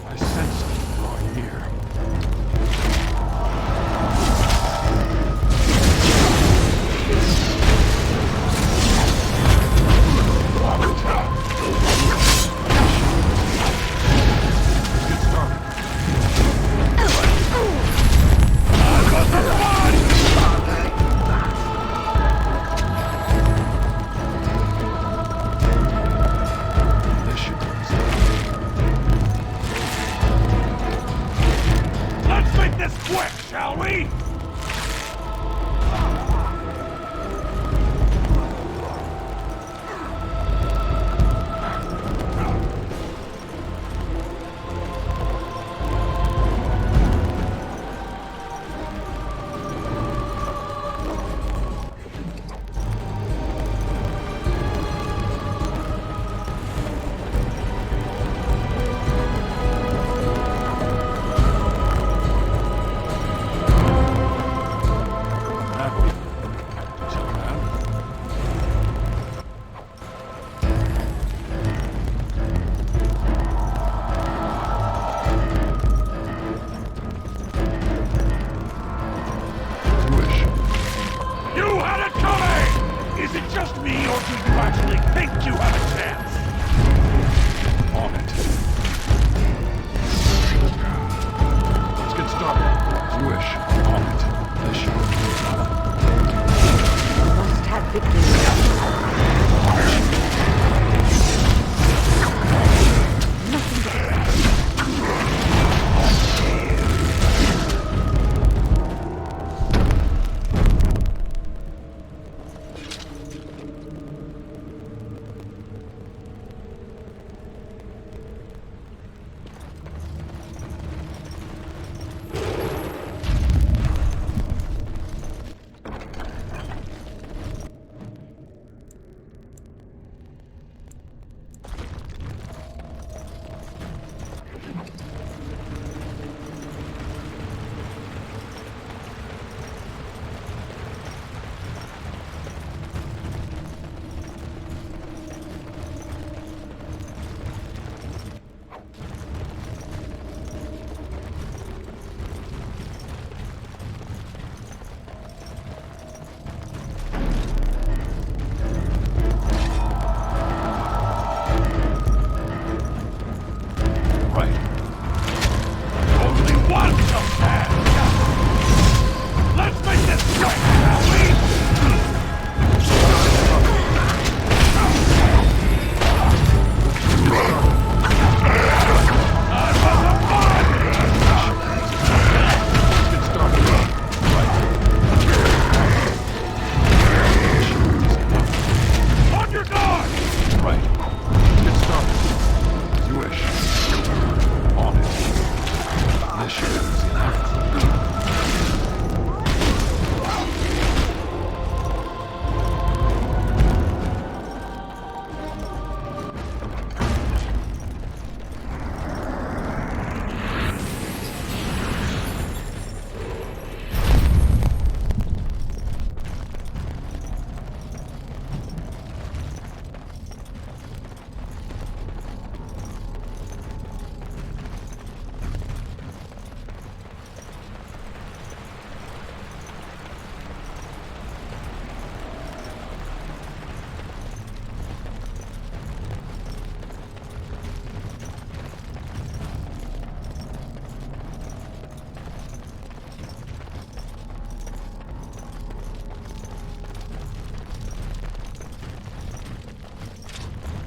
I sense something drawing near. Let's make this quick, shall we? You had it coming! Is it just me, or do you actually think you have a chance? On it. Let's get started. As you wish. On it. Mission. Must have victory.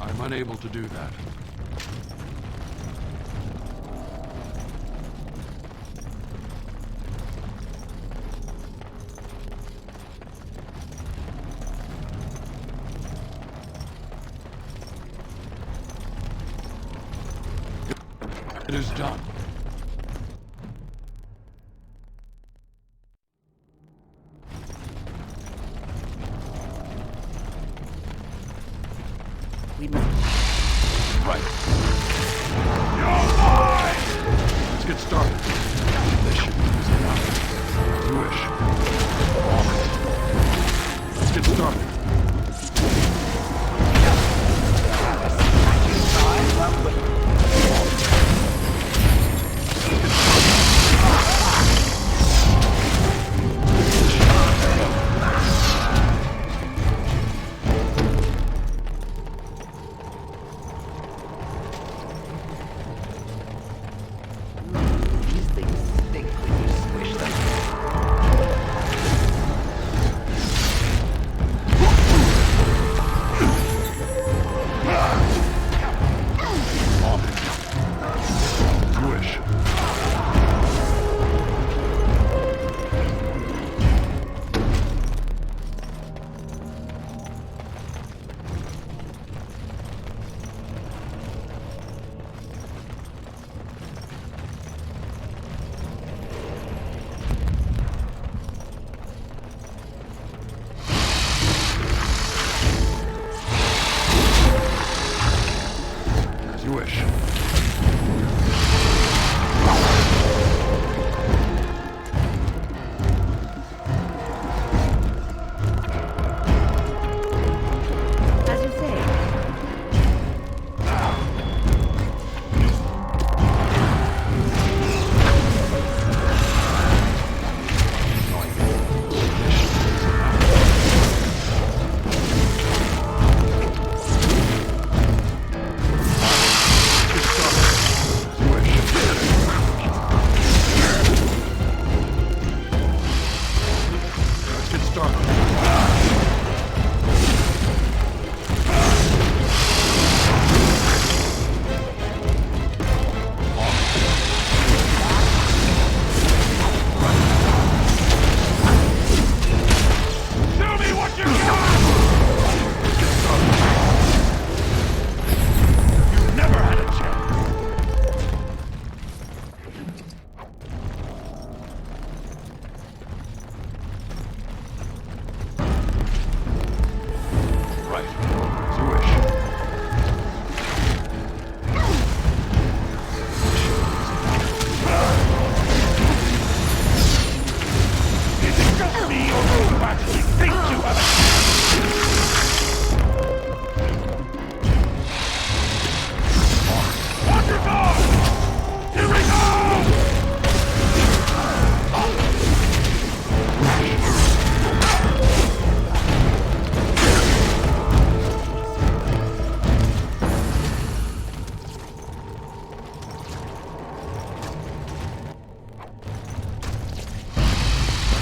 I'm unable to do that. It is done. We must... Right. Let's get started. This ship is enough. You wish. On it. Let's get started.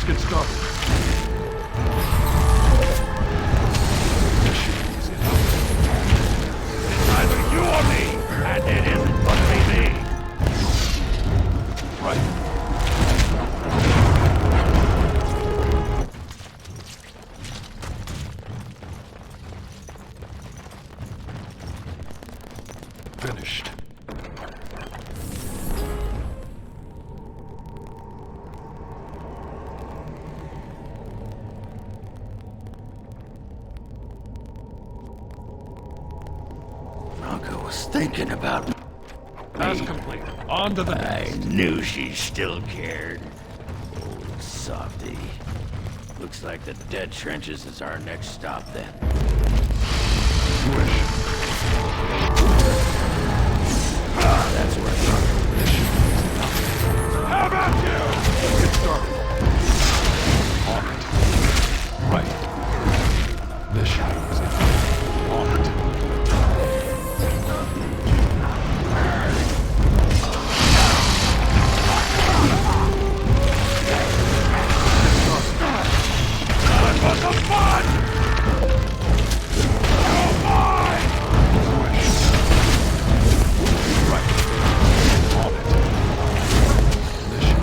get started. It's either you or me, and it isn't going to be me. Right. Finished. Bronco was thinking about me. Task complete. On to the next. I knew she still cared. Old softy. Looks like the dead trenches is our next stop then. Ah, that's where How about you? Get started. On it. Right. Mission is on it. Time for some fun! You're mine! Right. On it. Mission.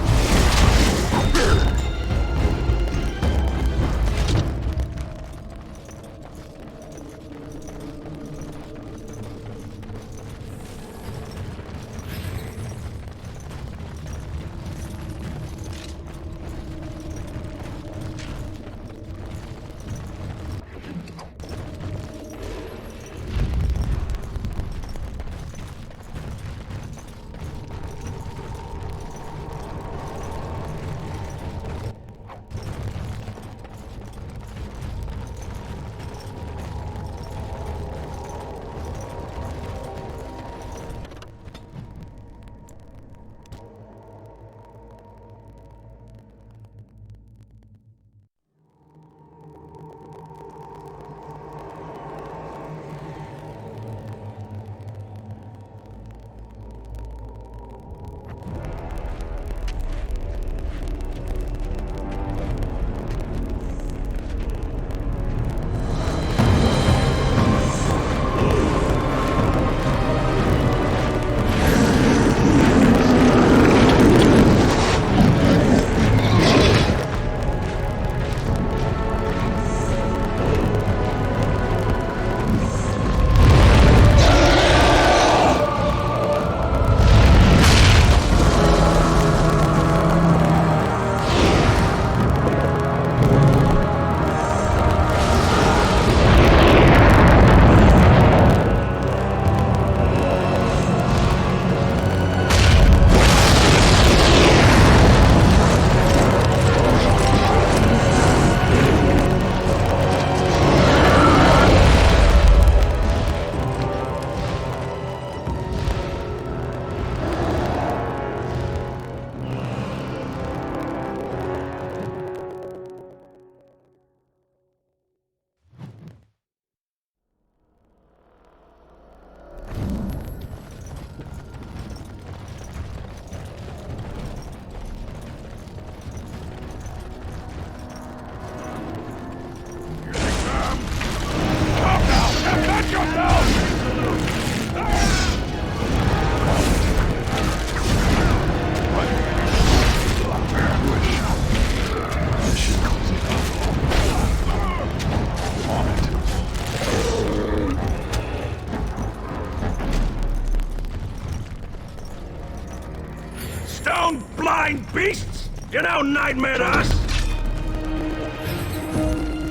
Stone blind beasts! You know nightmare to us!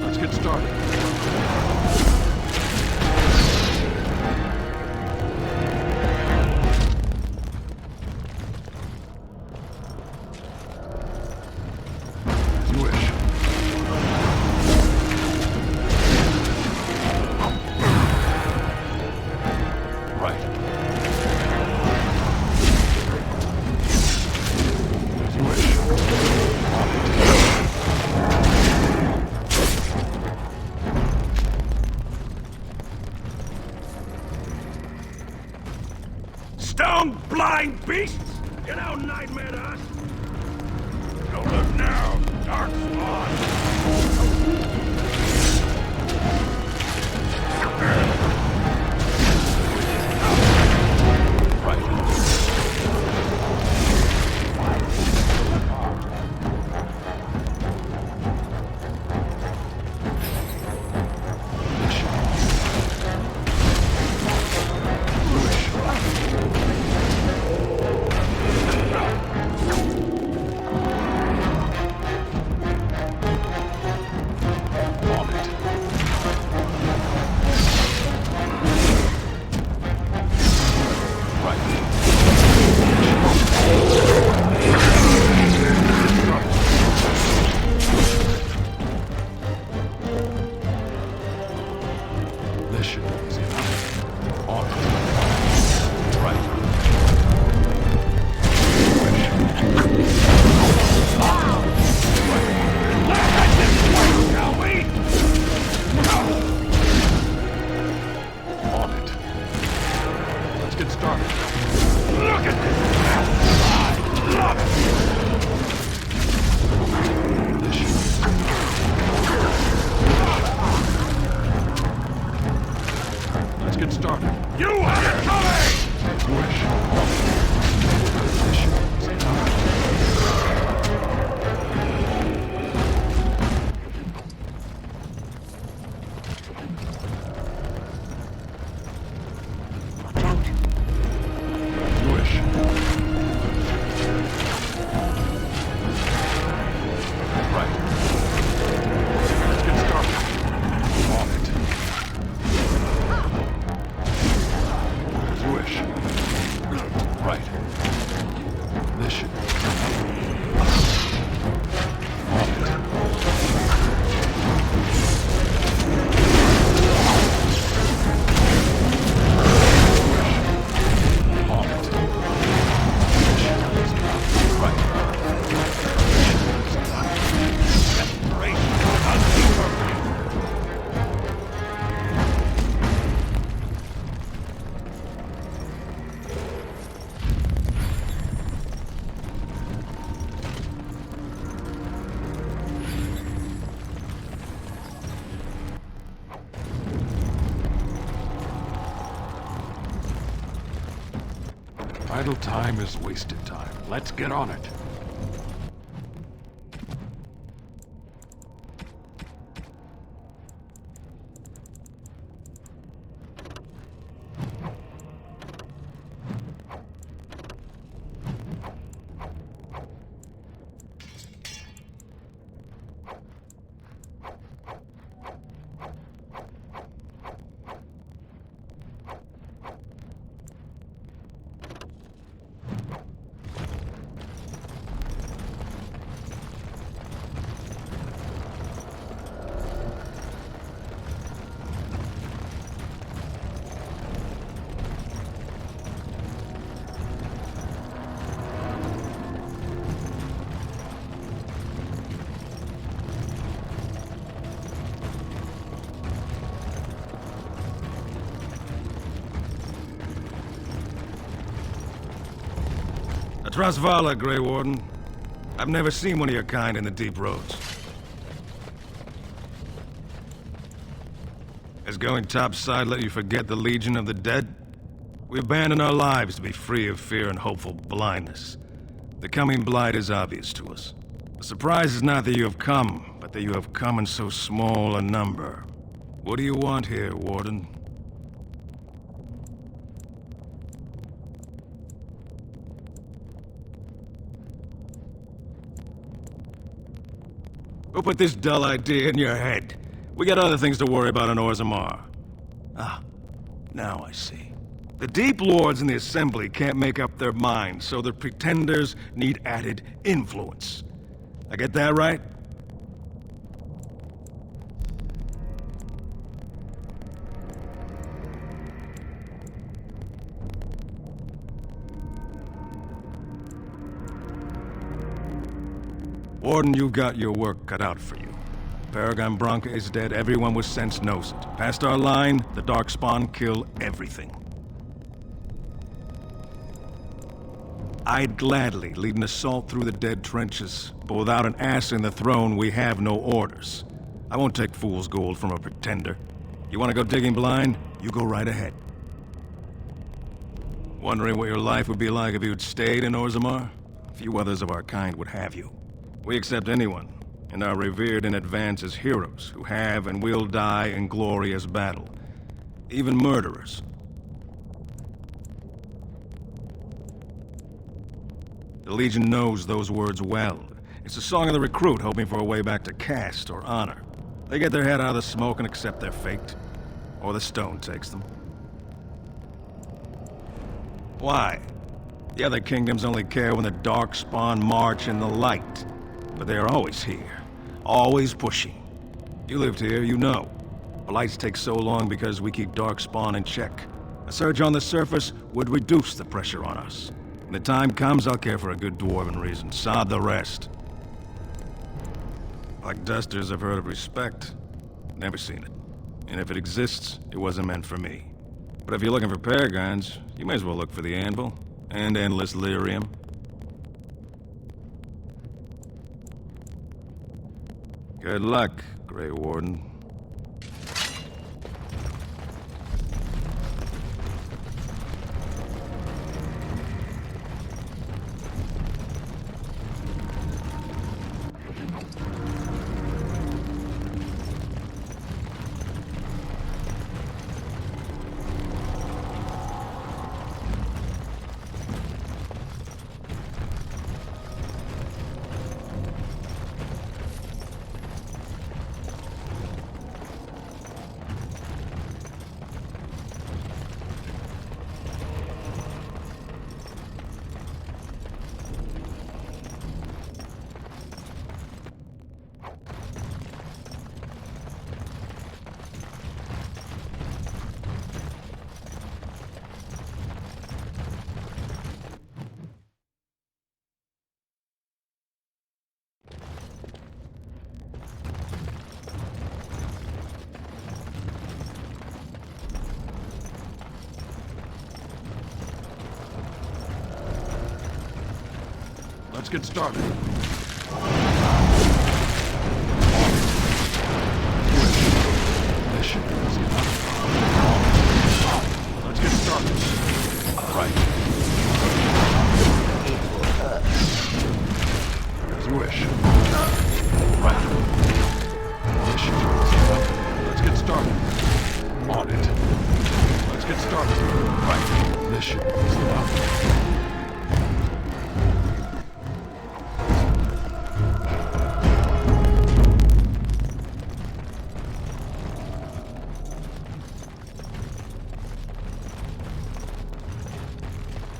Let's get started. As you wish. Right. As you wish. Stone blind beasts! You know nightmare to us! Don't look now, Darkspawn! Idle time is wasted time. Let's get on it. Trasvala, Grey Warden. I've never seen one of your kind in the deep roads. Has going topside let you forget the Legion of the Dead? We abandon our lives to be free of fear and hopeful blindness. The coming blight is obvious to us. The surprise is not that you have come, but that you have come in so small a number. What do you want here, Warden? Who put this dull idea in your head? We got other things to worry about in Orzammar. Ah, now I see. The Deep Lords in the Assembly can't make up their minds, so the Pretenders need added influence. I get that right? Warden, you've got your work cut out for you. Paragon Branca is dead, everyone with sense knows it. Past our line, the Darkspawn kill everything. I'd gladly lead an assault through the dead trenches, but without an ass in the throne, we have no orders. I won't take fool's gold from a pretender. You want to go digging blind? You go right ahead. Wondering what your life would be like if you'd stayed in Orzammar? Few others of our kind would have you. We accept anyone, and are revered in advance as heroes who have and will die in glorious battle. Even murderers. The Legion knows those words well. It's the song of the recruit hoping for a way back to caste or honor. They get their head out of the smoke and accept their fate. Or the stone takes them. Why? The other kingdoms only care when the Darkspawn march in the light. But they are always here. Always pushing. You lived here, you know. Blights take so long because we keep Darkspawn in check. A surge on the surface would reduce the pressure on us. When the time comes, I'll care for a good dwarven reason. Sod the rest. Like dusters, I've heard of respect. Never seen it. And if it exists, it wasn't meant for me. But if you're looking for paragons, you may as well look for the anvil. And endless lyrium. Good luck, Grey Warden. Let's get started. Mission is enough. Let's get started. Right. As you wish. Right. Mission is enough. Let's get started. On it. Let's get started. Right. Mission is enough.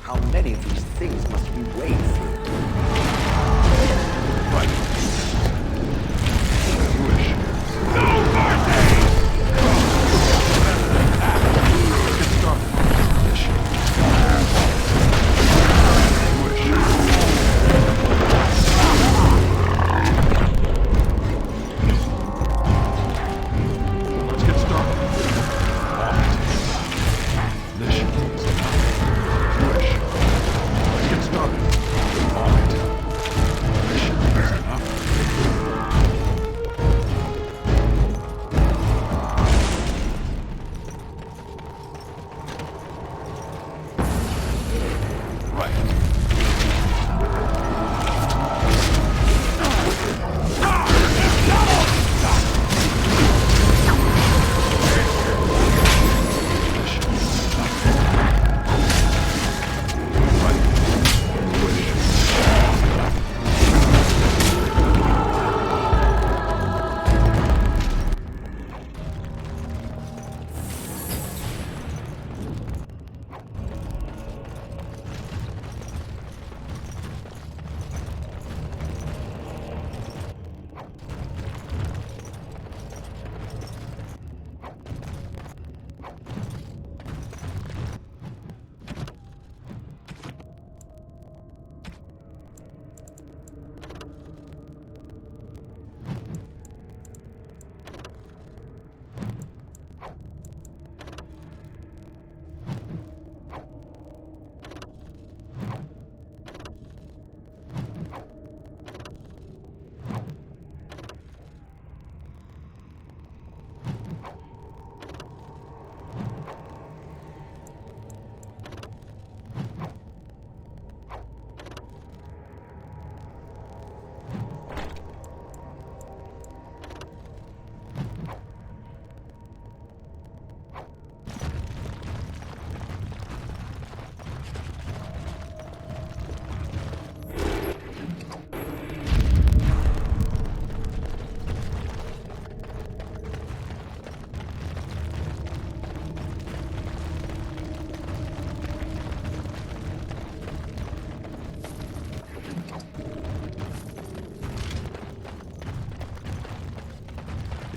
How many of these things must we wade through? Right. As you wish. No mercy! Let's get started. Mission. As you wish. Let's get started. On it. Mission is enough. Wish. Let's get started. On it. Mission is enough.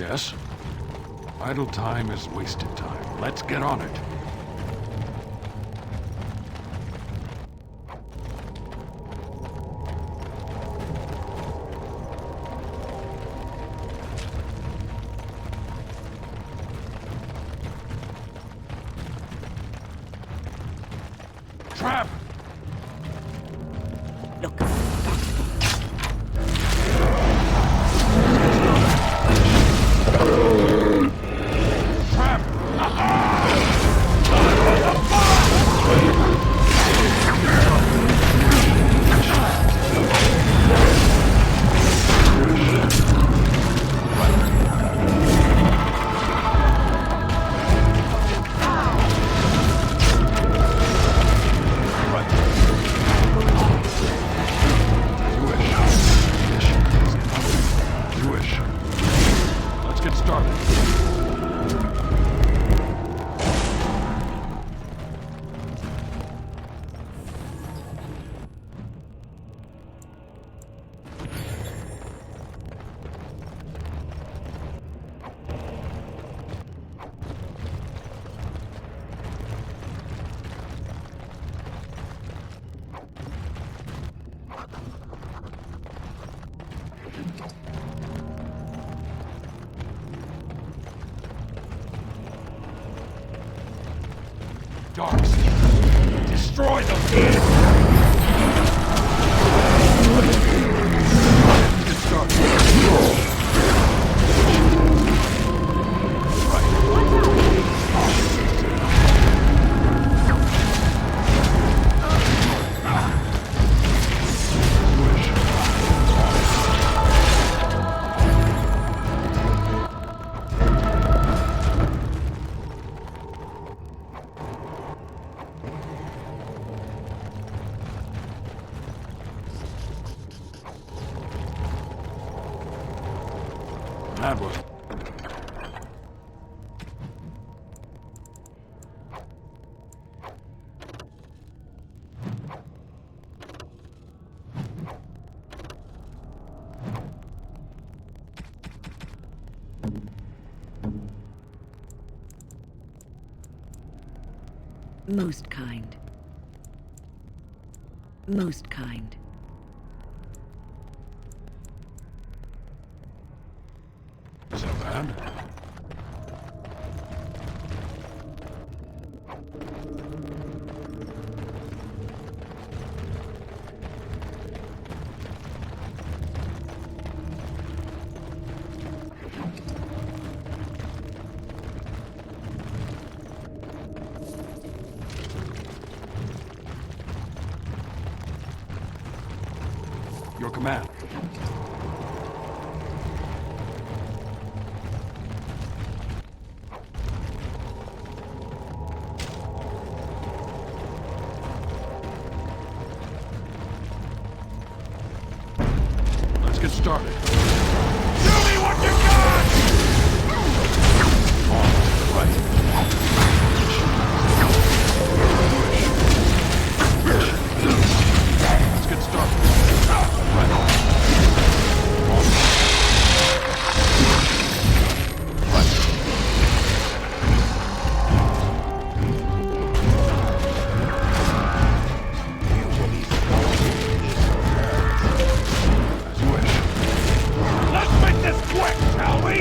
Yes. Idle time is wasted time. Let's get on it. Trap! Darks! Destroy them! Get started. That was... Most kind. Most kind. Is that bad? Your command. Let's get started. Show me what you got! Right. Let's get started. Let's make this quick, shall we?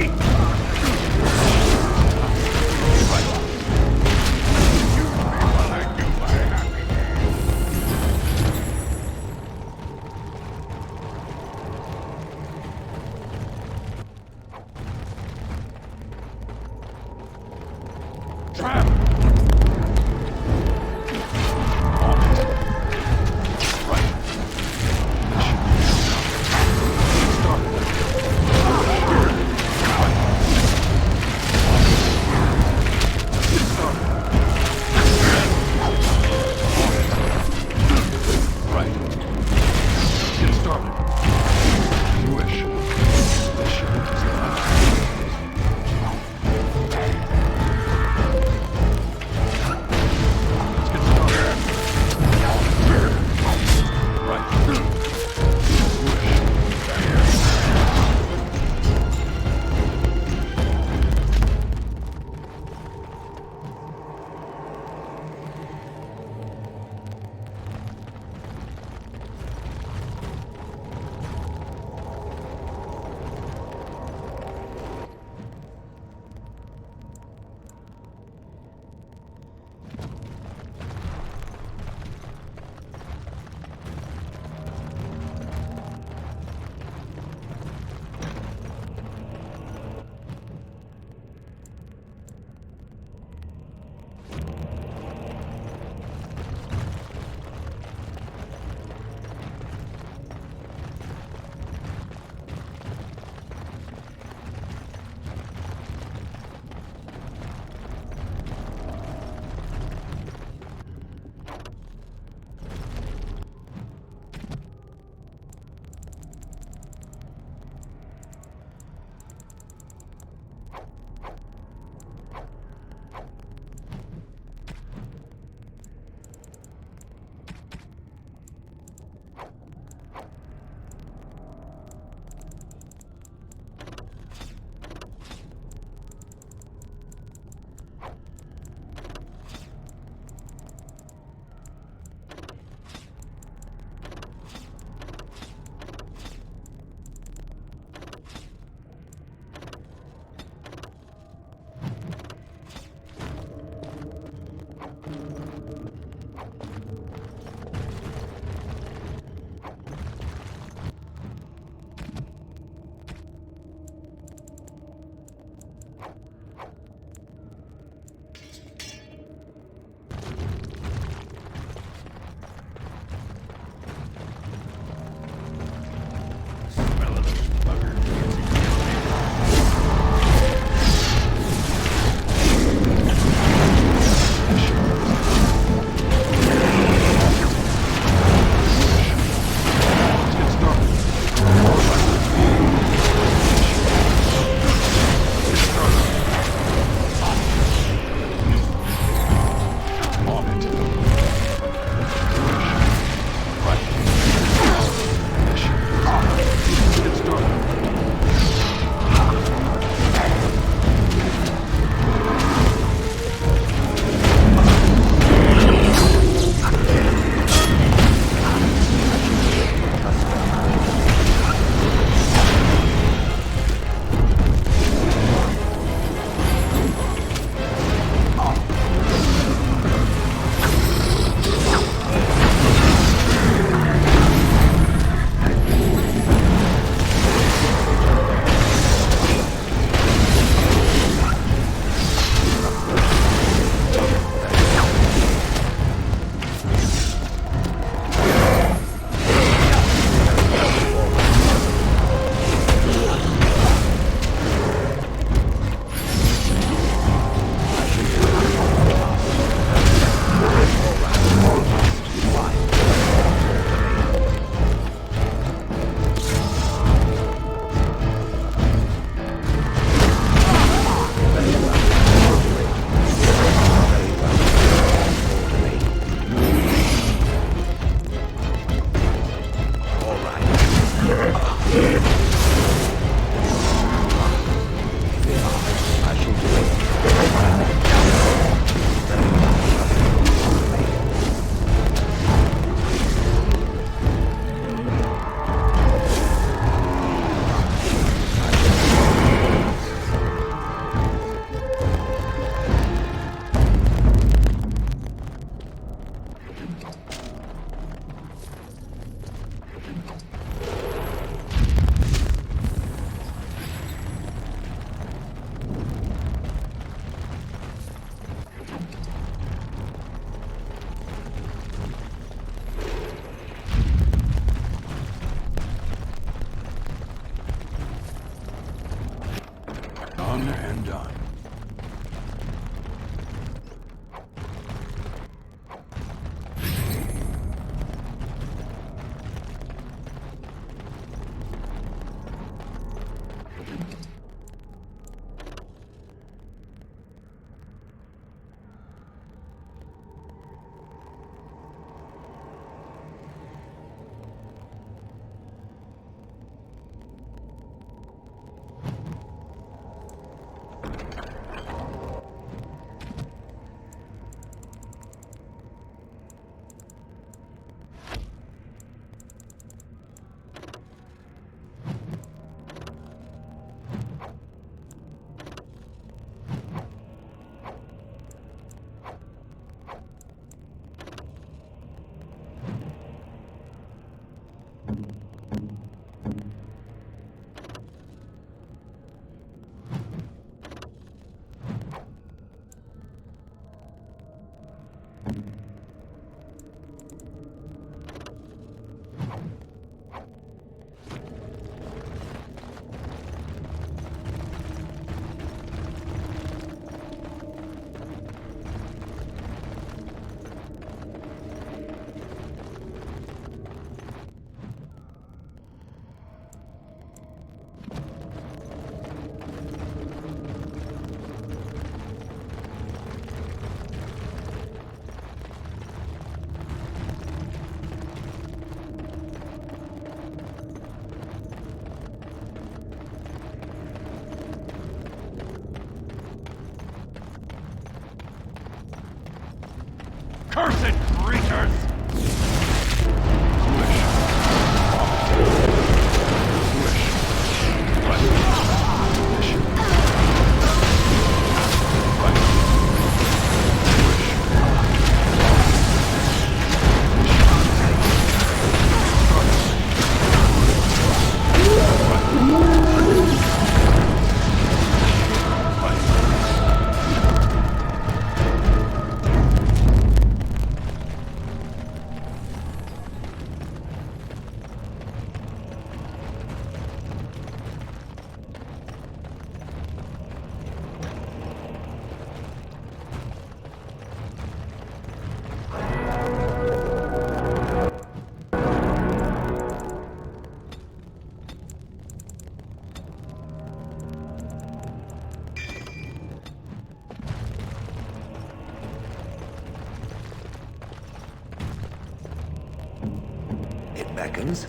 beckons.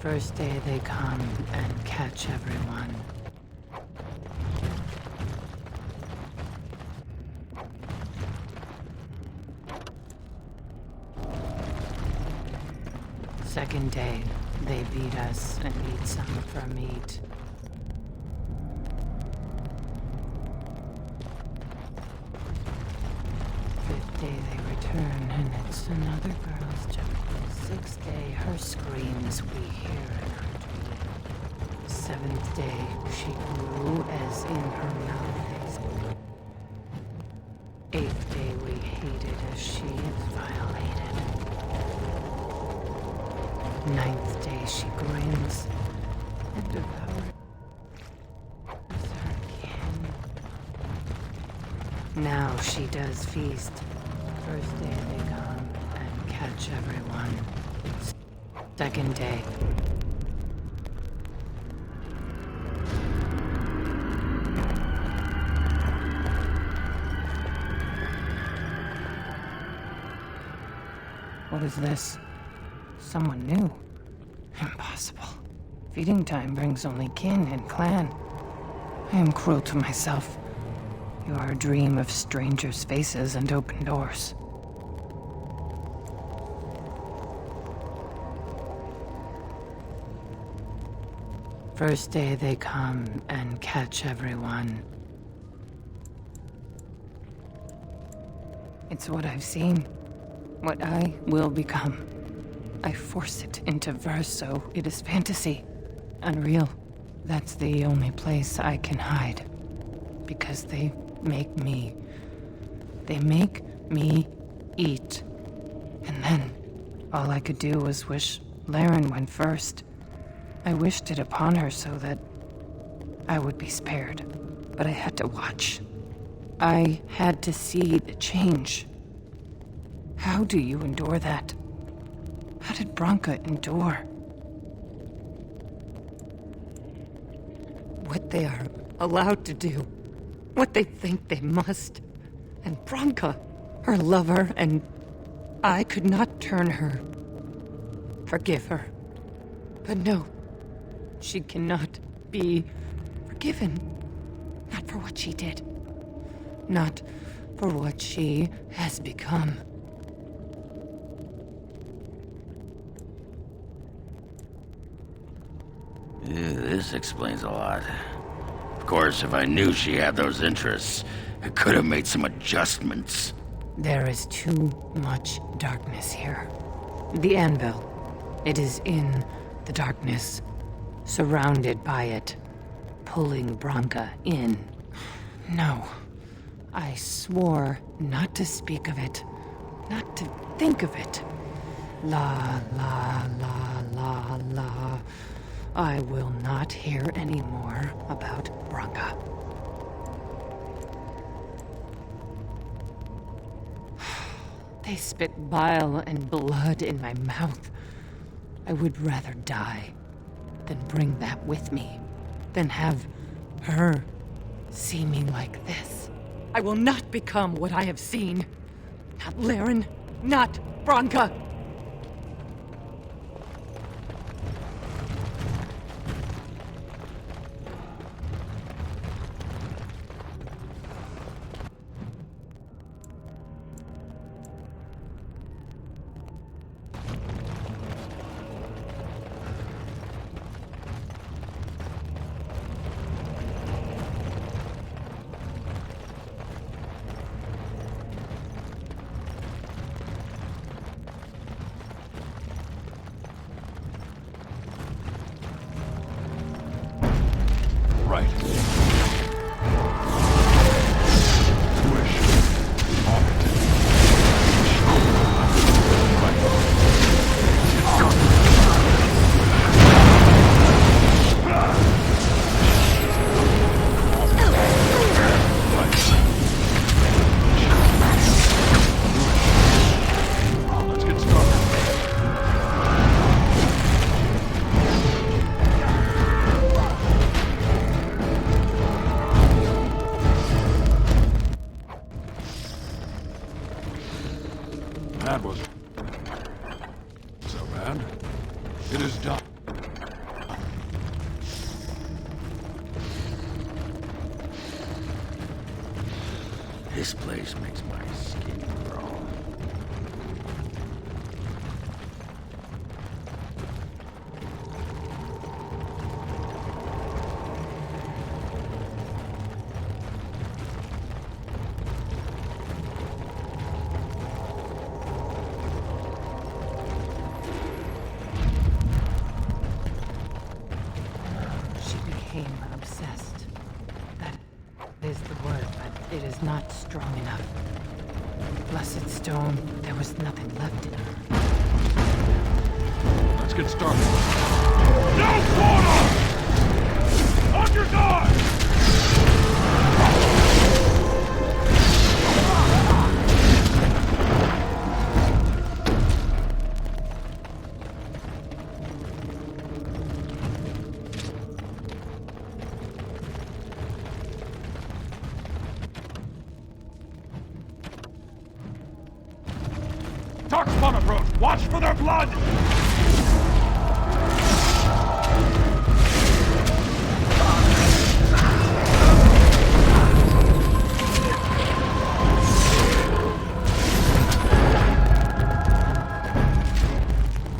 First day they come and catch everyone. Second day, they beat us and eat some of our meat. Fifth day they return and it's another girl's job. Sixth day, her screams we hear in her dream. Seventh day, she grew as in her mouth. Eighth day, we hated as she is violated. Ninth day, she grins and devours her kin. Now she does feast. First day they come and catch everyone. Second day. What is this? Someone new. Impossible. Feeding time brings only kin and clan. I am cruel to myself. You are a dream of strangers' faces and open doors. First day they come and catch everyone. It's what I've seen. What I will become. I force it into verse so it is fantasy. Unreal. That's the only place I can hide. Because they make me. They make me eat. And then, all I could do was wish Laren went first. I wished it upon her so that I would be spared. But I had to watch. I had to see the change. How do you endure that? How did Branka endure? What they are allowed to do. What they think they must. And Branka, her lover, and I could not turn her. Forgive her. But no, she cannot be forgiven. Not for what she did. Not for what she has become. This explains a lot. Of course, if I knew she had those interests, I could have made some adjustments. There is too much darkness here. The anvil. It is in the darkness, surrounded by it, pulling Branka in. No. I swore not to speak of it, not to think of it. La, la, la, la, la. I will not hear any more about Branka. They spit bile and blood in my mouth. I would rather die than bring that with me, than have her see me like this. I will not become what I have seen. Not Laren, not Branka. That was so bad. It is done. This place makes my skin crawl. Obsessed. That is the word, but it is not strong enough. Blessed stone, there was nothing left in her. Let's get started. No quarter! On your guard! Darkspawn approach! Watch for their blood!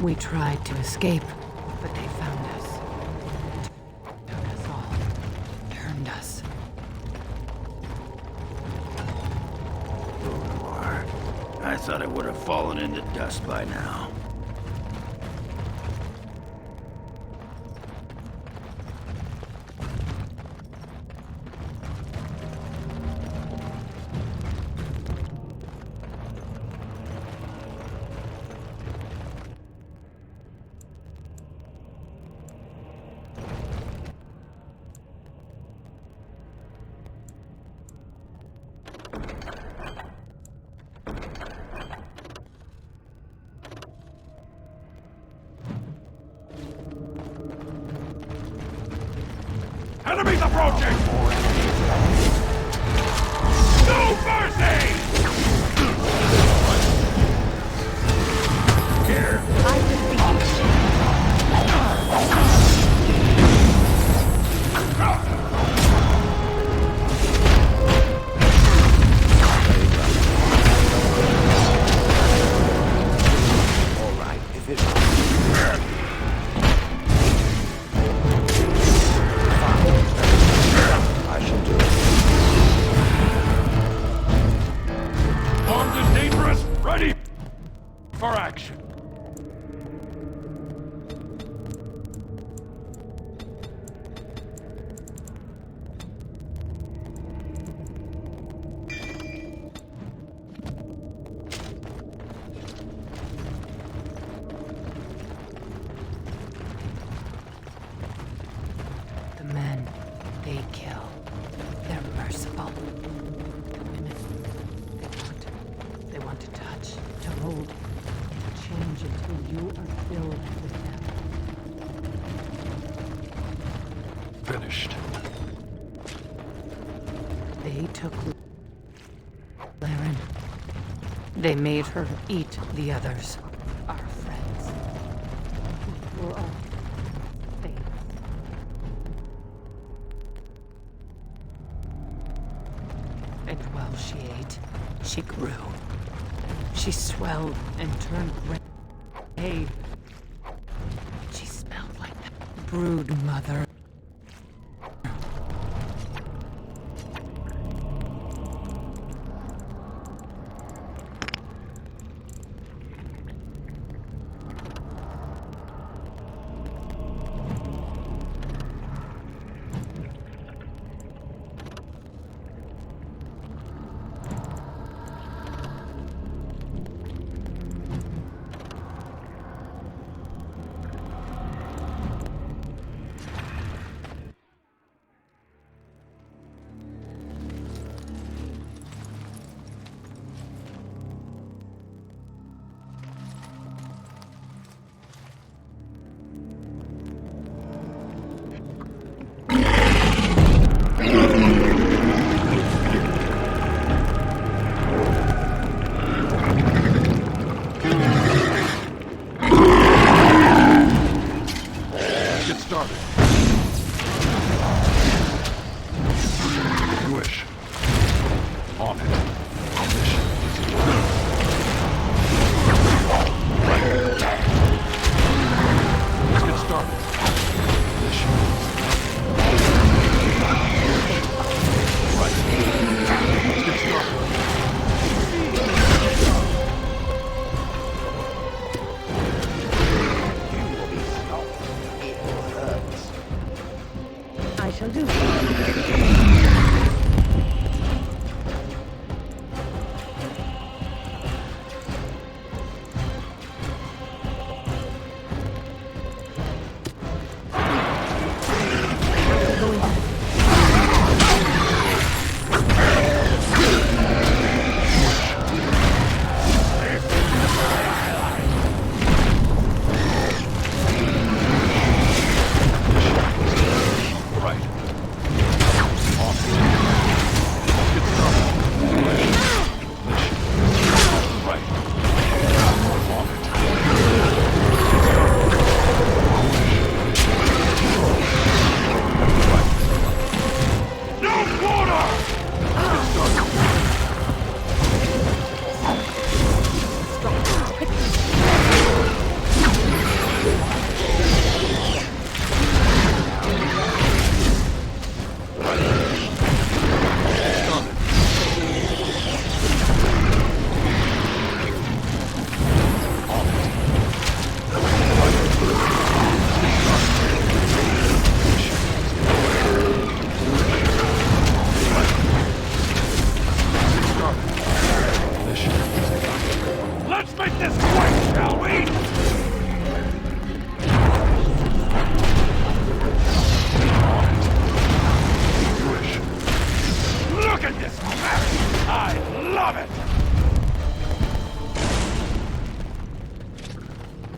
We tried to escape, but they found us. Took us all. Turned us. I thought it would have fallen into dust by now. Enemies approaching! No mercy! Here. I defeat. All right, if it... I shall do it. Armed and dangerous, ready for action. The men they kill, they're merciful. The women, they want to touch, to hold, to change until you are filled with them. Finished. They took Laren. They made her eat the others, our friends. We're all faith. And while she ate, she grew. She swelled and turned gray. She smelled like the brood mother.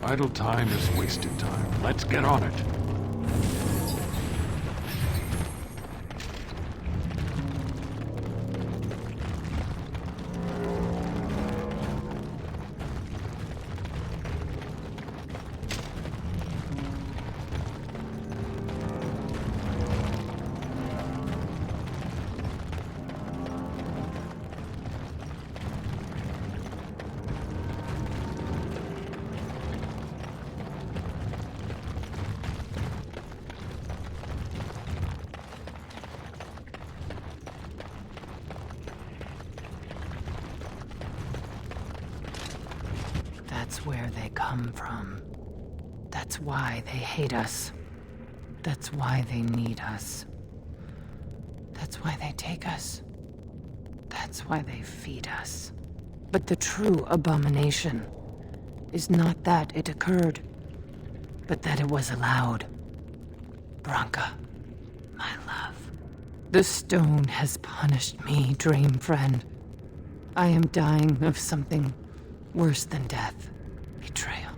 Idle time is wasted time. Let's get on it. where they come from. That's why they hate us. That's why they need us. That's why they take us. That's why they feed us. But the true abomination is not that it occurred, but that it was allowed. Branka, my love. The stone has punished me, dream friend. I am dying of something worse than death. Betrayal.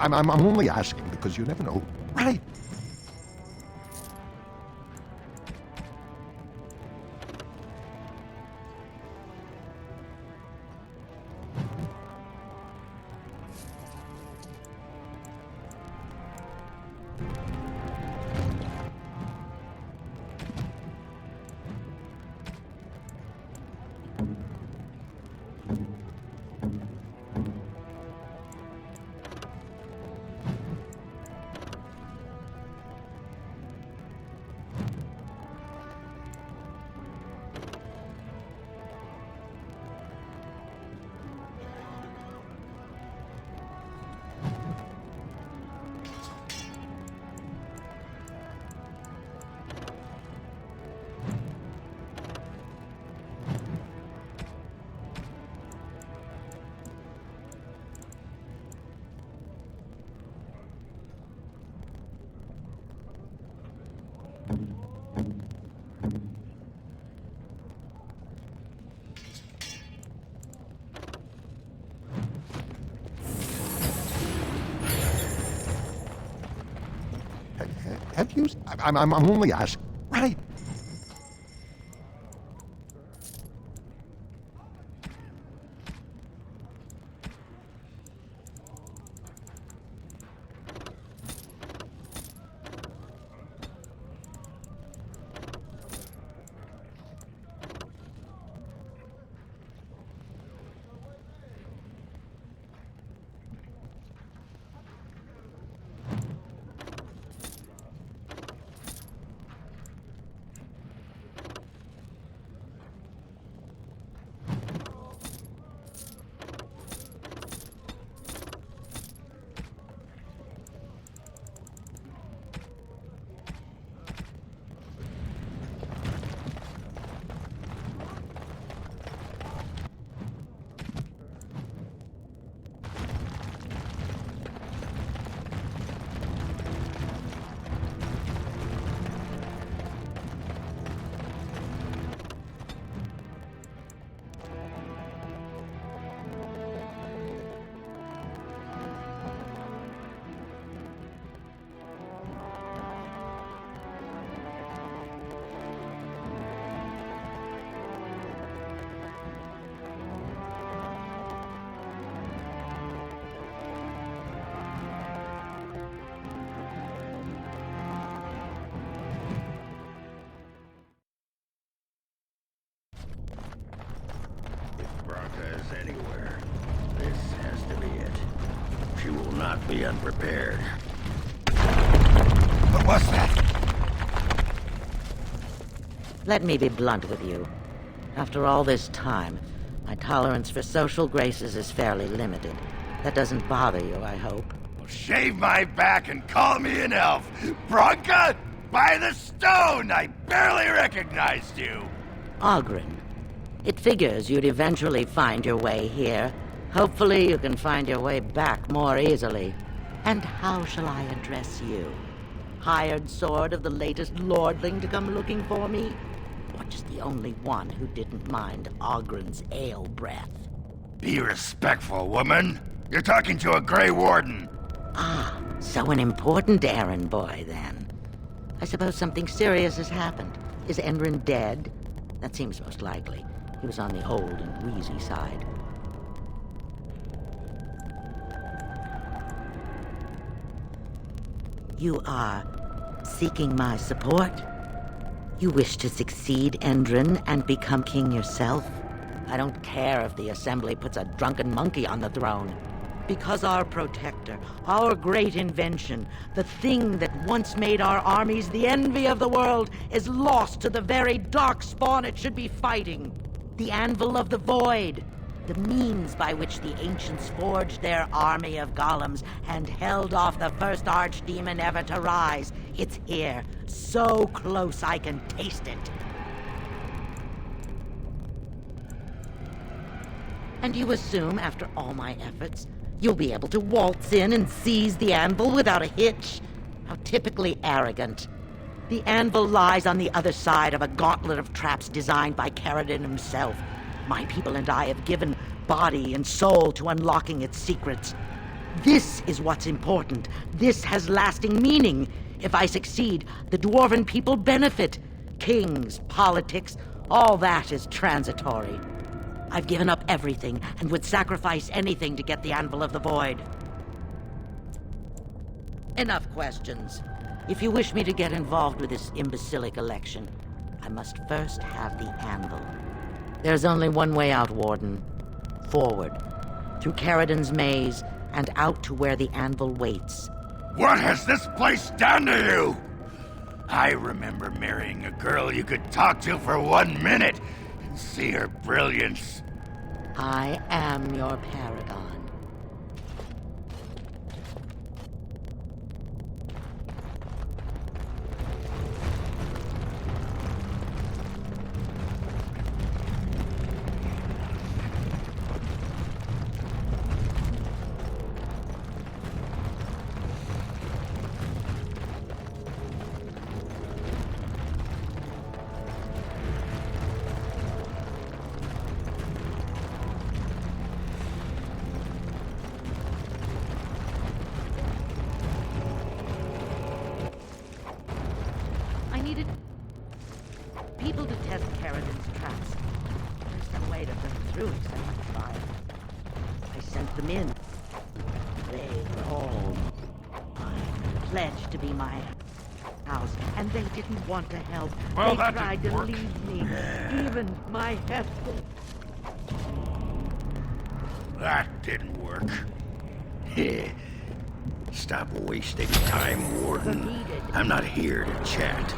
I'm only asking because you never know. Right. Have you? I'm only asking. Right. anywhere. This has to be it. She will not be unprepared. What was that? Let me be blunt with you. After all this time, my tolerance for social graces is fairly limited. That doesn't bother you, I hope. Well, shave my back and call me an elf. Bronca, by the stone, I barely recognized you. Oghren. It figures you'd eventually find your way here. Hopefully you can find your way back more easily. And how shall I address you? Hired sword of the latest lordling to come looking for me? Or just the only one who didn't mind Oghren's ale breath? Be respectful, woman. You're talking to a Grey Warden. Ah, so an important errand boy, then. I suppose something serious has happened. Is Endrin dead? That seems most likely. He was on the old and wheezy side. You are seeking my support? You wish to succeed Endrin and become king yourself? I don't care if the Assembly puts a drunken monkey on the throne. Because our protector, our great invention, the thing that once made our armies the envy of the world, is lost to the very darkspawn it should be fighting. The Anvil of the Void. The means by which the ancients forged their army of golems and held off the first archdemon ever to rise. It's here, so close I can taste it. And you assume, after all my efforts, you'll be able to waltz in and seize the anvil without a hitch? How typically arrogant. The anvil lies on the other side of a gauntlet of traps designed by Caradon himself. My people and I have given body and soul to unlocking its secrets. This is what's important. This has lasting meaning. If I succeed, the Dwarven people benefit. Kings, politics, all that is transitory. I've given up everything and would sacrifice anything to get the Anvil of the Void. Enough questions. If you wish me to get involved with this imbecilic election, I must first have the Anvil. There's only one way out, Warden. Forward. Through Caradon's maze, and out to where the Anvil waits. What has this place done to you? I remember marrying a girl you could talk to for 1 minute and see her brilliance. I am your paragon. I needed people to test Caradon's traps. There's no way to break through except with fire. I sent them in. They were all pledged to be my house, and they didn't want to help. Well, they that tried didn't to work. leave me, even my Hester. That didn't work. Stop wasting time, Warden. I'm not here to chat.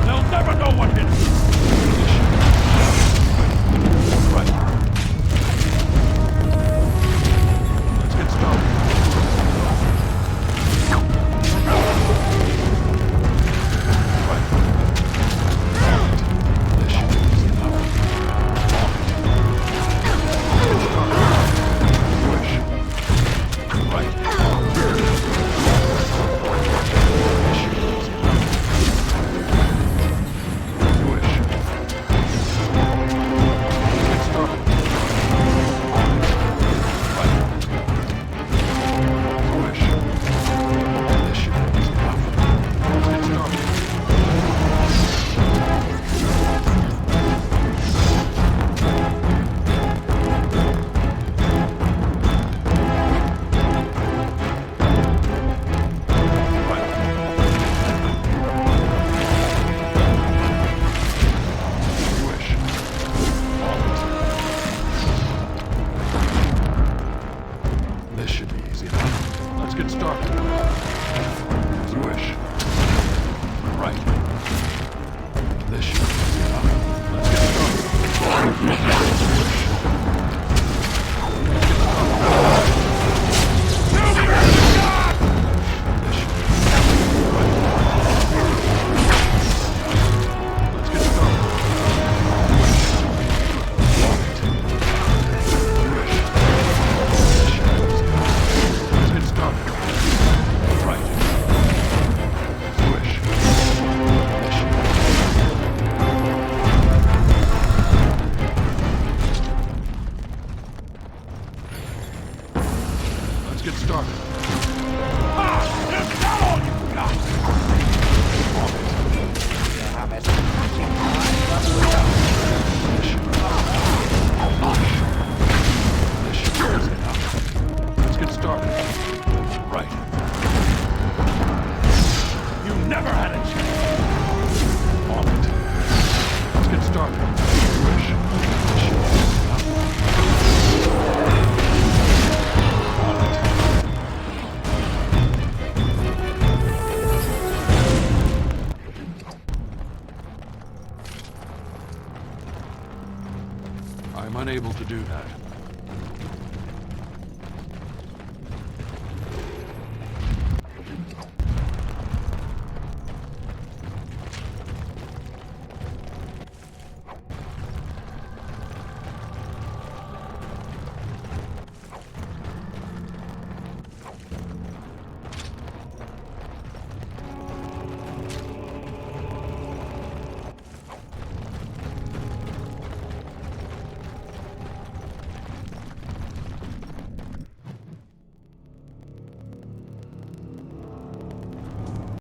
They'll never know what hit me. Let's get started. unable to do that.